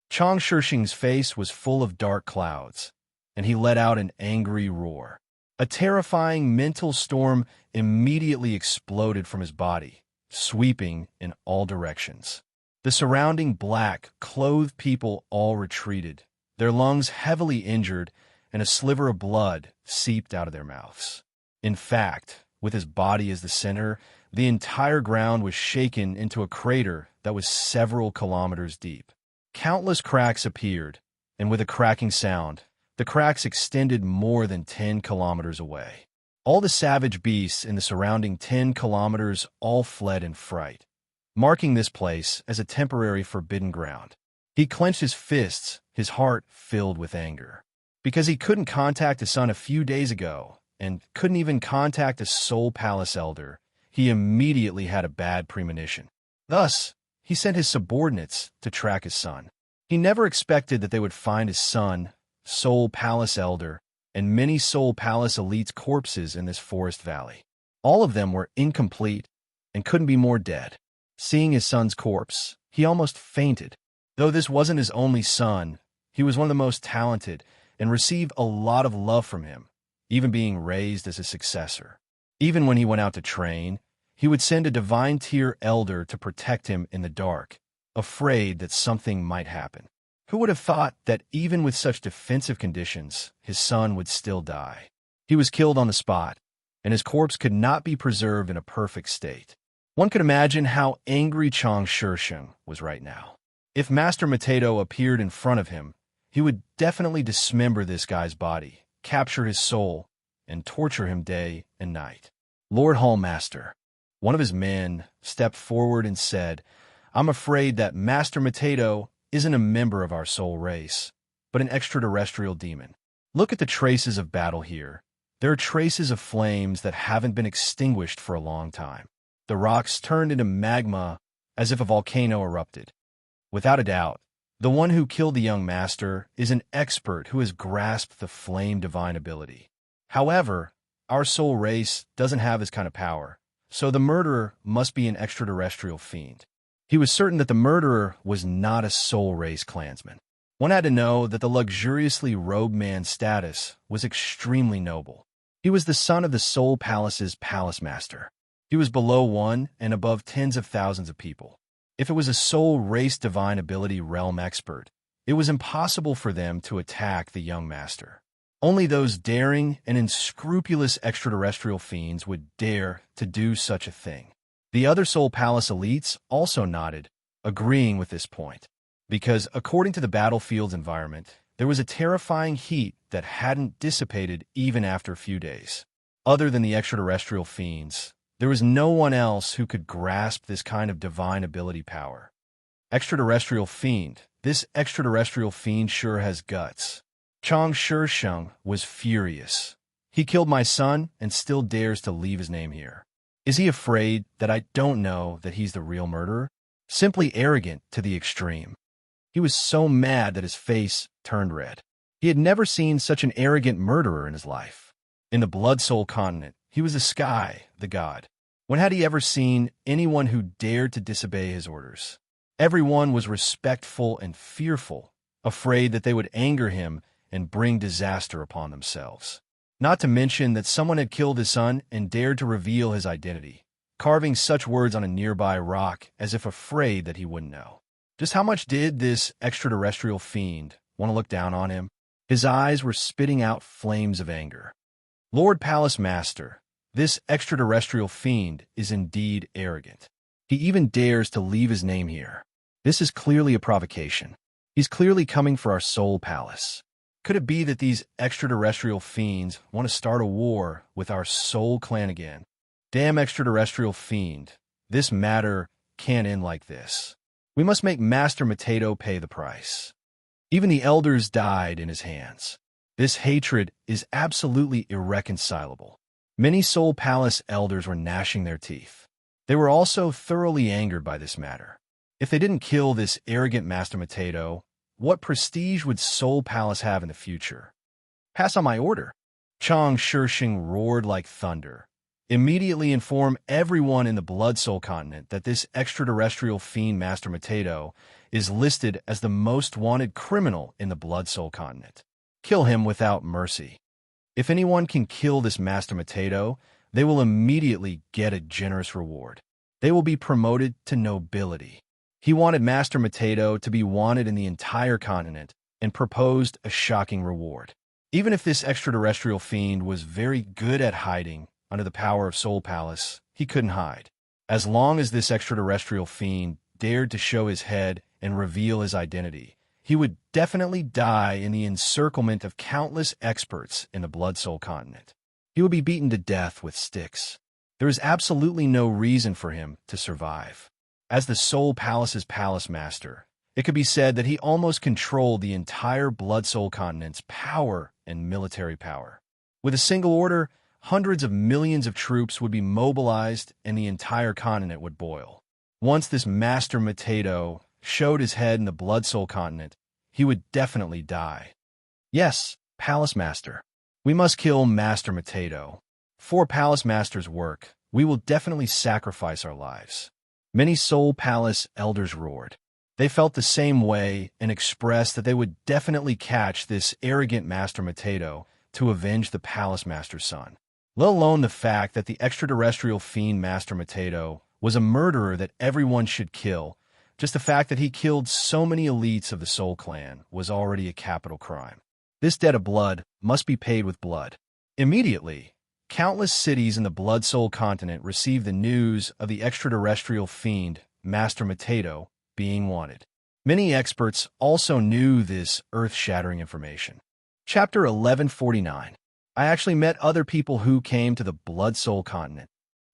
Chang Shirshin's face was full of dark clouds, and he let out an angry roar. A terrifying mental storm immediately exploded from his body, sweeping in all directions. The surrounding black, clothed people all retreated, their lungs heavily injured, and a sliver of blood seeped out of their mouths. In fact, with his body as the center, the entire ground was shaken into a crater that was several kilometers deep. Countless cracks appeared, and with a cracking sound, the cracks extended more than 10 kilometers away. All the savage beasts in the surrounding 10 kilometers all fled in fright, marking this place as a temporary forbidden ground. He clenched his fists, his heart filled with anger. Because he couldn't contact his son a few days ago, and couldn't even contact a Soul Palace elder, he immediately had a bad premonition. Thus, he sent his subordinates to track his son. He never expected that they would find his son, Soul Palace elder, and many Soul Palace elites' corpses in this forest valley. All of them were incomplete and couldn't be more dead. Seeing his son's corpse, he almost fainted. Though this wasn't his only son, he was one of the most talented and received a lot of love from him, even being raised as a successor. Even when he went out to train, he would send a divine tier elder to protect him in the dark, afraid that something might happen. Who would have thought that even with such defensive conditions, his son would still die? He was killed on the spot, and his corpse could not be preserved in a perfect state. One could imagine how angry Chang Shirshin was right now. If Master Mateto appeared in front of him, he would definitely dismember this guy's body, capture his soul, and torture him day and night. Lord Hallmaster, one of his men, stepped forward and said, I'm afraid that Master Mateto isn't a member of our soul race, but an extraterrestrial demon. Look at the traces of battle here. There are traces of flames that haven't been extinguished for a long time. The rocks turned into magma as if a volcano erupted. Without a doubt, the one who killed the young master is an expert who has grasped the flame divine ability. However, our soul race doesn't have this kind of power, so the murderer must be an extraterrestrial fiend. He was certain that the murderer was not a soul race clansman. One had to know that the luxuriously robed man's status was extremely noble. He was the son of the Soul Palace's palace master. He was below one and above tens of thousands of people. If it was a soul race divine ability realm expert, it was impossible for them to attack the young master. Only those daring and unscrupulous extraterrestrial fiends would dare to do such a thing. The other Soul Palace elites also nodded, agreeing with this point, because according to the battlefield's environment, there was a terrifying heat that hadn't dissipated even after a few days. Other than the extraterrestrial fiends, there was no one else who could grasp this kind of divine ability power. Extraterrestrial fiend. This extraterrestrial fiend sure has guts. Chang Shisheng was furious. He killed my son and still dares to leave his name here. Is he afraid that I don't know that he's the real murderer? Simply arrogant to the extreme. He was so mad that his face turned red. He had never seen such an arrogant murderer in his life. In the Blood Soul continent, he was the sky, the god. When had he ever seen anyone who dared to disobey his orders? Everyone was respectful and fearful, afraid that they would anger him and bring disaster upon themselves. Not to mention that someone had killed his son and dared to reveal his identity, carving such words on a nearby rock as if afraid that he wouldn't know. Just how much did this extraterrestrial fiend want to look down on him? His eyes were spitting out flames of anger. Lord Palace Master, this extraterrestrial fiend is indeed arrogant. He even dares to leave his name here. This is clearly a provocation. He's clearly coming for our Soul Palace. Could it be that these extraterrestrial fiends want to start a war with our Soul Clan again? Damn extraterrestrial fiend. This matter can't end like this. We must make Master Matedo pay the price. Even the elders died in his hands. This hatred is absolutely irreconcilable. Many Soul Palace elders were gnashing their teeth. They were also thoroughly angered by this matter. If they didn't kill this arrogant Master Matedo, what prestige would Soul Palace have in the future? Pass on my order. Chang Shisheng roared like thunder. Immediately inform everyone in the Blood Soul continent that this extraterrestrial fiend Master Matedo is listed as the most wanted criminal in the Blood Soul continent. Kill him without mercy. If anyone can kill this Master Matedo, they will immediately get a generous reward. They will be promoted to nobility. He wanted Master Matedo to be wanted in the entire continent and proposed a shocking reward. Even if this extraterrestrial fiend was very good at hiding under the power of Soul Palace, he couldn't hide. As long as this extraterrestrial fiend dared to show his head and reveal his identity, he would definitely die in the encirclement of countless experts in the Blood Soul continent. He would be beaten to death with sticks. There is absolutely no reason for him to survive. As the Soul Palace's palace master, it could be said that he almost controlled the entire Blood Soul continent's power and military power. With a single order, hundreds of millions of troops would be mobilized and the entire continent would boil. Once this Master Matedo showed his head in the Blood Soul continent, he would definitely die. Yes, Palace Master. We must kill Master Matedo. For Palace Master's work, we will definitely sacrifice our lives. Many Soul Palace elders roared. They felt the same way and expressed that they would definitely catch this arrogant Master Matedo to avenge the Palace Master's son. Let alone the fact that the extraterrestrial fiend Master Matedo was a murderer that everyone should kill. Just the fact that he killed so many elites of the Soul Clan was already a capital crime. This debt of blood must be paid with blood. Immediately, countless cities in the Blood Soul continent received the news of the extraterrestrial fiend, Master Matedo, being wanted. Many experts also knew this earth-shattering information. Chapter 1149. I actually met other people who came to the Blood Soul continent.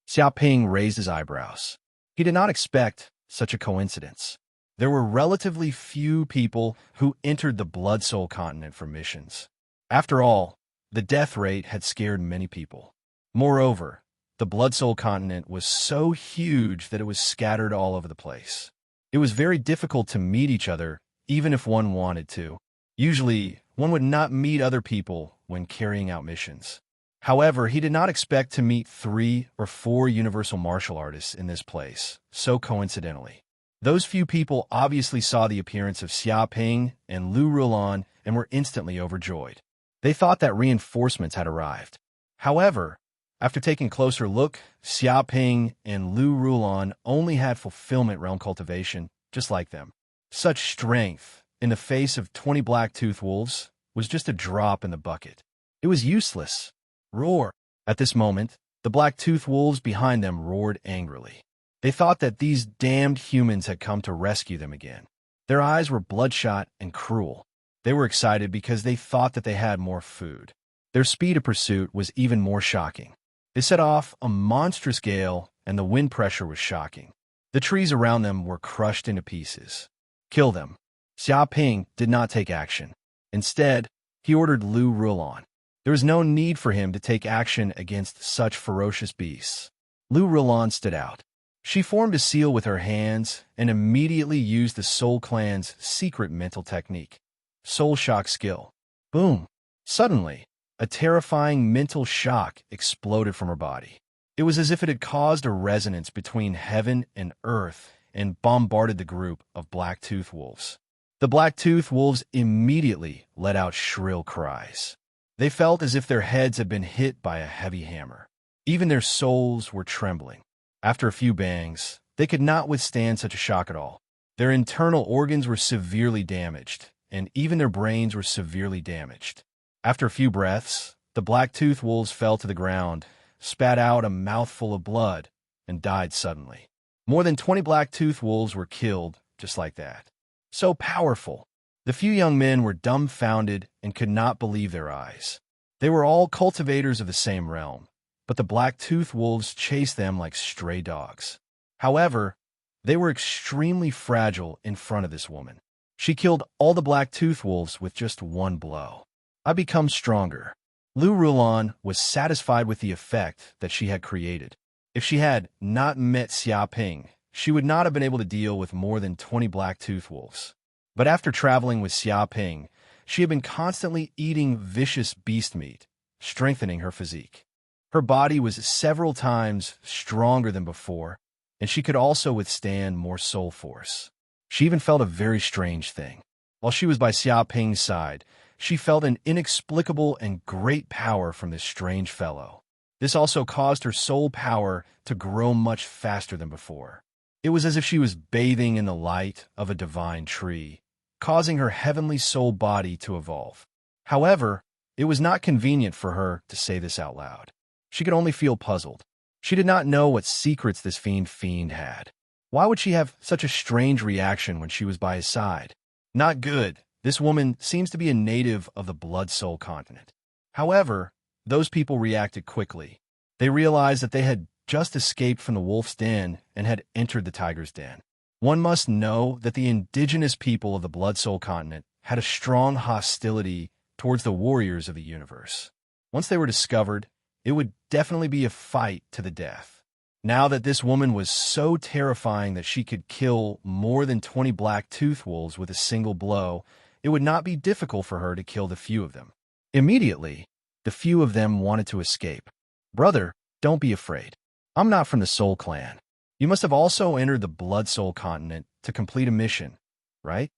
Xiaoping raised his eyebrows. He did not expect such a coincidence. There were relatively few people who entered the Blood Soul continent for missions. After all, the death rate had scared many people. Moreover, the Blood Soul continent was so huge that it was scattered all over the place. It was very difficult to meet each other, even if one wanted to. Usually, one would not meet other people when carrying out missions. However, he did not expect to meet 3 or 4 universal martial artists in this place, so coincidentally. Those few people obviously saw the appearance of Xia Ping and Lu Rulan and were instantly overjoyed. They thought that reinforcements had arrived. However, after taking a closer look, Xia Ping and Lu Rulan only had fulfillment realm cultivation, just like them. Such strength, in the face of 20 black-toothed wolves, was just a drop in the bucket. It was useless. Roar! At this moment, the black-toothed wolves behind them roared angrily. They thought that these damned humans had come to rescue them again. Their eyes were bloodshot and cruel. They were excited because they thought that they had more food. Their speed of pursuit was even more shocking. They set off a monstrous gale, and the wind pressure was shocking. The trees around them were crushed into pieces. Kill them. Xia Ping did not take action. Instead, he ordered Lu Rulan. There was no need for him to take action against such ferocious beasts. Lu Rulan stood out. She formed a seal with her hands and immediately used the Soul Clan's secret mental technique. Soul Shock skill. Boom! Suddenly, a terrifying mental shock exploded from her body. It was as if it had caused a resonance between heaven and earth and bombarded the group of black-toothed wolves. The black-toothed wolves immediately let out shrill cries. They felt as if their heads had been hit by a heavy hammer. Even their souls were trembling. After a few bangs, they could not withstand such a shock at all. Their internal organs were severely damaged, and even their brains were severely damaged. After a few breaths, the black-toothed wolves fell to the ground, spat out a mouthful of blood, and died suddenly. More than 20 black-toothed wolves were killed just like that. So powerful. The few young men were dumbfounded and could not believe their eyes. They were all cultivators of the same realm, but the black-toothed wolves chased them like stray dogs. However, they were extremely fragile in front of this woman. She killed all the black-toothed wolves with just one blow. I become stronger. Lu Rulan was satisfied with the effect that she had created. If she had not met Xia Ping, she would not have been able to deal with more than 20 black-toothed wolves. But after traveling with Xia Ping, she had been constantly eating vicious beast meat, strengthening her physique. Her body was several times stronger than before, and she could also withstand more soul force. She even felt a very strange thing. While she was by Xia Ping's side, she felt an inexplicable and great power from this strange fellow. This also caused her soul power to grow much faster than before. It was as if she was bathing in the light of a divine tree, causing her heavenly soul body to evolve. However, it was not convenient for her to say this out loud. She could only feel puzzled. She did not know what secrets this fiend had. Why would she have such a strange reaction when she was by his side? Not good. This woman seems to be a native of the Blood Soul continent. However, those people reacted quickly. They realized that they had just escaped from the wolf's den and had entered the tiger's den. One must know that the indigenous people of the Blood Soul continent had a strong hostility towards the warriors of the universe. Once they were discovered, it would definitely be a fight to the death. Now that this woman was so terrifying that she could kill more than 20 black-toothed wolves with a single blow, it would not be difficult for her to kill the few of them. Immediately, the few of them wanted to escape. Brother, don't be afraid. I'm not from the Soul Clan. You must have also entered the Blood Soul continent to complete a mission, right?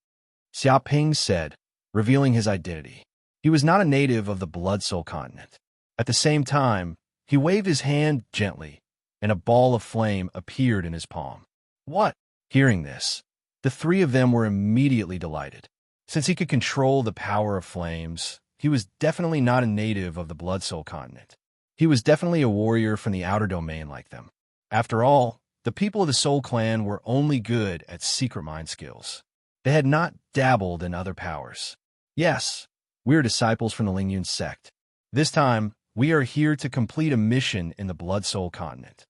Xia Ping said, revealing his identity. He was not a native of the Blood Soul continent. At the same time, he waved his hand gently, and a ball of flame appeared in his palm. What? Hearing this, the three of them were immediately delighted. Since he could control the power of flames, he was definitely not a native of the Blood Soul continent. He was definitely a warrior from the outer domain like them. After all, the people of the Soul Clan were only good at secret mind skills. They had not dabbled in other powers. Yes, we are disciples from the Lingyun sect. This time, we are here to complete a mission in the Blood Soul continent.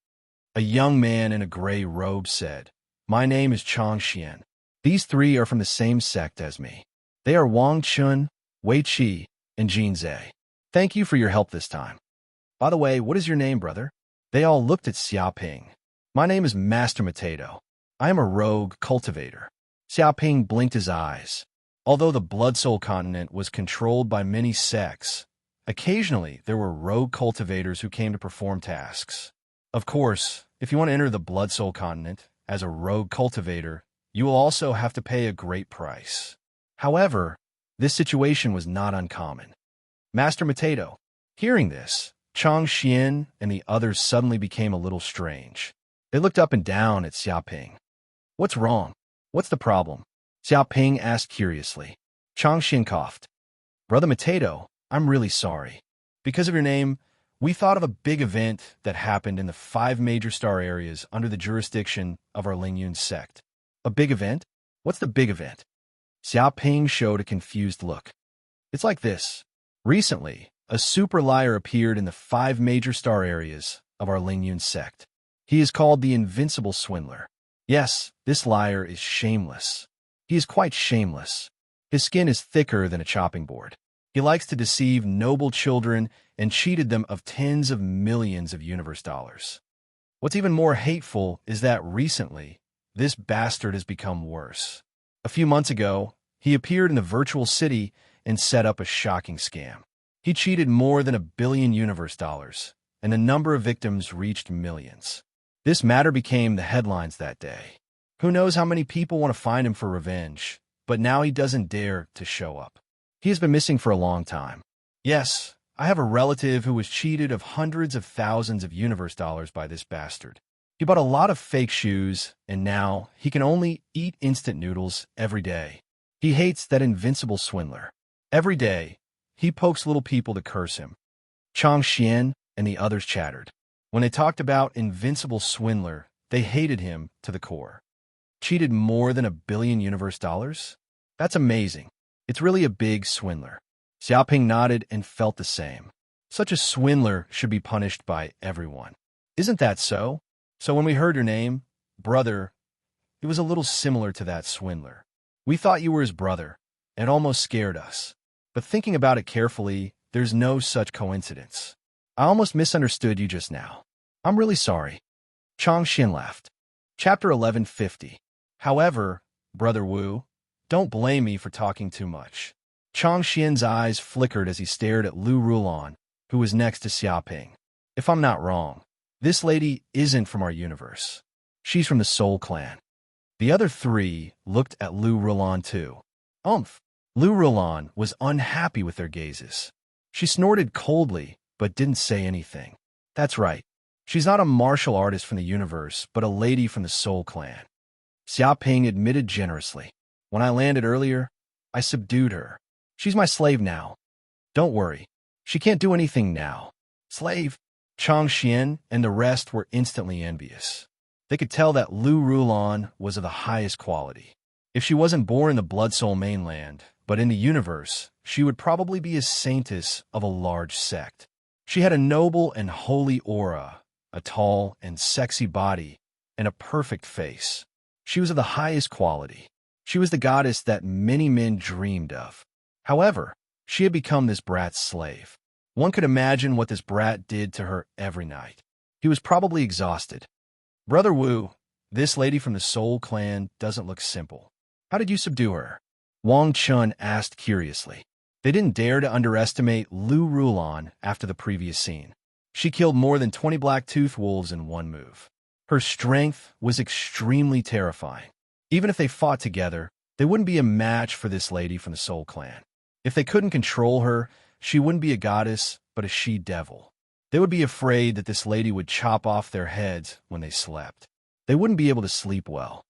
A young man in a gray robe said, My name is Chang Xian. These three are from the same sect as me. They are Wang Chun, Wei Qi, and Jin Zhe. Thank you for your help this time. By the way, what is your name, brother? They all looked at Xia Ping. My name is Master Mateto. I am a rogue cultivator. Xia Ping blinked his eyes. Although the Blood Soul continent was controlled by many sects, occasionally there were rogue cultivators who came to perform tasks. Of course, if you want to enter the Blood Soul continent as a rogue cultivator, You will also have to pay a great price. However, this situation was not uncommon. Master Potato. Hearing this, Chang Xian and the others suddenly became a little strange. They looked up and down at Xiaoping. What's wrong? What's the problem? Xiaoping asked curiously. Chang Xian coughed. Brother Potato, I'm really sorry. Because of your name, we thought of a big event that happened in the 5 major star areas under the jurisdiction of our Lingyun sect. A big event? What's the big event? Xiaoping showed a confused look. It's like this. Recently, a super liar appeared in the 5 major star areas of our Lingyun sect. He is called the Invincible Swindler. Yes, this liar is shameless. He is quite shameless. His skin is thicker than a chopping board. He likes to deceive noble children and cheated them of tens of millions of universe dollars. What's even more hateful is that recently, this bastard has become worse. A few months ago, he appeared in the virtual city and set up a shocking scam. He cheated more than $1 billion universe dollars, and the number of victims reached millions. This matter became the headlines that day. Who knows how many people want to find him for revenge, but now he doesn't dare to show up. He has been missing for a long time. Yes, I have a relative who was cheated of hundreds of thousands of universe dollars by this bastard. He bought a lot of fake shoes, and now he can only eat instant noodles every day. He hates that invincible swindler. Every day, he pokes little people to curse him. Chang Xian and the others chattered. When they talked about invincible swindler, they hated him to the core. Cheated more than $1 billion universe dollars? That's amazing. It's really a big swindler. Xiaoping nodded and felt the same. Such a swindler should be punished by everyone. Isn't that so? So when we heard your name, brother, it was a little similar to that swindler. We thought you were his brother. It almost scared us. But thinking about it carefully, there's no such coincidence. I almost misunderstood you just now. I'm really sorry. Chang Xian laughed. Chapter 1150. However, Brother Wu, don't blame me for talking too much. Chang Xian's eyes flickered as he stared at Lu Rulan, who was next to Xiaoping. If I'm not wrong, this lady isn't from our universe. She's from the Soul Clan. The other 3 looked at Lu Rulan too. Lu Rulan was unhappy with their gazes. She snorted coldly, but didn't say anything. That's right. She's not a martial artist from the universe, but a lady from the Soul Clan. Xiaoping admitted generously. When I landed earlier, I subdued her. She's my slave now. Don't worry. She can't do anything now. Slave? Chang Xian and the rest were instantly envious. They could tell that Lu Rulan was of the highest quality. If she wasn't born in the Blood Soul mainland, but in the universe, she would probably be a saintess of a large sect. She had a noble and holy aura, a tall and sexy body, and a perfect face. She was of the highest quality. She was the goddess that many men dreamed of. However, she had become this brat's slave. One could imagine what this brat did to her every night. He was probably exhausted. Brother Wu, this lady from the Soul Clan doesn't look simple. How did you subdue her? Wang Chun asked curiously. They didn't dare to underestimate Lu Rulan after the previous scene. She killed more than 20 black-toothed wolves in one move. Her strength was extremely terrifying. Even if they fought together, they wouldn't be a match for this lady from the Soul Clan. If they couldn't control her, she wouldn't be a goddess, but a she-devil. They would be afraid that this lady would chop off their heads when they slept. They wouldn't be able to sleep well.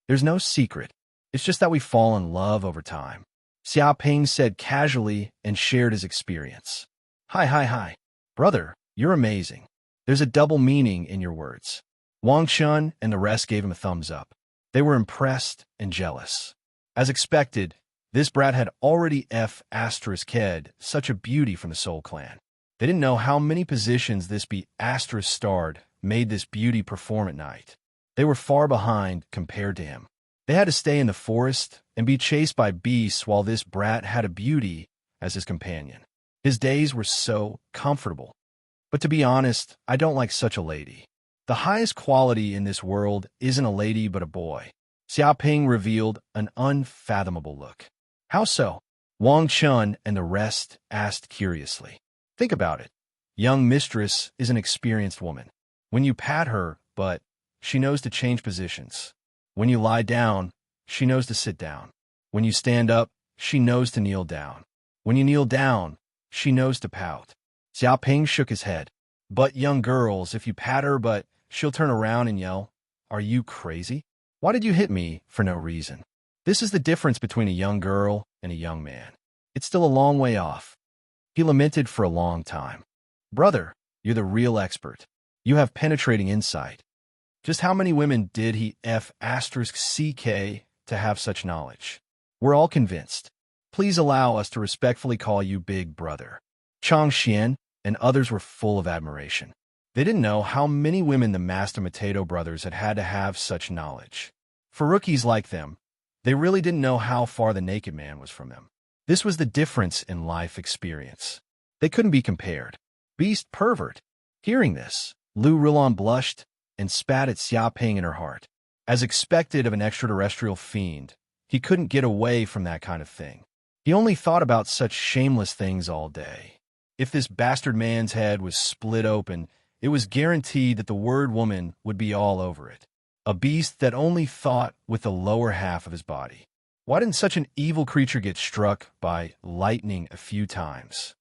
There's no secret. It's just that we fall in love over time. Xiaoping said casually and shared his experience. Hi. Brother, you're amazing. There's a double meaning in your words. Wang Chun and the rest gave him a thumbs up. They were impressed and jealous. As expected, this brat had already K'd such a beauty from the Soul Clan. They didn't know how many positions this starred made this beauty perform at night. They were far behind compared to him. They had to stay in the forest and be chased by beasts while this brat had a beauty as his companion. His days were so comfortable. But to be honest, I don't like such a lady. The highest quality in this world isn't a lady but a boy. Xiaoping revealed an unfathomable look. How so? Wang Chun and the rest asked curiously. Think about it. Young mistress is an experienced woman. When you pat her, but she knows to change positions. When you lie down, she knows to sit down. When you stand up, she knows to kneel down. When you kneel down, she knows to pout. Xiaoping shook his head. But young girls, if you pat her butt, she'll turn around and yell, "Are you crazy? Why did you hit me for no reason?" This is the difference between a young girl and a young man. It's still a long way off. He lamented for a long time. Brother, you're the real expert. You have penetrating insight. Just how many women did he F***CK to have such knowledge? We're all convinced. Please allow us to respectfully call you Big Brother. Chang Xian and others were full of admiration. They didn't know how many women the Master Potato Brothers had had to have such knowledge. For rookies like them, they really didn't know how far the naked man was from them. This was the difference in life experience. They couldn't be compared. Beast pervert. Hearing this, Lu Rilon blushed and spat at Xiaoping in her heart. As expected of an extraterrestrial fiend, he couldn't get away from that kind of thing. He only thought about such shameless things all day. If this bastard man's head was split open, it was guaranteed that the word woman would be all over it. A beast that only thought with the lower half of his body. Why didn't such an evil creature get struck by lightning a few times?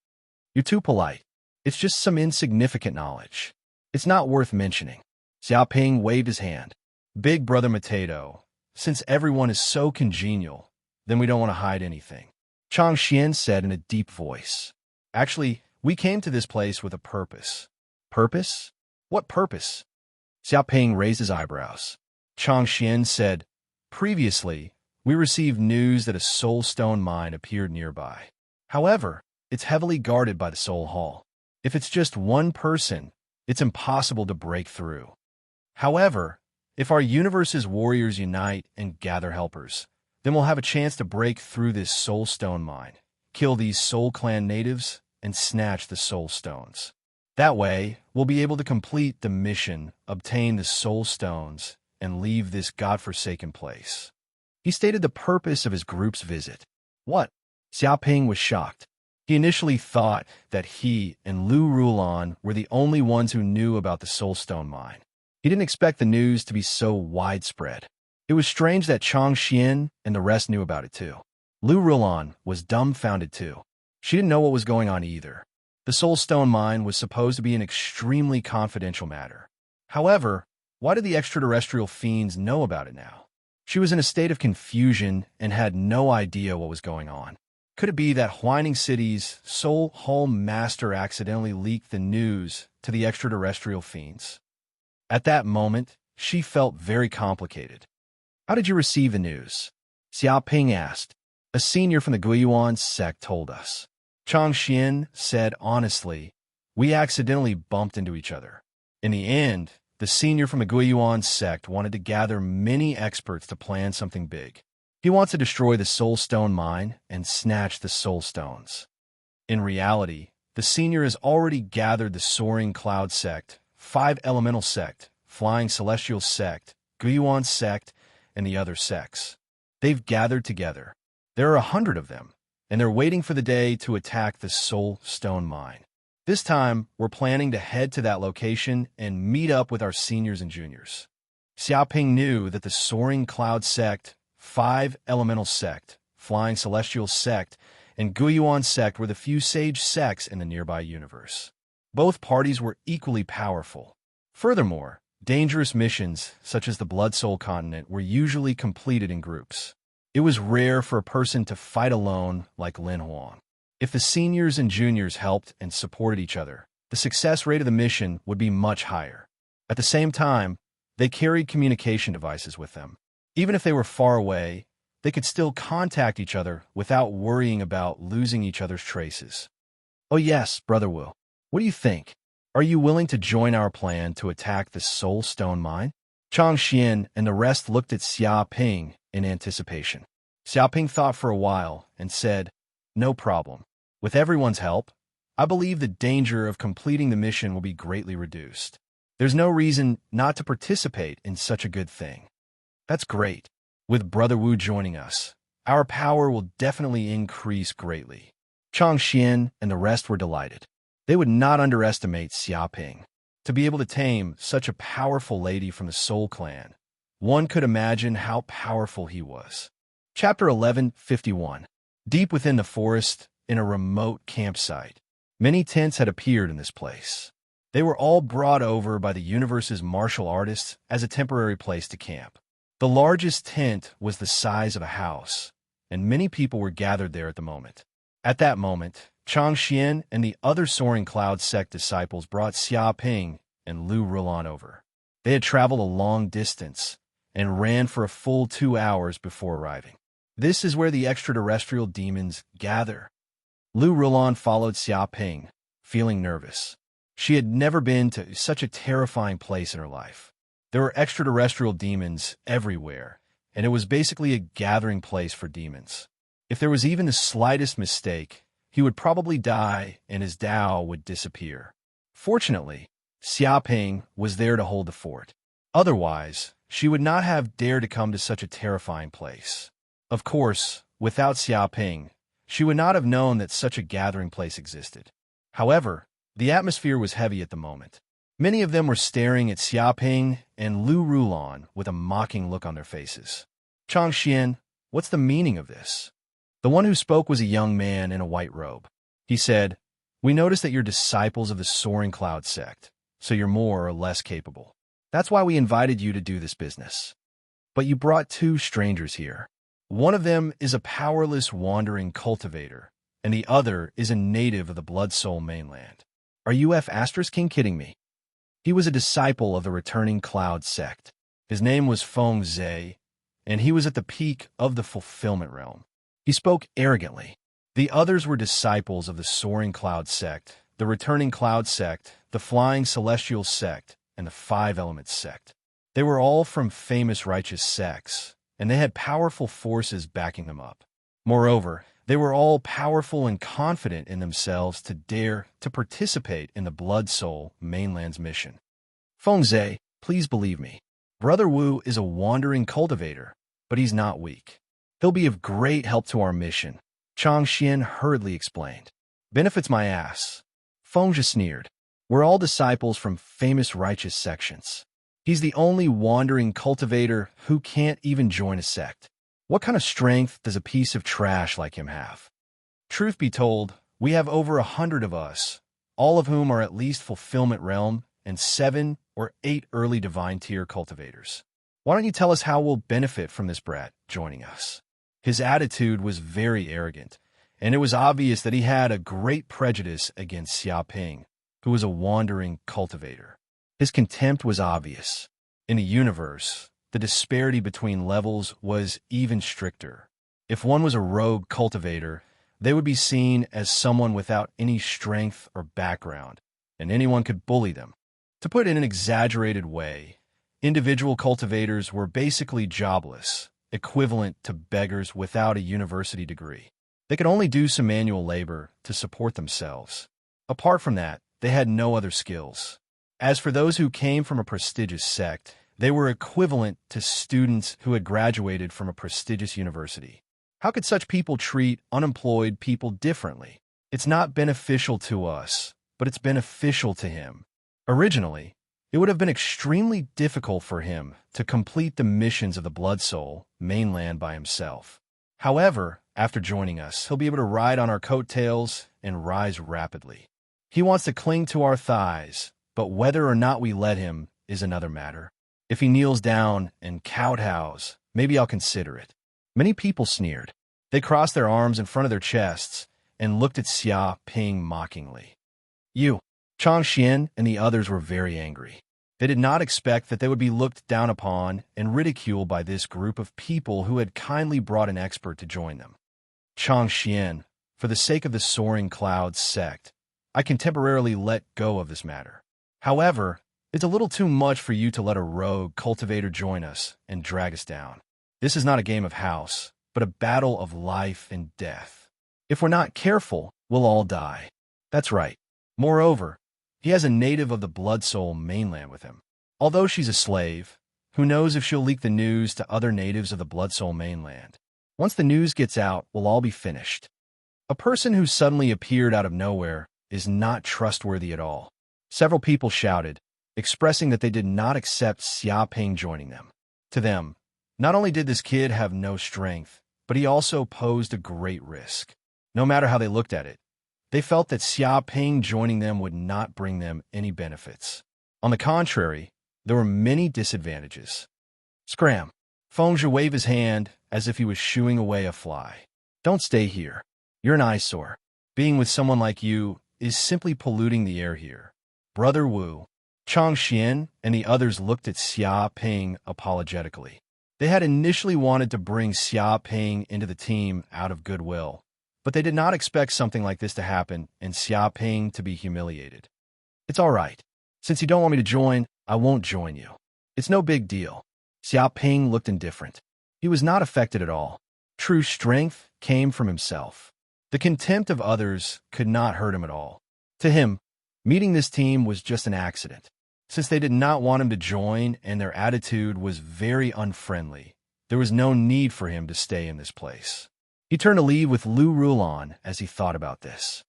You're too polite. It's just some insignificant knowledge. It's not worth mentioning. Xiaoping waved his hand. Big Brother Potato, since everyone is so congenial, then we don't want to hide anything. Chang Xian said in a deep voice. Actually, we came to this place with a purpose. Purpose? What purpose? Xiaoping raised his eyebrows. Chang Xian said, previously, we received news that a soul stone mine appeared nearby. However, it's heavily guarded by the Soul Hall. If it's just one person, it's impossible to break through. However, if our universe's warriors unite and gather helpers, then we'll have a chance to break through this soul stone mine, kill these Soul Clan natives, and snatch the soul stones. That way, we'll be able to complete the mission, obtain the soul stones, and leave this godforsaken place. He stated the purpose of his group's visit. What? Xiaoping was shocked. He initially thought that he and Lu Rulon were the only ones who knew about the soulstone mine. He didn't expect the news to be so widespread. It was strange that Chang Xian and the rest knew about it too. Lu Rulon was dumbfounded too. She didn't know what was going on either. The soulstone mine was supposed to be an extremely confidential matter. However, why did the extraterrestrial fiends know about it now? She was in a state of confusion and had no idea what was going on. Could it be that Huining City's Soul Hall Master accidentally leaked the news to the extraterrestrial fiends? At that moment, she felt very complicated. How did you receive the news? Xiaoping asked. A senior from the Guiyuan sect told us. Chang Xian said honestly, we accidentally bumped into each other. In the end, the senior from the Guiyuan sect wanted to gather many experts to plan something big. He wants to destroy the Soul Stone mine and snatch the Soul Stones. In reality, the senior has already gathered the Soaring Cloud sect, 5 Elemental sect, Flying Celestial sect, Guiyuan sect, and the other sects. They've gathered together. There are 100 of them, and they're waiting for the day to attack the Soul Stone mine. This time, we're planning to head to that location and meet up with our seniors and juniors. Xiaoping knew that the Soaring Cloud sect, 5 Elemental sect, Flying Celestial sect, and Guiyuan sect were the few sage sects in the nearby universe. Both parties were equally powerful. Furthermore, dangerous missions, such as the Blood Soul Continent, were usually completed in groups. It was rare for a person to fight alone like Lin Huang. If the seniors and juniors helped and supported each other, the success rate of the mission would be much higher. At the same time, they carried communication devices with them. Even if they were far away, they could still contact each other without worrying about losing each other's traces. Oh yes, Brother Wu. What do you think? Are you willing to join our plan to attack the Soul Stone mine? Chang Xian and the rest looked at Xiaoping in anticipation. Xiaoping thought for a while and said, no problem. With everyone's help, I believe the danger of completing the mission will be greatly reduced. There's no reason not to participate in such a good thing. That's great. With Brother Wu joining us, our power will definitely increase greatly. Chang Xian and the rest were delighted. They would not underestimate Xiaoping. To be able to tame such a powerful lady from the Soul Clan, one could imagine how powerful he was. Chapter 11:51. Deep within the forest, in a remote campsite, many tents had appeared in this place. They were all brought over by the universe's martial artists as a temporary place to camp. The largest tent was the size of a house, and many people were gathered there at the moment. At that moment, Chang Xian and the other Soaring Cloud sect disciples brought Xia Ping and Lu Rulan over. They had traveled a long distance and ran for a full 2 hours before arriving. This is where the extraterrestrial demons gather. Lu Rulan followed Xia Ping, feeling nervous. She had never been to such a terrifying place in her life. There were extraterrestrial demons everywhere, and it was basically a gathering place for demons. If there was even the slightest mistake, he would probably die and his Tao would disappear. Fortunately, Xia Ping was there to hold the fort. Otherwise, she would not have dared to come to such a terrifying place. Of course, without Xia Ping, she would not have known that such a gathering place existed. However, the atmosphere was heavy at the moment. Many of them were staring at Xia Ping and Lu Rulan with a mocking look on their faces. Chang Xian, what's the meaning of this? The one who spoke was a young man in a white robe. He said, "We noticed that you're disciples of the Soaring Cloud sect, so you're more or less capable. That's why we invited you to do this business. But you brought 2 strangers here. One of them is a powerless wandering cultivator, and the other is a native of the Blood Soul mainland. Are you King kidding me?" He was a disciple of the returning Cloud sect. His name was Feng Zhe, and he was at the peak of the fulfillment realm. He spoke arrogantly. The others were disciples of the Soaring Cloud sect, the returning Cloud sect, the Flying Celestial sect, and the 5 Elements sect. They were all from famous righteous sects, and they had powerful forces backing them up. Moreover, they were all powerful and confident in themselves to dare to participate in the Blood Soul mainland's mission. Feng Zhe, please believe me. Brother Wu is a wandering cultivator, but he's not weak. He'll be of great help to our mission, Chang Xian hurriedly explained. Benefits my ass. Feng Zhe sneered. We're all disciples from famous righteous sections. He's the only wandering cultivator who can't even join a sect. What kind of strength does a piece of trash like him have? Truth be told, we have over 100 of us, all of whom are at least fulfillment realm and 7 or 8 early divine tier cultivators. Why don't you tell us how we'll benefit from this brat joining us? His attitude was very arrogant, and it was obvious that he had a great prejudice against Xia Ping, who was a wandering cultivator. His contempt was obvious. In the universe, the disparity between levels was even stricter. If one was a rogue cultivator, they would be seen as someone without any strength or background, and anyone could bully them. To put it in an exaggerated way, individual cultivators were basically jobless, equivalent to beggars without a university degree. They could only do some manual labor to support themselves. Apart from that, they had no other skills. As for those who came from a prestigious sect, they were equivalent to students who had graduated from a prestigious university. How could such people treat unemployed people differently? It's not beneficial to us, but it's beneficial to him. Originally, it would have been extremely difficult for him to complete the missions of the Blood Soul mainland by himself. However, after joining us, he'll be able to ride on our coattails and rise rapidly. He wants to cling to our thighs, but whether or not we let him is another matter. If he kneels down and kowtows, maybe I'll consider it. Many people sneered. They crossed their arms in front of their chests and looked at Xia Ping mockingly. You, Chang Xian and the others were very angry. They did not expect that they would be looked down upon and ridiculed by this group of people who had kindly brought an expert to join them. Chang Xian, for the sake of the Soaring Cloud sect, I can temporarily let go of this matter. However, it's a little too much for you to let a rogue cultivator join us and drag us down. This is not a game of house, but a battle of life and death. If we're not careful, we'll all die. That's right. Moreover, he has a native of the Blood Soul mainland with him. Although she's a slave, who knows if she'll leak the news to other natives of the Blood Soul mainland. Once the news gets out, we'll all be finished. A person who suddenly appeared out of nowhere is not trustworthy at all. Several people shouted, expressing that they did not accept Xia Ping joining them. To them, not only did this kid have no strength, but he also posed a great risk. No matter how they looked at it, they felt that Xia Ping joining them would not bring them any benefits. On the contrary, there were many disadvantages. Scram! Fengzhi waved his hand as if he was shooing away a fly. Don't stay here. You're an eyesore. Being with someone like you is simply polluting the air here. Brother Wu, Chang Xian, and the others looked at Xia Ping apologetically. They had initially wanted to bring Xia Ping into the team out of goodwill, but they did not expect something like this to happen and Xia Ping to be humiliated. It's all right. Since you don't want me to join, I won't join you. It's no big deal. Xia Ping looked indifferent. He was not affected at all. True strength came from himself. The contempt of others could not hurt him at all. To him, meeting this team was just an accident. Since they did not want him to join and their attitude was very unfriendly, there was no need for him to stay in this place. He turned to leave with Lu Rulan as he thought about this.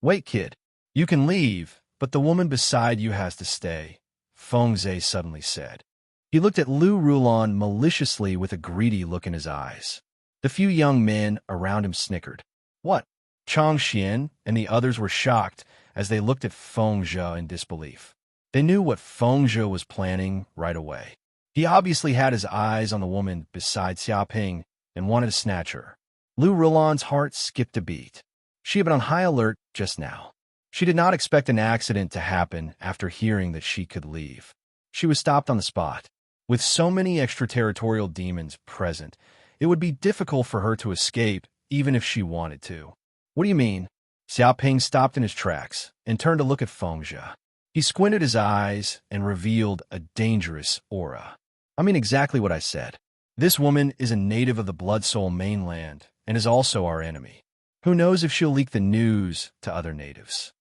Wait, kid. You can leave, but the woman beside you has to stay, Fengzhi suddenly said. He looked at Lu Rulan maliciously with a greedy look in his eyes. The few young men around him snickered. What? Chang Xian and the others were shocked as they looked at Fengzhi in disbelief. They knew what Fengzhi was planning right away. He obviously had his eyes on the woman beside Xia Ping and wanted to snatch her. Lu Rulan's heart skipped a beat. She had been on high alert just now. She did not expect an accident to happen after hearing that she could leave. She was stopped on the spot. With so many extraterritorial demons present, it would be difficult for her to escape even if she wanted to. What do you mean? Xia Ping stopped in his tracks and turned to look at Fengzhi. He squinted his eyes and revealed a dangerous aura. I mean exactly what I said. This woman is a native of the Blood Soul mainland and is also our enemy. Who knows if she'll leak the news to other natives?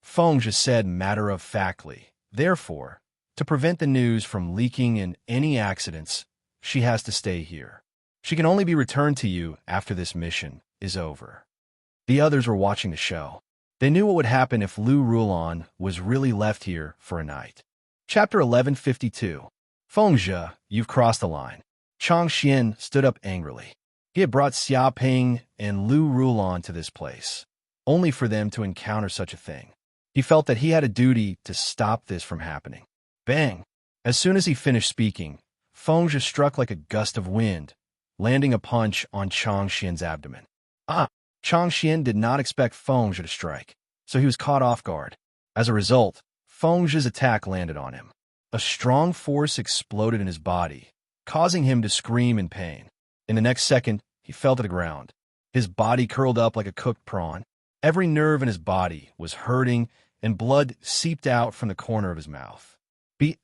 Fengzhi said matter-of-factly. Therefore, to prevent the news from leaking in any accidents, she has to stay here. She can only be returned to you after this mission is over. The others were watching the show. They knew what would happen if Lu Rulan was really left here for a night. Chapter 1152. Fengzhi, you've crossed the line. Chang Xian stood up angrily. He had brought Xia Ping and Lu Rulan to this place, only for them to encounter such a thing. He felt that he had a duty to stop this from happening. Bang! As soon as he finished speaking, Fengzhi struck like a gust of wind, landing a punch on Chang Xian's abdomen. Chang Xian did not expect Fengzhi to strike, so he was caught off guard. As a result, Fengzhi's attack landed on him. A strong force exploded in his body, causing him to scream in pain. In the next second, he fell to the ground. His body curled up like a cooked prawn. Every nerve in his body was hurting, and blood seeped out from the corner of his mouth. B***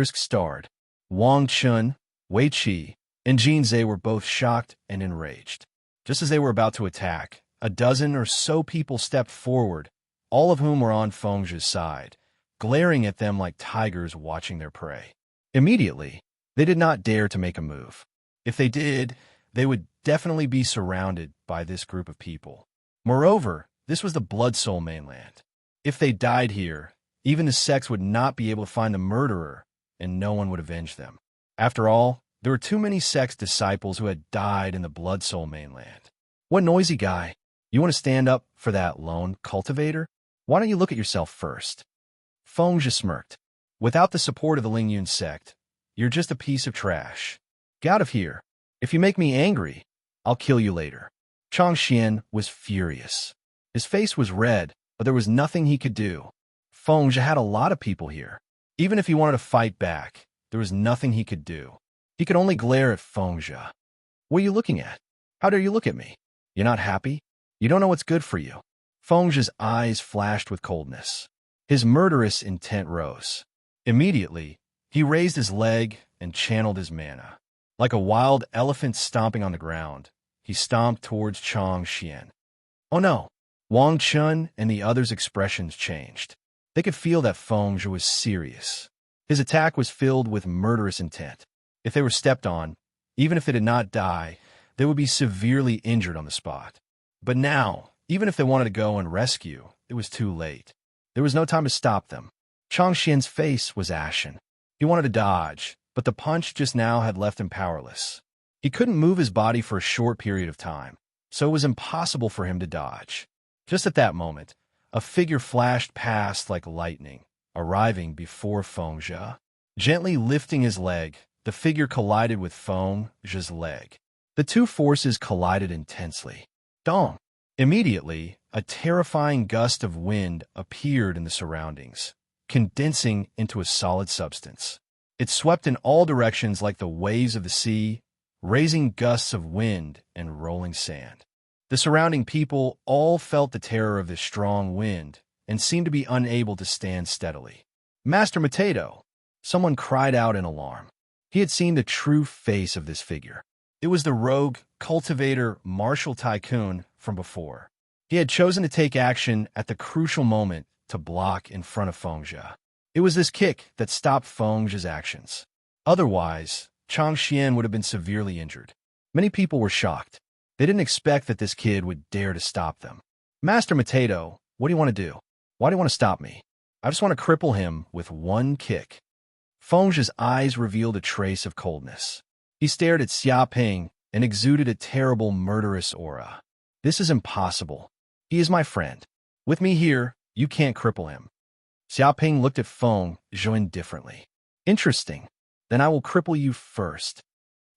starred. Wang Chun, Wei Qi, and Jin Zhe were both shocked and enraged. Just as they were about to attack, a dozen or so people stepped forward, all of whom were on Fengzhi's side, glaring at them like tigers watching their prey. Immediately, they did not dare to make a move. If they did, they would definitely be surrounded by this group of people. Moreover, this was the Blood Soul mainland. If they died here, even the sects would not be able to find the murderer, and no one would avenge them. After all, there were too many sects disciples who had died in the Blood Soul mainland. What noisy guy! You want to stand up for that lone cultivator? Why don't you look at yourself first? Fengzhi smirked. Without the support of the Lingyun sect, you're just a piece of trash. Get out of here. If you make me angry, I'll kill you later. Chang Xian was furious. His face was red, but there was nothing he could do. Fengzhi had a lot of people here. Even if he wanted to fight back, there was nothing he could do. He could only glare at Fengzhi. What are you looking at? How dare you look at me? You're not happy? You don't know what's good for you. Fengzhi's eyes flashed with coldness. His murderous intent rose. Immediately, he raised his leg and channeled his mana. Like a wild elephant stomping on the ground, he stomped towards Chang Xian. Oh no! Wang Chun and the others' expressions changed. They could feel that Fengzhi was serious. His attack was filled with murderous intent. If they were stepped on, even if they did not die, they would be severely injured on the spot. But now, even if they wanted to go and rescue, it was too late. There was no time to stop them. Chang Xian's face was ashen. He wanted to dodge, but the punch just now had left him powerless. He couldn't move his body for a short period of time, so it was impossible for him to dodge. Just at that moment, a figure flashed past like lightning, arriving before Feng Zhe. Gently lifting his leg, the figure collided with Feng Zhe's leg. The two forces collided intensely. Dong! Immediately, a terrifying gust of wind appeared in the surroundings, condensing into a solid substance. It swept in all directions like the waves of the sea, raising gusts of wind and rolling sand. The surrounding people all felt the terror of this strong wind and seemed to be unable to stand steadily. "Master Mateto!" Someone cried out in alarm. He had seen the true face of this figure. It was the rogue, cultivator, martial tycoon from before. He had chosen to take action at the crucial moment to block in front of Feng Zhe. It was this kick that stopped Feng Zhe's actions. Otherwise, Chang Xian would have been severely injured. Many people were shocked. They didn't expect that this kid would dare to stop them. "Master Mateto, what do you want to do? Why do you want to stop me? I just want to cripple him with one kick." Feng Zhe's eyes revealed a trace of coldness. He stared at Xia Ping and exuded a terrible, murderous aura. "This is impossible. He is my friend. With me here, you can't cripple him." Xia Ping looked at Feng Zhe indifferently. "Interesting. Then I will cripple you first."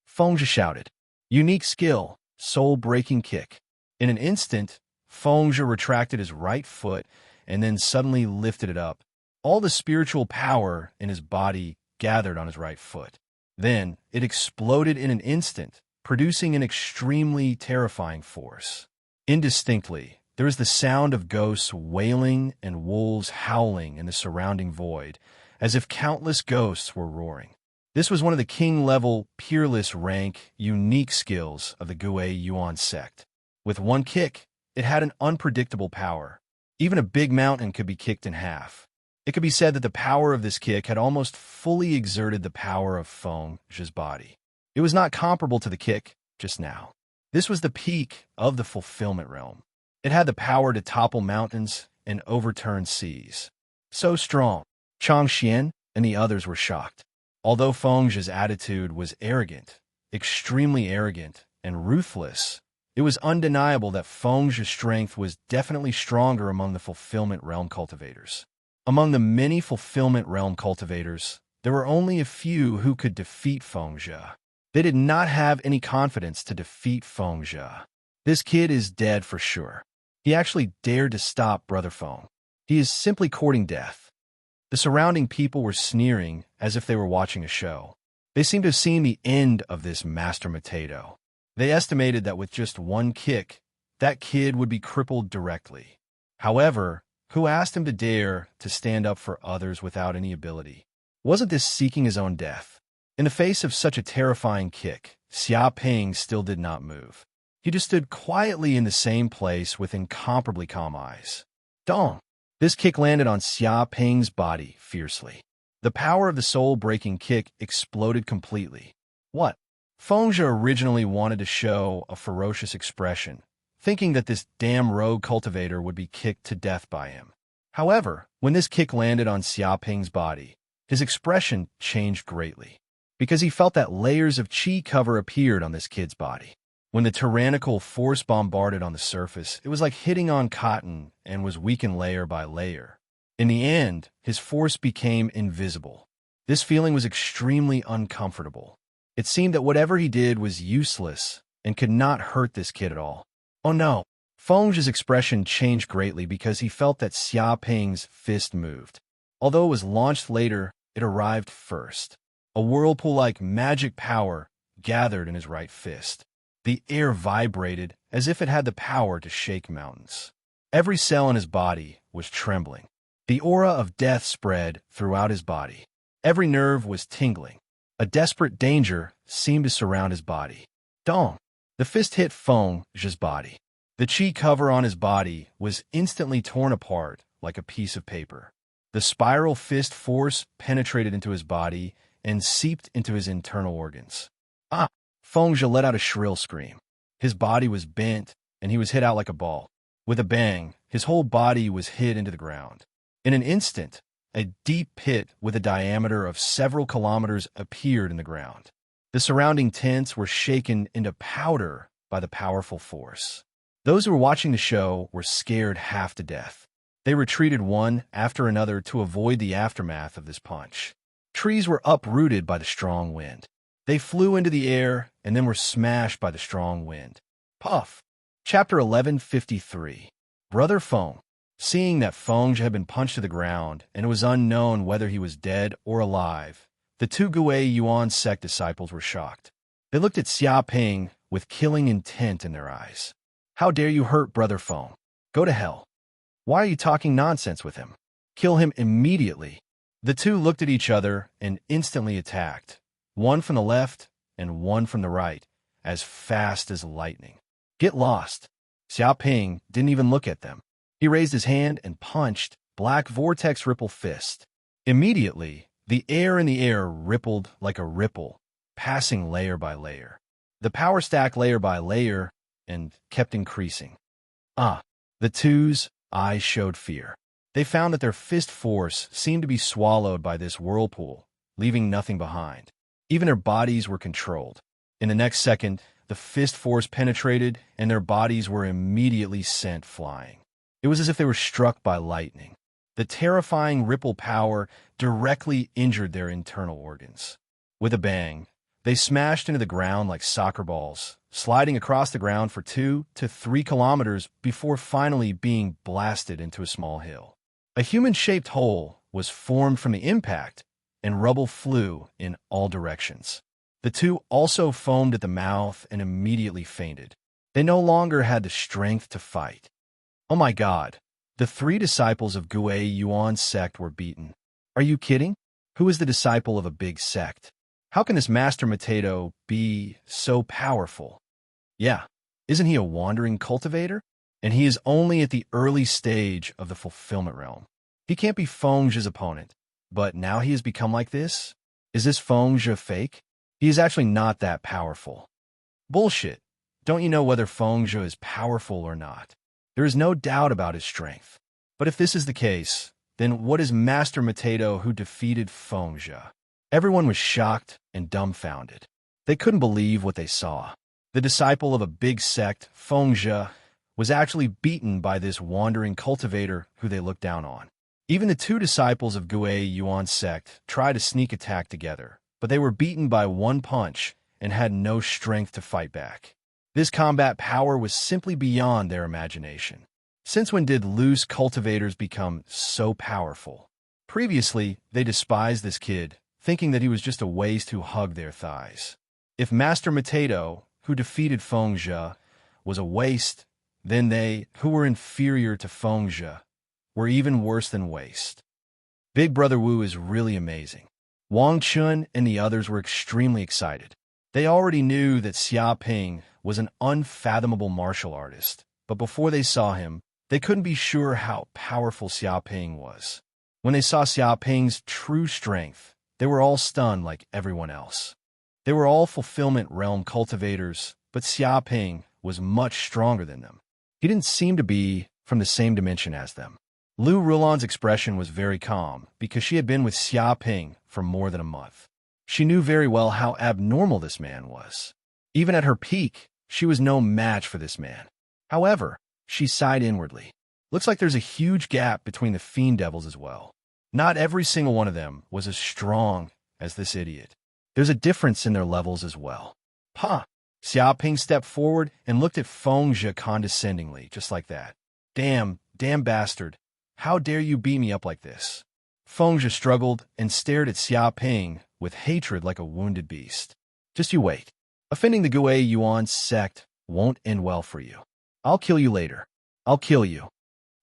Feng Zhe shouted. "Unique skill, soul-breaking kick." In an instant, Feng Zhe retracted his right foot and then suddenly lifted it up. All the spiritual power in his body gathered on his right foot. Then it exploded in an instant, producing an extremely terrifying force. Indistinctly, there was the sound of ghosts wailing and wolves howling in the surrounding void, as if countless ghosts were roaring. This was one of the king-level, peerless rank, unique skills of the Gue Yuan sect. With one kick, it had an unpredictable power. Even a big mountain could be kicked in half. It could be said that the power of this kick had almost fully exerted the power of Feng Zhe's body. It was not comparable to the kick just now. This was the peak of the fulfillment realm. It had the power to topple mountains and overturn seas. So strong, Chang Xian and the others were shocked. Although Feng Zhe's attitude was arrogant, extremely arrogant, and ruthless, it was undeniable that Feng Zhe's strength was definitely stronger among the fulfillment realm cultivators. Among the many fulfillment realm cultivators, there were only a few who could defeat Feng Zhe. They did not have any confidence to defeat Feng Zhe. "This kid is dead for sure. He actually dared to stop Brother Feng. He is simply courting death." The surrounding people were sneering as if they were watching a show. They seemed to have seen the end of this Master Mateto. They estimated that with just one kick, that kid would be crippled directly. However, who asked him to dare to stand up for others without any ability? Wasn't this seeking his own death? In the face of such a terrifying kick, Xia Ping still did not move. He just stood quietly in the same place with incomparably calm eyes. Dong! This kick landed on Xia Ping's body fiercely. The power of the soul-breaking kick exploded completely. What? Feng Zhe originally wanted to show a ferocious expression, thinking that this damn rogue cultivator would be kicked to death by him. However, when this kick landed on Xia Ping's body, his expression changed greatly, because he felt that layers of chi cover appeared on this kid's body. When the tyrannical force bombarded on the surface, it was like hitting on cotton and was weakened layer by layer. In the end, his force became invisible. This feeling was extremely uncomfortable. It seemed that whatever he did was useless and could not hurt this kid at all. Oh no! Feng Zhe's expression changed greatly because he felt that Xia Ping's fist moved. Although it was launched later, it arrived first. A whirlpool-like magic power gathered in his right fist. The air vibrated as if it had the power to shake mountains. Every cell in his body was trembling. The aura of death spread throughout his body. Every nerve was tingling. A desperate danger seemed to surround his body. Dong! The fist hit Feng Zhe's body. The chi cover on his body was instantly torn apart like a piece of paper. The spiral fist force penetrated into his body and seeped into his internal organs. Ah! Feng Zhe let out a shrill scream. His body was bent, and he was hit out like a ball. With a bang, his whole body was hit into the ground. In an instant, A deep pit with a diameter of several kilometers appeared in the ground. The surrounding tents were shaken into powder by the powerful force. Those who were watching the show were scared half to death. They retreated one after another to avoid the aftermath of this punch. Trees were uprooted by the strong wind. They flew into the air and then were smashed by the strong wind. Puff. Chapter 1153. Brother Feng. Seeing that Feng had been punched to the ground and it was unknown whether he was dead or alive, the two Gui Yuan sect disciples were shocked. They looked at Xia Ping with killing intent in their eyes. How dare you hurt Brother Feng? Go to hell. Why are you talking nonsense with him? Kill him immediately. The two looked at each other and instantly attacked, one from the left and one from the right, as fast as lightning. Get lost. Xia Ping didn't even look at them. He raised his hand and punched Black Vortex Ripple Fist. Immediately, the air in the air rippled like a ripple, passing layer by layer. The power stacked layer by layer and kept increasing. The two's eyes showed fear. They found that their fist force seemed to be swallowed by this whirlpool, leaving nothing behind. Even their bodies were controlled. In the next second, the fist force penetrated and their bodies were immediately sent flying. It was as if they were struck by lightning. The terrifying ripple power directly injured their internal organs. With a bang, they smashed into the ground like soccer balls, sliding across the ground for 2 to 3 kilometers before finally being blasted into a small hill. A human-shaped hole was formed from the impact, and rubble flew in all directions. The two also foamed at the mouth and immediately fainted. They no longer had the strength to fight. Oh my God! The 3 disciples of Gui Yuan sect were beaten. Are you kidding? Who is the disciple of a big sect? How can this Master Mateto be so powerful? Yeah, isn't he a wandering cultivator? And he is only at the early stage of the fulfillment realm. He can't be Feng's opponent, but now he has become like this? Is this Feng fake? He is actually not that powerful. Bullshit. Don't you know whether Feng is powerful or not? There is no doubt about his strength. But if this is the case, then what is Master Mateto who defeated Feng? Everyone was shocked and dumbfounded. They couldn't believe what they saw. The disciple of a big sect, Feng was actually beaten by this wandering cultivator who they looked down on. Even the 2 disciples of Gui Yuan sect tried a sneak attack together, but they were beaten by one punch and had no strength to fight back. This combat power was simply beyond their imagination. Since when did loose cultivators become so powerful? Previously, they despised this kid, thinking that he was just a waste who hugged their thighs. If Master Mateto, who defeated Feng was a waste, then they, who were inferior to Feng were even worse than waste. Big Brother Wu is really amazing. Wang Chun and the others were extremely excited. They already knew that Xia Ping was an unfathomable martial artist, but before they saw him, they couldn't be sure how powerful Xia Ping was. When they saw Xia Ping's true strength, they were all stunned like everyone else. They were all fulfillment realm cultivators, but Xia Ping was much stronger than them. He didn't seem to be from the same dimension as them. Lu Rulan's expression was very calm because she had been with Xia Ping for more than a month. She knew very well how abnormal this man was. Even at her peak, she was no match for this man. However, she sighed inwardly. Looks like there's a huge gap between the Fiend Devils as well. Not every single one of them was as strong as this idiot. There's a difference in their levels as well. Xia Ping stepped forward and looked at Feng condescendingly, just like that. Damn bastard. How dare you beat me up like this? Feng struggled and stared at Xia Ping with hatred like a wounded beast. Just you wait. Offending the Gui Yuan sect won't end well for you. I'll kill you later. I'll kill you.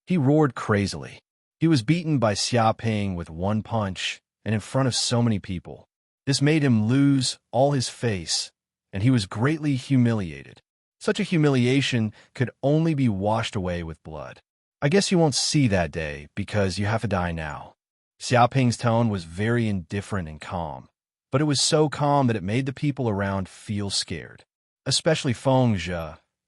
He roared crazily. He was beaten by Xia Ping with one punch and in front of so many people. This made him lose all his face, and he was greatly humiliated. Such a humiliation could only be washed away with blood. I guess you won't see that day because you have to die now. Xia Ping's tone was very indifferent and calm, but it was so calm that it made the people around feel scared. Especially Feng.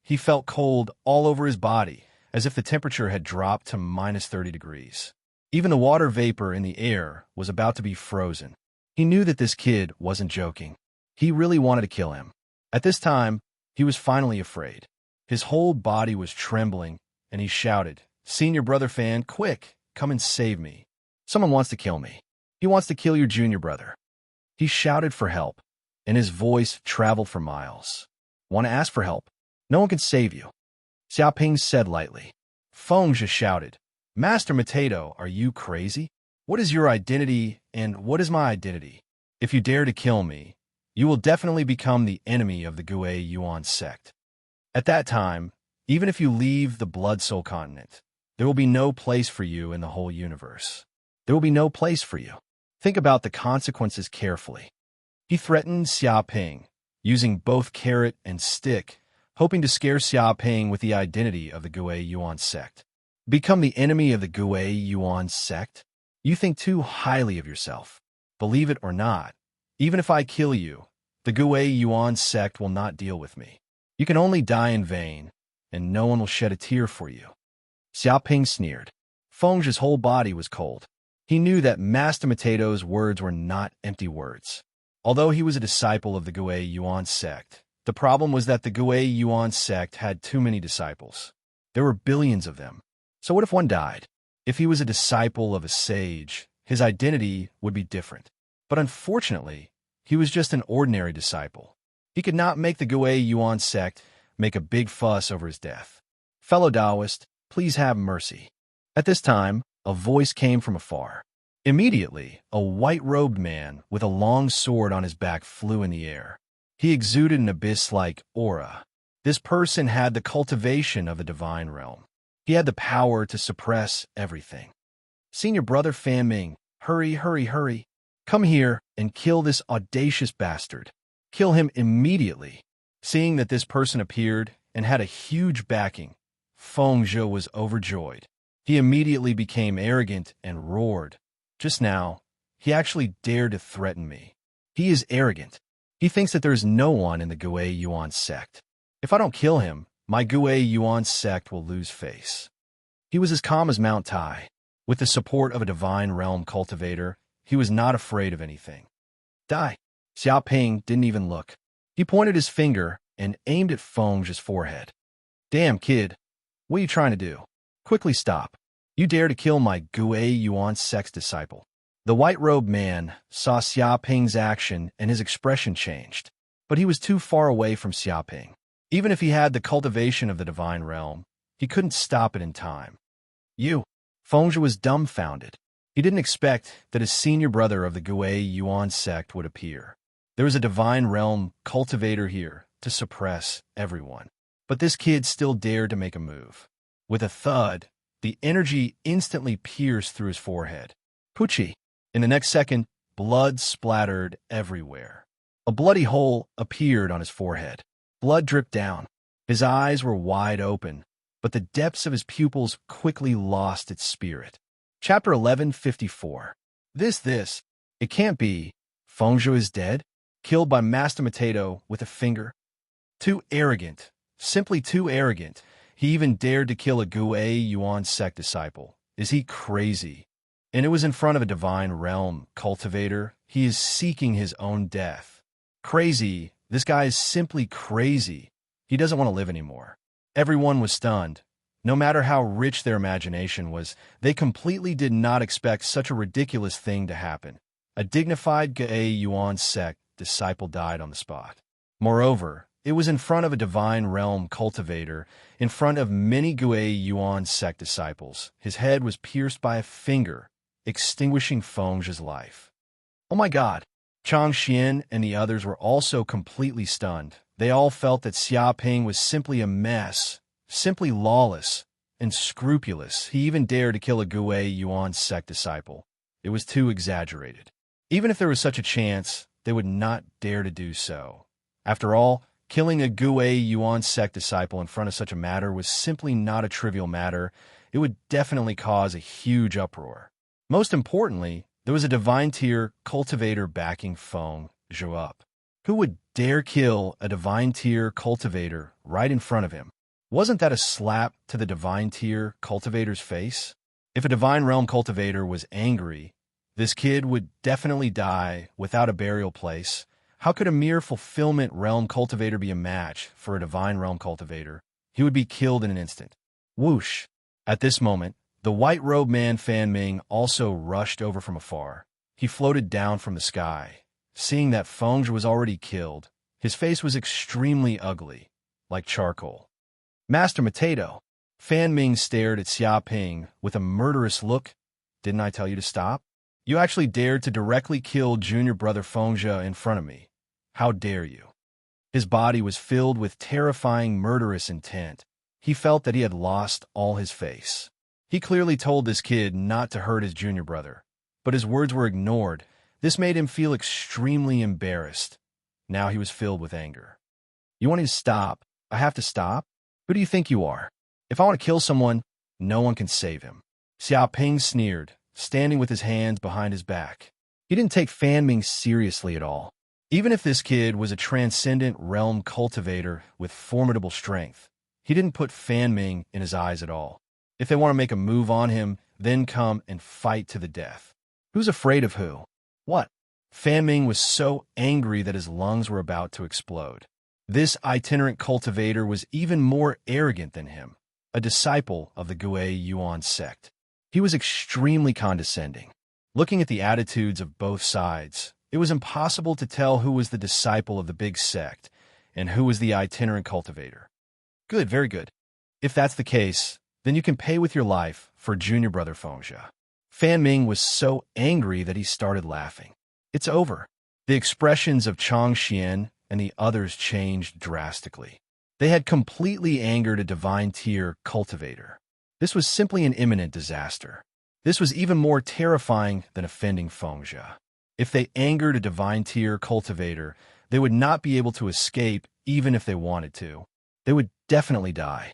He felt cold all over his body, as if the temperature had dropped to -30 degrees. Even the water vapor in the air was about to be frozen. He knew that this kid wasn't joking. He really wanted to kill him. At this time, he was finally afraid. His whole body was trembling, and he shouted, "Senior brother fan, quick, come and save me. Someone wants to kill me. He wants to kill your junior brother." He shouted for help, and his voice traveled for miles. "Want to ask for help? No one can save you," Xiaoping said lightly. Feng just shouted, "Master Potato, are you crazy? What is your identity, and what is my identity? If you dare to kill me, you will definitely become the enemy of the Gue Yuan sect. At that time, even if you leave the Blood Soul continent, there will be no place for you in the whole universe. There will be no place for you. Think about the consequences carefully." He threatened Xiaoping, using both carrot and stick, hoping to scare Xiaoping with the identity of the Gue Yuan sect. Become the enemy of the Gue Yuan sect? You think too highly of yourself. Believe it or not, even if I kill you, the Gue Yuan sect will not deal with me. You can only die in vain, and no one will shed a tear for you. Xiaoping sneered. Feng's whole body was cold. He knew that Master Potato's words were not empty words. Although he was a disciple of the Gue Yuan sect, the problem was that the Gue Yuan sect had too many disciples. There were billions of them. So what if one died? If he was a disciple of a sage, his identity would be different. But unfortunately, he was just an ordinary disciple. He could not make the Gue Yuan sect make a big fuss over his death. "Fellow Taoist, please have mercy." At this time, a voice came from afar. Immediately, a white-robed man with a long sword on his back flew in the air. He exuded an abyss-like aura. This person had the cultivation of the divine realm. He had the power to suppress everything. "Senior brother Fan Ming, hurry, hurry, hurry. Come here and kill this audacious bastard. Kill him immediately." Seeing that this person appeared and had a huge backing, Feng Zhou was overjoyed. He immediately became arrogant and roared, "Just now, he actually dared to threaten me. He is arrogant. He thinks that there is no one in the Gue Yuan sect. If I don't kill him, my Gue Yuan sect will lose face." He was as calm as Mount Tai. With the support of a divine realm cultivator, he was not afraid of anything. "Die." Xiaoping didn't even look. He pointed his finger and aimed at Feng's forehead. "Damn, kid. What are you trying to do? Quickly stop. You dare to kill my Gue Yuan sect disciple." The white-robed man saw Xiaoping's action and his expression changed, but he was too far away from Xiaoping. Even if he had the cultivation of the divine realm, he couldn't stop it in time. "You." Feng was dumbfounded. He didn't expect that a senior brother of the Gue Yuan sect would appear. There was a divine realm cultivator here to suppress everyone. But this kid still dared to make a move. With a thud, the energy instantly pierced through his forehead. Poochie. In the next second, blood splattered everywhere. A bloody hole appeared on his forehead. Blood dripped down. His eyes were wide open, but the depths of his pupils quickly lost its spirit. Chapter 1154. This. It can't be. Feng Zhou is dead? Killed by Master Potato with a finger? Too arrogant. Simply too arrogant. He even dared to kill a Gue Yuan sect disciple. Is he crazy? And it was in front of a divine realm cultivator. He is seeking his own death. Crazy. This guy is simply crazy. He doesn't want to live anymore. Everyone was stunned. No matter how rich their imagination was, they completely did not expect such a ridiculous thing to happen. A dignified Gue Yuan sect disciple died on the spot. Moreover, it was in front of a divine realm cultivator, in front of many Gue Yuan sect disciples. His head was pierced by a finger, extinguishing Feng's life. Oh my God! Chang Xian and the others were also completely stunned. They all felt that Xiaoping was simply a mess, simply lawless and scrupulous. He even dared to kill a Gue Yuan sect disciple. It was too exaggerated. Even if there was such a chance, they would not dare to do so. After all, killing a Gue Yuan sect disciple in front of such a matter was simply not a trivial matter. It would definitely cause a huge uproar. Most importantly, there was a divine tier cultivator backing Feng Zhou up. Who would dare kill a divine tier cultivator right in front of him? Wasn't that a slap to the divine tier cultivator's face? If a Divine Realm cultivator was angry, this kid would definitely die without a burial place. How could a mere fulfillment realm cultivator be a match for a Divine Realm cultivator? He would be killed in an instant. Whoosh! At this moment, the white-robed man Fan Ming also rushed over from afar. He floated down from the sky. Seeing that Feng Zhe was already killed, his face was extremely ugly, like charcoal. Master Potato. Fan Ming stared at Xia Ping with a murderous look. Didn't I tell you to stop? You actually dared to directly kill junior brother Feng Zhe in front of me. How dare you? His body was filled with terrifying murderous intent. He felt that he had lost all his face. He clearly told this kid not to hurt his junior brother, but his words were ignored. This made him feel extremely embarrassed. Now he was filled with anger. You want me to stop? I have to stop? Who do you think you are? If I want to kill someone, no one can save him. Xia Ping sneered, standing with his hands behind his back. He didn't take Fan Ming seriously at all. Even if this kid was a transcendent realm cultivator with formidable strength, he didn't put Fan Ming in his eyes at all. If they want to make a move on him, then come and fight to the death. Who's afraid of who? What? Fan Ming was so angry that his lungs were about to explode. This itinerant cultivator was even more arrogant than him, a disciple of the Gui Yuan sect. He was extremely condescending. Looking at the attitudes of both sides, it was impossible to tell who was the disciple of the big sect and who was the itinerant cultivator. Good, very good. If that's the case, then you can pay with your life for junior brother Feng Zhe. Fan Ming was so angry that he started laughing. It's over. The expressions of Chang Xian and the others changed drastically. They had completely angered a divine tier cultivator. This was simply an imminent disaster. This was even more terrifying than offending Feng Zhe. If they angered a divine tier cultivator, they would not be able to escape even if they wanted to. They would definitely die.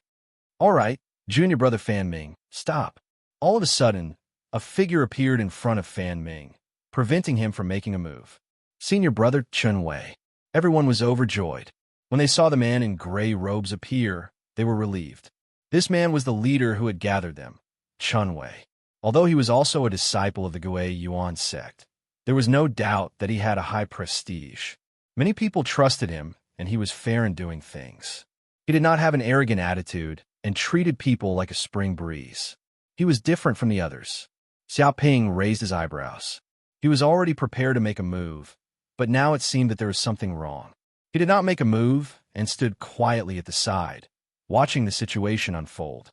All right, junior brother Fan Ming, stop. All of a sudden, a figure appeared in front of Fan Ming, preventing him from making a move. Senior brother Chun Wei. Everyone was overjoyed. When they saw the man in gray robes appear, they were relieved. This man was the leader who had gathered them, Chun Wei. Although he was also a disciple of the Gui Yuan sect, there was no doubt that he had a high prestige. Many people trusted him, and he was fair in doing things. He did not have an arrogant attitude and treated people like a spring breeze. He was different from the others. Xia Ping raised his eyebrows. He was already prepared to make a move, but now it seemed that there was something wrong. He did not make a move and stood quietly at the side, watching the situation unfold.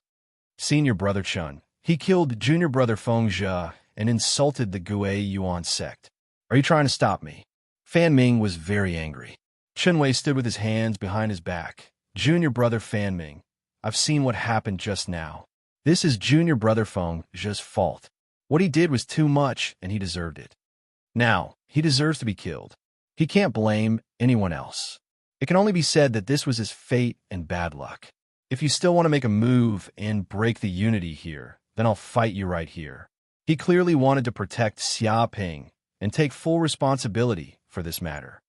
Senior brother Chun. He killed junior brother Feng Zhe and insulted the Gui Yuan sect. Are you trying to stop me? Fan Ming was very angry. Chun Wei stood with his hands behind his back. Junior brother Fan Ming, I've seen what happened just now. This is junior brother Feng Zhe's fault. What he did was too much, and he deserved it. Now, he deserves to be killed. He can't blame anyone else. It can only be said that this was his fate and bad luck. If you still want to make a move and break the unity here, then I'll fight you right here. He clearly wanted to protect Xia Ping and take full responsibility for this matter.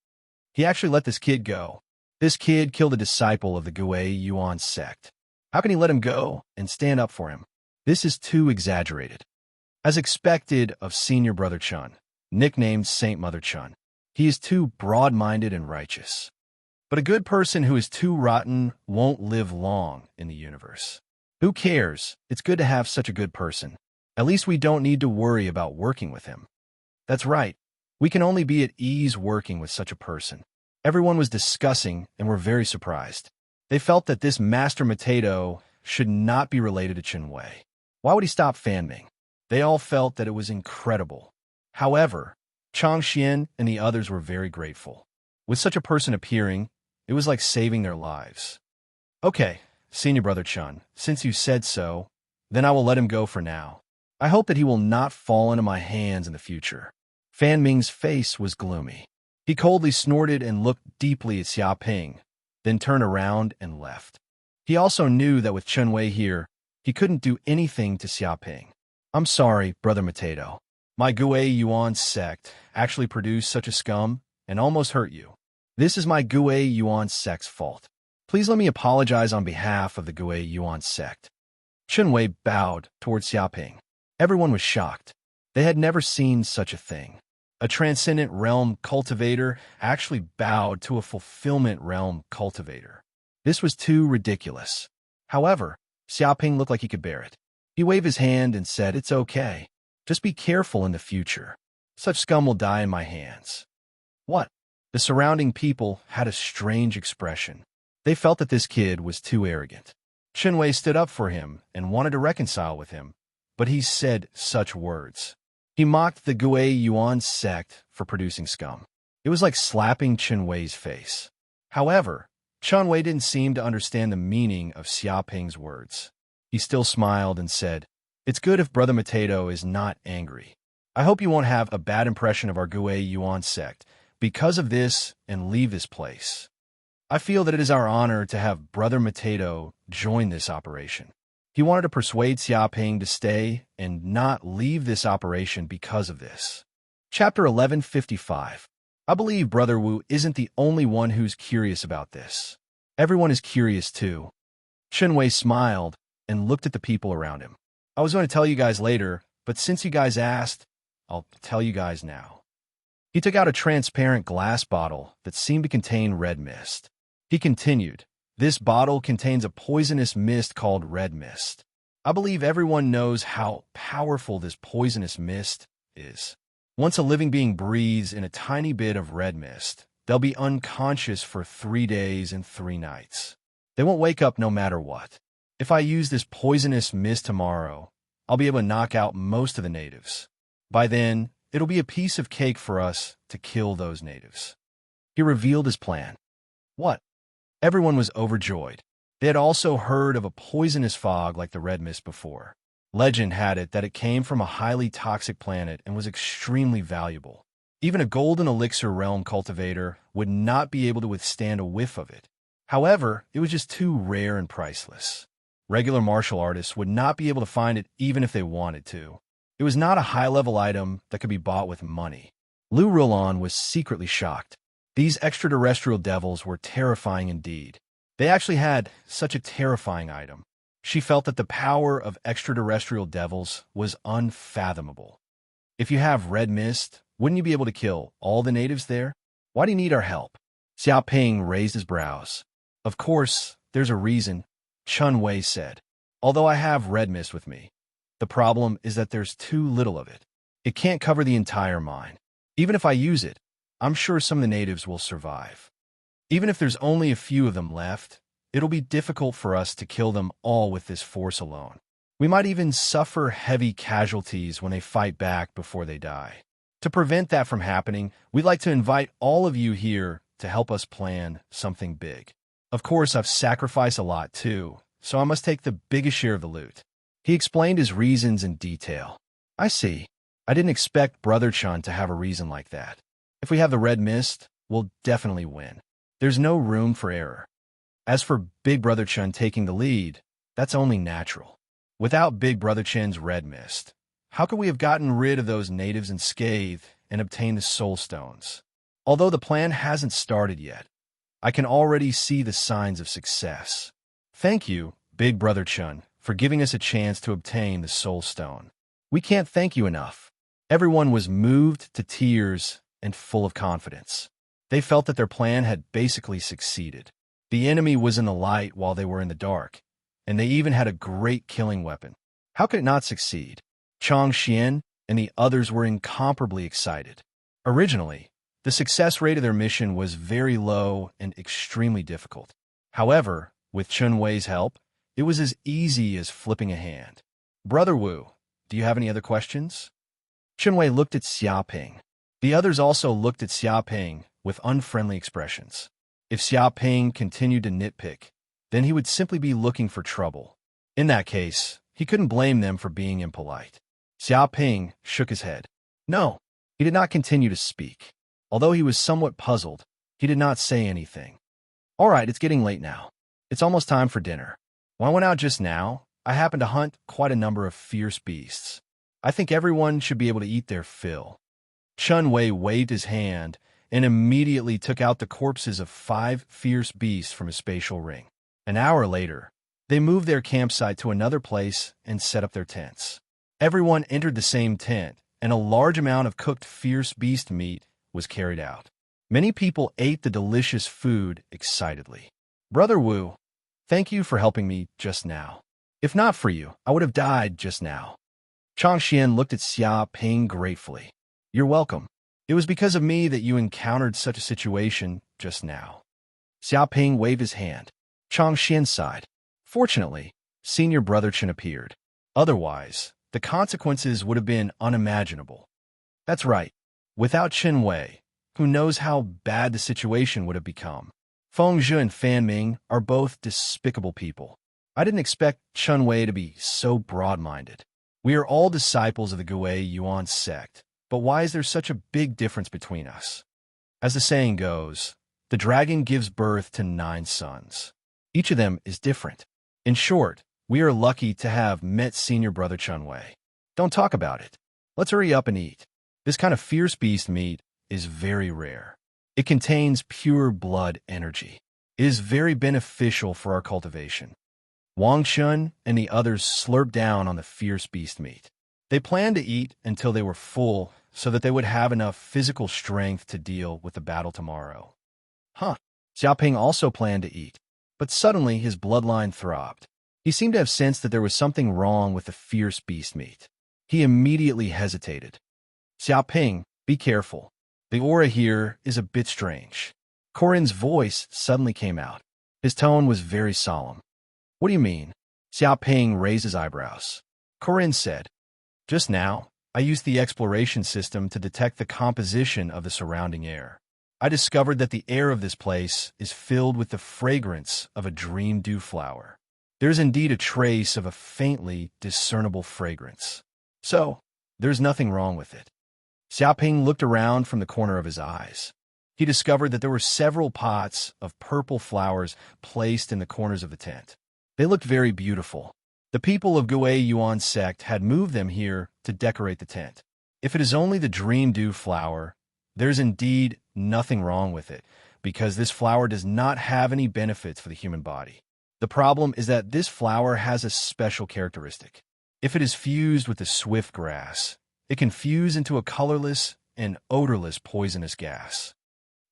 He actually let this kid go. This kid killed a disciple of the Gui Yuan sect. How can he let him go and stand up for him? This is too exaggerated. As expected of senior brother Chun, nicknamed Saint Mother Chun, he is too broad-minded and righteous. But a good person who is too rotten won't live long in the universe. Who cares? It's good to have such a good person. At least we don't need to worry about working with him. That's right. We can only be at ease working with such a person. Everyone was discussing and were very surprised. They felt that this Master Potato should not be related to Chun Wei. Why would he stop Fan Ming? They all felt that it was incredible. However, Chang Xian and the others were very grateful. With such a person appearing, it was like saving their lives. Okay, senior brother Chun, since you said so, then I will let him go for now. I hope that he will not fall into my hands in the future. Fan Ming's face was gloomy. He coldly snorted and looked deeply at Xia Ping, then turned around and left. He also knew that with Chun Wei here, he couldn't do anything to Xia Ping. I'm sorry, brother Potato. My Gui Yuan sect actually produced such a scum and almost hurt you. This is my Gui Yuan sect's fault. Please let me apologize on behalf of the Gui Yuan sect. Chun Wei bowed towards Xia Ping. Everyone was shocked. They had never seen such a thing. A transcendent realm cultivator actually bowed to a fulfillment realm cultivator. This was too ridiculous. However, Xiaoping looked like he could bear it. He waved his hand and said, "It's okay. Just be careful in the future. Such scum will die in my hands." What? The surrounding people had a strange expression. They felt that this kid was too arrogant. Chenwei stood up for him and wanted to reconcile with him, but he said such words. He mocked the Gui Yuan sect for producing scum. It was like slapping Chenwei's face. However, Chenwei didn't seem to understand the meaning of Xiaoping's words. He still smiled and said, "It's good if Brother Mateto is not angry. I hope you won't have a bad impression of our Gui Yuan sect because of this and leave this place. I feel that it is our honor to have Brother Mateto join this operation." He wanted to persuade Xiaoping to stay and not leave this operation because of this. Chapter 1155. I believe Brother Wu isn't the only one who's curious about this. Everyone is curious too. Chenwei smiled and looked at the people around him. I was going to tell you guys later, but since you guys asked, I'll tell you guys now. He took out a transparent glass bottle that seemed to contain red mist. He continued, "This bottle contains a poisonous mist called red mist. I believe everyone knows how powerful this poisonous mist is. Once a living being breathes in a tiny bit of red mist, they'll be unconscious for 3 days and 3 nights. They won't wake up no matter what. If I use this poisonous mist tomorrow, I'll be able to knock out most of the natives. By then, it'll be a piece of cake for us to kill those natives." He revealed his plan. What? Everyone was overjoyed. They had also heard of a poisonous fog like the red mist before. Legend had it that it came from a highly toxic planet and was extremely valuable. Even a golden elixir realm cultivator would not be able to withstand a whiff of it. However, it was just too rare and priceless. Regular martial artists would not be able to find it even if they wanted to. It was not a high-level item that could be bought with money. Lu Rulan was secretly shocked. These extraterrestrial devils were terrifying indeed. They actually had such a terrifying item. She felt that the power of extraterrestrial devils was unfathomable. If you have red mist, wouldn't you be able to kill all the natives there? Why do you need our help? Xiaoping raised his brows. Of course, there's a reason, Chenwei said. Although I have red mist with me, the problem is that there's too little of it. It can't cover the entire mine. Even if I use it, I'm sure some of the natives will survive. Even if there's only a few of them left, it'll be difficult for us to kill them all with this force alone. We might even suffer heavy casualties when they fight back before they die. To prevent that from happening, we'd like to invite all of you here to help us plan something big. Of course, I've sacrificed a lot too, so I must take the biggest share of the loot. He explained his reasons in detail. I see. I didn't expect Brother Chun to have a reason like that. If we have the red mist, we'll definitely win. There's no room for error. As for Big Brother Chun taking the lead, that's only natural. Without Big Brother Chun's red mist, how could we have gotten rid of those natives unscathed and obtained the soul stones? Although the plan hasn't started yet, I can already see the signs of success. Thank you, Big Brother Chun, for giving us a chance to obtain the soul stone. We can't thank you enough. Everyone was moved to tears and full of confidence. They felt that their plan had basically succeeded. The enemy was in the light while they were in the dark, and they even had a great killing weapon. How could it not succeed? Chang Xian and the others were incomparably excited. Originally, the success rate of their mission was very low and extremely difficult. However, with Chenwei's help, it was as easy as flipping a hand. Brother Wu, do you have any other questions? Chenwei looked at Xiaoping. The others also looked at Xiaoping with unfriendly expressions. If Xiaoping continued to nitpick, then he would simply be looking for trouble. In that case, he couldn't blame them for being impolite. Xiaoping shook his head. No, he did not continue to speak. Although he was somewhat puzzled, he did not say anything. All right, it's getting late now. It's almost time for dinner. When I went out just now, I happened to hunt quite a number of fierce beasts. I think everyone should be able to eat their fill. Chenwei waved his hand and immediately took out the corpses of 5 fierce beasts from his spatial ring. An hour later, they moved their campsite to another place and set up their tents. Everyone entered the same tent, and a large amount of cooked fierce beast meat was carried out. Many people ate the delicious food excitedly. Brother Wu, thank you for helping me just now. If not for you, I would have died just now. Chang Xian looked at Xia Ping gratefully. You're welcome. It was because of me that you encountered such a situation just now. Xia Ping waved his hand. Chang Xian sighed. Fortunately, senior brother Chen appeared. Otherwise, the consequences would have been unimaginable. That's right. Without Chen Wei, who knows how bad the situation would have become. Feng Zhe and Fan Ming are both despicable people. I didn't expect Chen Wei to be so broad-minded. We are all disciples of the Gui Yuan sect, but why is there such a big difference between us? As the saying goes, the dragon gives birth to 9 sons. Each of them is different. In short, we are lucky to have met senior brother Chen Wei. Don't talk about it. Let's hurry up and eat. This kind of fierce beast meat is very rare. It contains pure blood energy. It is very beneficial for our cultivation. Wang Chun and the others slurped down on the fierce beast meat. They planned to eat until they were full so that they would have enough physical strength to deal with the battle tomorrow. Xiaoping also planned to eat, but suddenly his bloodline throbbed. He seemed to have sensed that there was something wrong with the fierce beast meat. He immediately hesitated. Xiaoping, be careful. The aura here is a bit strange. Corin's voice suddenly came out. His tone was very solemn. What do you mean? Xiaoping raised his eyebrows. Corin said, just now, I used the exploration system to detect the composition of the surrounding air. I discovered that the air of this place is filled with the fragrance of a dream dew flower. There is indeed a trace of a faintly discernible fragrance. So, there's nothing wrong with it. Xiaoping looked around from the corner of his eyes. He discovered that there were several pots of purple flowers placed in the corners of the tent. They looked very beautiful. The people of Gui Yuan sect had moved them here to decorate the tent. If it is only the dream dew flower, there's indeed nothing wrong with it, because this flower does not have any benefits for the human body. The problem is that this flower has a special characteristic. If it is fused with the swift grass, it can fuse into a colorless and odorless poisonous gas.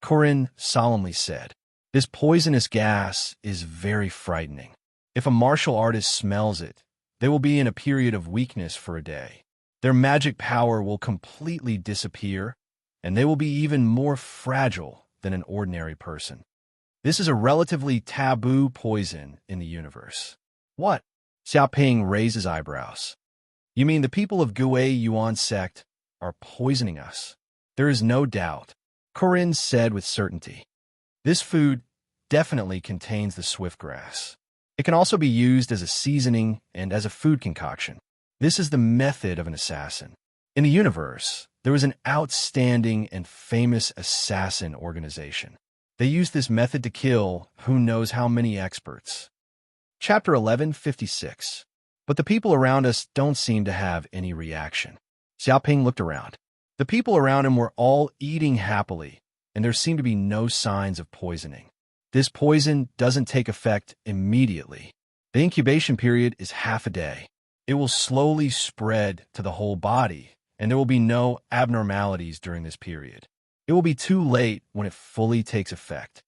Corin solemnly said, this poisonous gas is very frightening. If a martial artist smells it, they will be in a period of weakness for a day. Their magic power will completely disappear, and they will be even more fragile than an ordinary person. This is a relatively taboo poison in the universe. What? Xiaoping raised his eyebrows. You mean the people of Gui Yuan sect are poisoning us? There is no doubt, Corin said with certainty. This food definitely contains the swift grass. It can also be used as a seasoning and as a food concoction. This is the method of an assassin. In the universe, there is an outstanding and famous assassin organization. They use this method to kill who knows how many experts. Chapter 1156. But the people around us don't seem to have any reaction. Xiaoping looked around. The people around him were all eating happily, and there seemed to be no signs of poisoning. This poison doesn't take effect immediately. The incubation period is half a day. It will slowly spread to the whole body, and there will be no abnormalities during this period. It will be too late when it fully takes effect.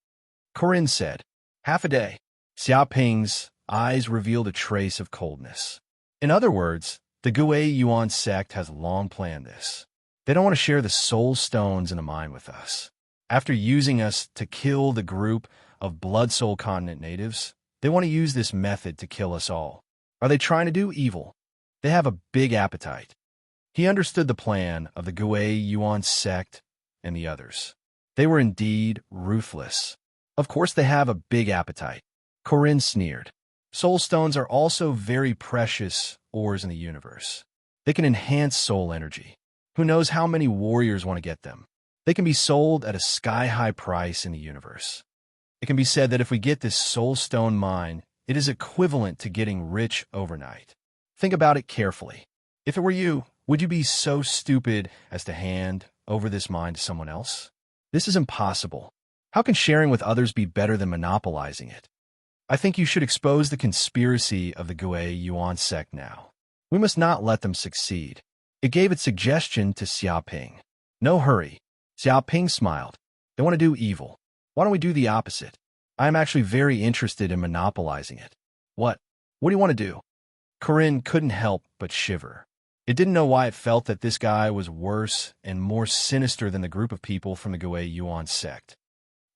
Corin said, half a day. Xiaoping's eyes revealed a trace of coldness. In other words, the Gui Yuan sect has long planned this. They don't want to share the soul stones in the mine with us. After using us to kill the group of Blood Soul Continent natives, they want to use this method to kill us all. Are they trying to do evil? They have a big appetite. He understood the plan of the Gui Yuan sect and the others. They were indeed ruthless. Of course they have a big appetite. Corin sneered. Soul stones are also very precious ores in the universe. They can enhance soul energy. Who knows how many warriors want to get them? They can be sold at a sky-high price in the universe. It can be said that if we get this soul stone mine, it is equivalent to getting rich overnight. Think about it carefully. If it were you, would you be so stupid as to hand over this mine to someone else? This is impossible. How can sharing with others be better than monopolizing it? I think you should expose the conspiracy of the Gui Yuan sect now. We must not let them succeed. It gave its suggestion to Xiaoping. No hurry. Xiaoping smiled. They want to do evil. Why don't we do the opposite? I am actually very interested in monopolizing it. What? What do you want to do? Corinne couldn't help but shiver. It didn't know why it felt that this guy was worse and more sinister than the group of people from the Gui Yuan sect.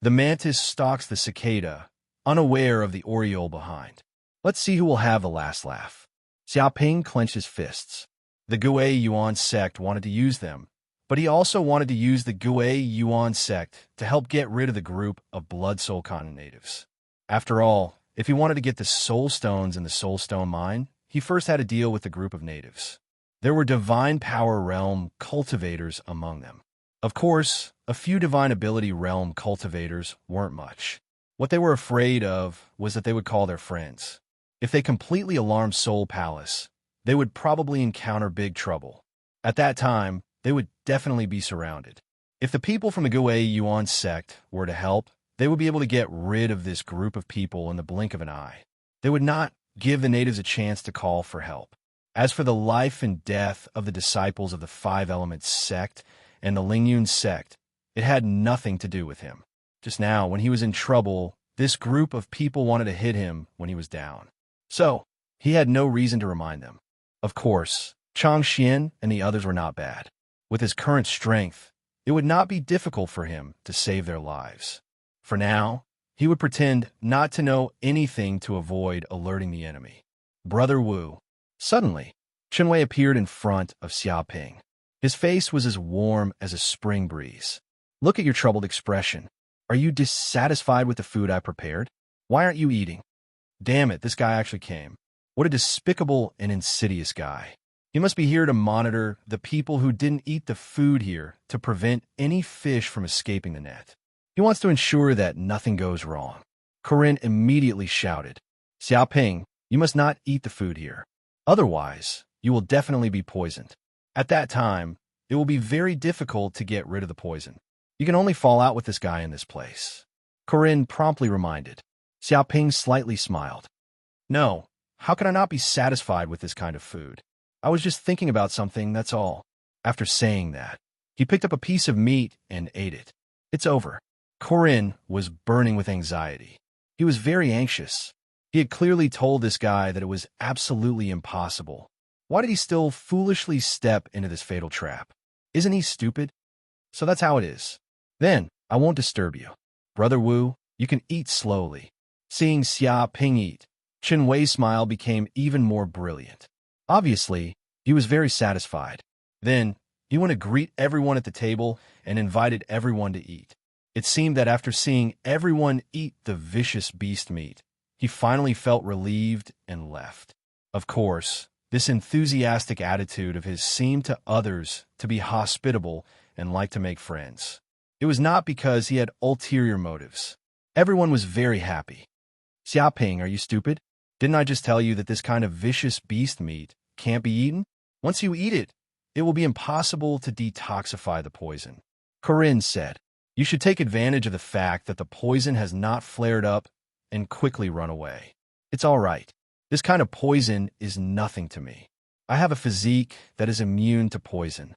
The mantis stalks the cicada, unaware of the oriole behind. Let's see who will have the last laugh. Xiaoping clenched his fists. The Gui Yuan sect wanted to use them, but he also wanted to use the Gui Yuan sect to help get rid of the group of Blood Soul Continent natives. After all, if he wanted to get the soul stones in the soul stone mine, he first had to deal with the group of natives. There were divine power realm cultivators among them. Of course, a few divine ability realm cultivators weren't much. What they were afraid of was that they would call their friends. If they completely alarmed Soul Palace, they would probably encounter big trouble. At that time, they would definitely be surrounded. If the people from the Gui Yuan sect were to help, they would be able to get rid of this group of people in the blink of an eye. They would not give the natives a chance to call for help. As for the life and death of the disciples of the Five Elements sect and the Lingyun sect, it had nothing to do with him. Just now, when he was in trouble, this group of people wanted to hit him when he was down. So, he had no reason to remind them. Of course, Chang Xian and the others were not bad. With his current strength, it would not be difficult for him to save their lives. For now, he would pretend not to know anything to avoid alerting the enemy. Brother Wu. Suddenly, Chenwei appeared in front of Xiaoping. His face was as warm as a spring breeze. Look at your troubled expression. Are you dissatisfied with the food I prepared? Why aren't you eating? Damn it, this guy actually came. What a despicable and insidious guy. He must be here to monitor the people who didn't eat the food here to prevent any fish from escaping the net. He wants to ensure that nothing goes wrong. Corinne immediately shouted, Xiaoping, you must not eat the food here. Otherwise, you will definitely be poisoned. At that time, it will be very difficult to get rid of the poison. You can only fall out with this guy in this place. Corinne promptly reminded. Xiaoping slightly smiled. No, how can I not be satisfied with this kind of food? I was just thinking about something, that's all. After saying that, he picked up a piece of meat and ate it. It's over. Corinne was burning with anxiety. He was very anxious. He had clearly told this guy that it was absolutely impossible. Why did he still foolishly step into this fatal trap? Isn't he stupid? So that's how it is. Then, I won't disturb you. Brother Wu, you can eat slowly. Seeing Xiaoping eat, Chenwei's smile became even more brilliant. Obviously, he was very satisfied. Then, he went to greet everyone at the table and invited everyone to eat. It seemed that after seeing everyone eat the vicious beast meat, he finally felt relieved and left. Of course, this enthusiastic attitude of his seemed to others to be hospitable and like to make friends. It was not because he had ulterior motives. Everyone was very happy. Xiaoping, are you stupid? Didn't I just tell you that this kind of vicious beast meat can't be eaten? Once you eat it, it will be impossible to detoxify the poison. Corinne said, you should take advantage of the fact that the poison has not flared up and quickly run away. It's all right. This kind of poison is nothing to me. I have a physique that is immune to poison.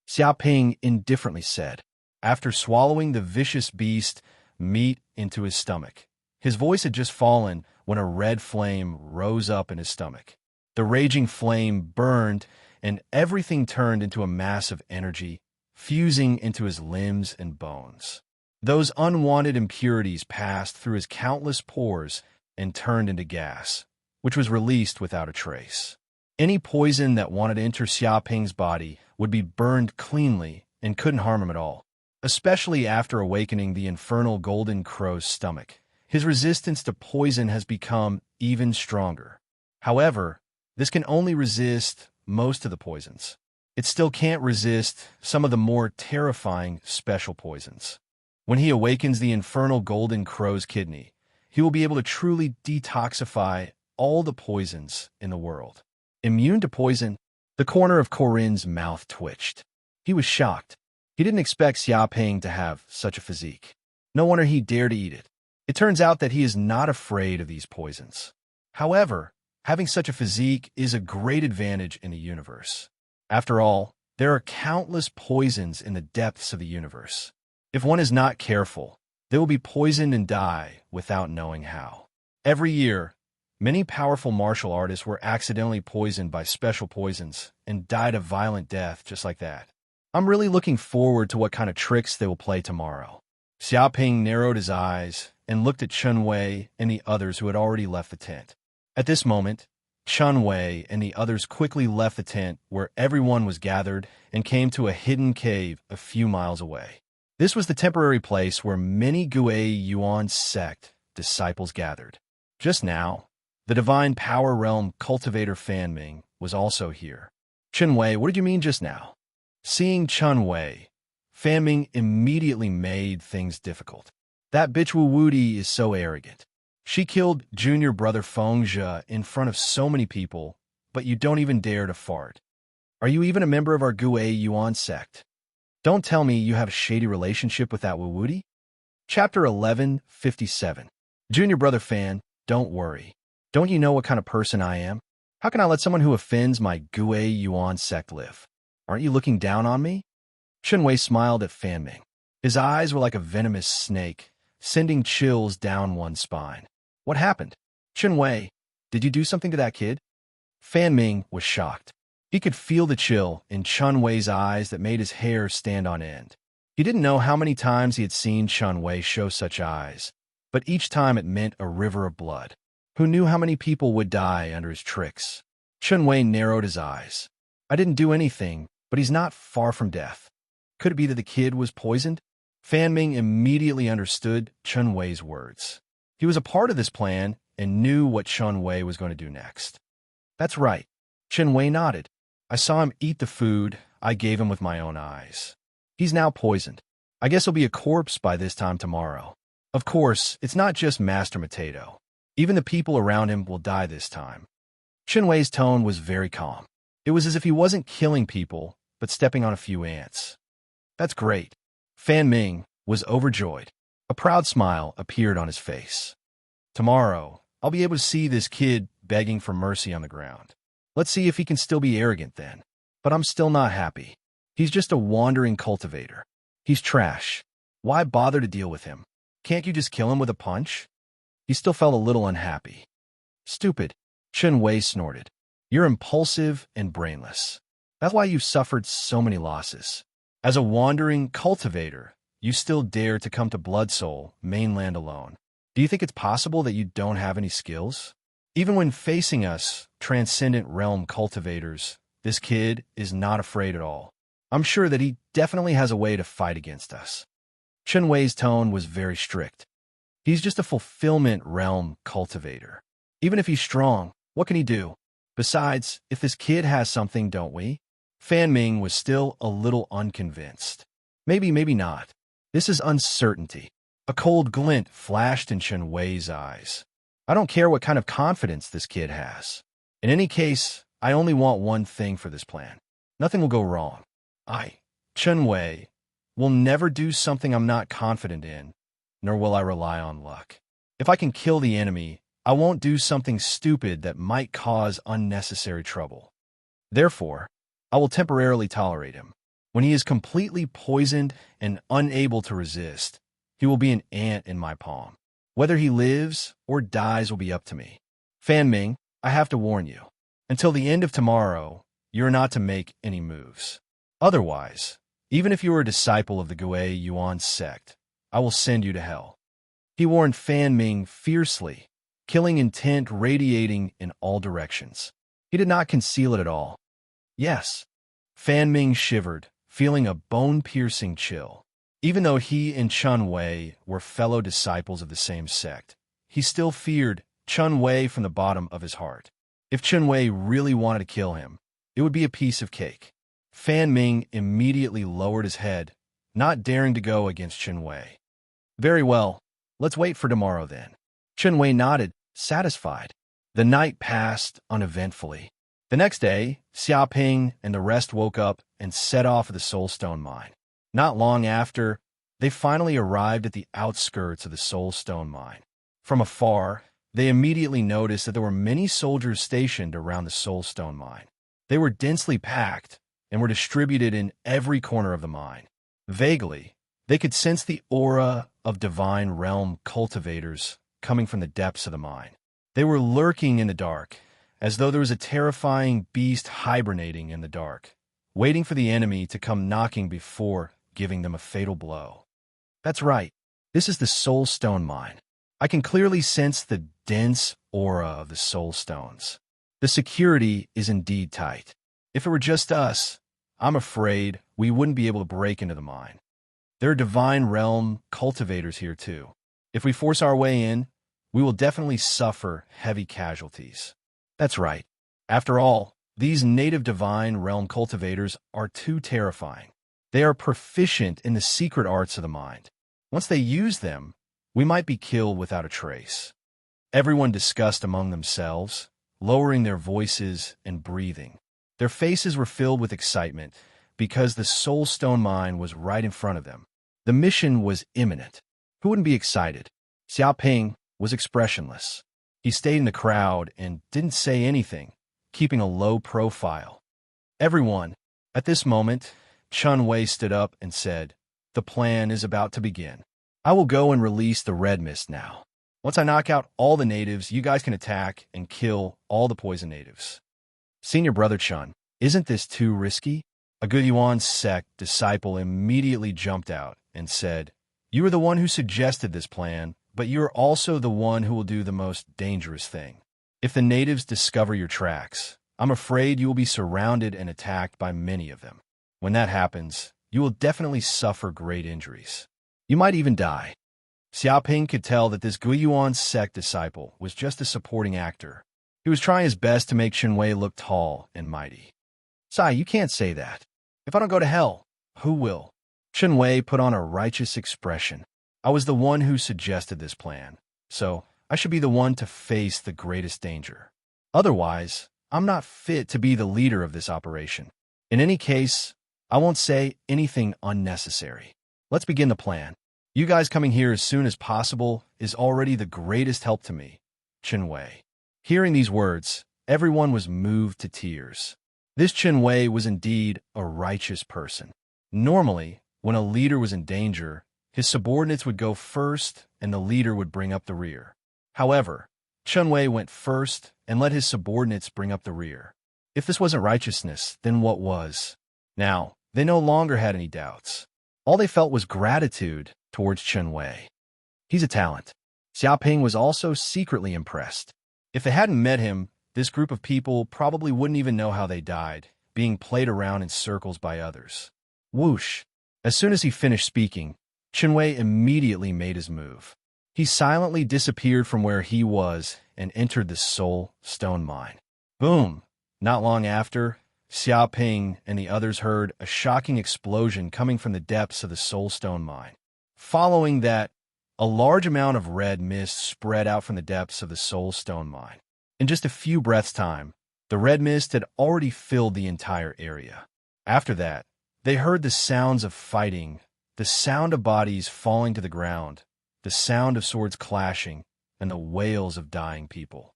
Xiaoping indifferently said, after swallowing the vicious beast meat into his stomach. His voice had just fallen when a red flame rose up in his stomach. The raging flame burned, and everything turned into a mass of energy, fusing into his limbs and bones. Those unwanted impurities passed through his countless pores and turned into gas, which was released without a trace. Any poison that wanted to enter Xiaoping's body would be burned cleanly and couldn't harm him at all, especially after awakening the infernal golden crow's stomach. His resistance to poison has become even stronger. However, this can only resist most of the poisons. It still can't resist some of the more terrifying special poisons. When he awakens the infernal golden crow's kidney, he will be able to truly detoxify all the poisons in the world. Immune to poison, the corner of Corinne's mouth twitched. He was shocked. He didn't expect Xiaoping to have such a physique. No wonder he dared to eat it. It turns out that he is not afraid of these poisons. However, Having such a physique is a great advantage in the universe. After all, there are countless poisons in the depths of the universe. If one is not careful, they will be poisoned and die without knowing how. Every year, many powerful martial artists were accidentally poisoned by special poisons and died a violent death just like that. I'm really looking forward to what kind of tricks they will play tomorrow. Xiaoping narrowed his eyes and looked at Chen Wei and the others who had already left the tent. At this moment, Chen Wei and the others quickly left the tent where everyone was gathered and came to a hidden cave a few miles away. This was the temporary place where many Gui Yuan sect disciples gathered. Just now, the divine power realm cultivator Fan Ming was also here. Chen Wei, what did you mean just now? Seeing Chen Wei, Fan Ming immediately made things difficult. That bitch Wu Wudi is so arrogant. She killed junior brother Feng Zhe in front of so many people, but you don't even dare to fart. Are you even a member of our Gui Yuan sect? Don't tell me you have a shady relationship with that Wu Wudi? Chapter 1157. Junior brother Fan, don't worry. Don't you know what kind of person I am? How can I let someone who offends my Gui Yuan sect live? Aren't you looking down on me? Chen Wei smiled at Fan Ming. His eyes were like a venomous snake, sending chills down one's spine. What happened? Chen Wei, did you do something to that kid? Fan Ming was shocked. He could feel the chill in Chen Wei's eyes that made his hair stand on end. He didn't know how many times he had seen Chen Wei show such eyes, but each time it meant a river of blood. Who knew how many people would die under his tricks? Chen Wei narrowed his eyes. I didn't do anything, but he's not far from death. Could it be that the kid was poisoned? Fan Ming immediately understood Chen Wei's words. He was a part of this plan and knew what Chen Wei was going to do next. That's right. Chen Wei nodded. I saw him eat the food I gave him with my own eyes. He's now poisoned. I guess he'll be a corpse by this time tomorrow. Of course, it's not just Master Mateto. Even the people around him will die this time. Chen Wei's tone was very calm. It was as if he wasn't killing people, but stepping on a few ants. That's great. Fan Ming was overjoyed. A proud smile appeared on his face. Tomorrow, I'll be able to see this kid begging for mercy on the ground. Let's see if he can still be arrogant then. But I'm still not happy. He's just a wandering cultivator. He's trash. Why bother to deal with him? Can't you just kill him with a punch? He still felt a little unhappy. Stupid. Chen Wei snorted. You're impulsive and brainless. That's why you've suffered so many losses. As a wandering cultivator, you still dare to come to Blood Soul mainland alone. Do you think it's possible that you don't have any skills? Even when facing us, transcendent realm cultivators, this kid is not afraid at all. I'm sure that he definitely has a way to fight against us. Chen Wei's tone was very strict. He's just a fulfillment realm cultivator. Even if he's strong, what can he do? Besides, if this kid has something, don't we? Fan Ming was still a little unconvinced. Maybe, maybe not. This is uncertainty. A cold glint flashed in Chen Wei's eyes. I don't care what kind of confidence this kid has. In any case, I only want one thing for this plan. Nothing will go wrong. Chen Wei, will never do something I'm not confident in, nor will I rely on luck. If I can kill the enemy, I won't do something stupid that might cause unnecessary trouble. Therefore, I will temporarily tolerate him. When he is completely poisoned and unable to resist, he will be an ant in my palm. Whether he lives or dies will be up to me. Fan Ming, I have to warn you. Until the end of tomorrow, you are not to make any moves. Otherwise, even if you are a disciple of the Gui Yuan sect, I will send you to hell. He warned Fan Ming fiercely, killing intent radiating in all directions. He did not conceal it at all. Yes. Fan Ming shivered, feeling a bone-piercing chill. Even though he and Chen Wei were fellow disciples of the same sect, he still feared Chen Wei from the bottom of his heart. If Chen Wei really wanted to kill him, it would be a piece of cake. Fan Ming immediately lowered his head, not daring to go against Chen Wei. Very well, let's wait for tomorrow then. Chen Wei nodded, satisfied. The night passed uneventfully. The next day, Xiaoping and the rest woke up and set off for the Soulstone mine. Not long after, they finally arrived at the outskirts of the Soulstone mine. From afar, They immediately noticed that there were many soldiers stationed around the soulstone mine. They were densely packed and were distributed in every corner of the mine. Vaguely, they could sense the aura of divine realm cultivators coming from the depths of the mine. They were lurking in the dark, as though there was a terrifying beast hibernating in the dark, waiting for the enemy to come knocking before giving them a fatal blow. That's right, this is the soulstone mine. I can clearly sense the dense aura of the soulstones. The security is indeed tight. If it were just us, I'm afraid we wouldn't be able to break into the mine. There are divine realm cultivators here too. If we force our way in, we will definitely suffer heavy casualties. That's right. After all, these native divine realm cultivators are too terrifying. They are proficient in the secret arts of the mind. Once they use them, we might be killed without a trace. Everyone discussed among themselves, lowering their voices and breathing. Their faces were filled with excitement because the soulstone mine was right in front of them. The mission was imminent. Who wouldn't be excited? Xiaoping was expressionless. He stayed in the crowd and didn't say anything, keeping a low profile. Everyone, at this moment, Chun Wei stood up and said, "The plan is about to begin. I will go and release the red mist now. Once I knock out all the natives, you guys can attack and kill all the poison natives." Senior Brother Chun, isn't this too risky? A Guiyuan sect disciple immediately jumped out and said, "You are the one who suggested this plan, but you are also the one who will do the most dangerous thing. If the natives discover your tracks, I'm afraid you will be surrounded and attacked by many of them. When that happens, you will definitely suffer great injuries. You might even die." Xiaoping could tell that this Guiyuan sect disciple was just a supporting actor. He was trying his best to make Chun Wei look tall and mighty. "Sai, you can't say that. If I don't go to hell, who will?" Chun Wei put on a righteous expression. "I was the one who suggested this plan, so I should be the one to face the greatest danger. Otherwise, I'm not fit to be the leader of this operation. In any case, I won't say anything unnecessary. Let's begin the plan. You guys coming here as soon as possible is already the greatest help to me." Chun Wei. Hearing these words, everyone was moved to tears. This Chun Wei was indeed a righteous person. Normally, when a leader was in danger, his subordinates would go first and the leader would bring up the rear. However, Chun Wei went first and let his subordinates bring up the rear. If this wasn't righteousness, then what was? Now, they no longer had any doubts. All they felt was gratitude towards Chun Wei. He's a talent. Xiaoping was also secretly impressed. If they hadn't met him, this group of people probably wouldn't even know how they died, being played around in circles by others. Whoosh! As soon as he finished speaking, Chun Wei immediately made his move. He silently disappeared from where he was and entered the soul stone mine. Boom! Not long after, Xiaoping and the others heard a shocking explosion coming from the depths of the soulstone mine. Following that, a large amount of red mist spread out from the depths of the soulstone mine. In just a few breaths' time, the red mist had already filled the entire area. After that, they heard the sounds of fighting, the sound of bodies falling to the ground, the sound of swords clashing, and the wails of dying people.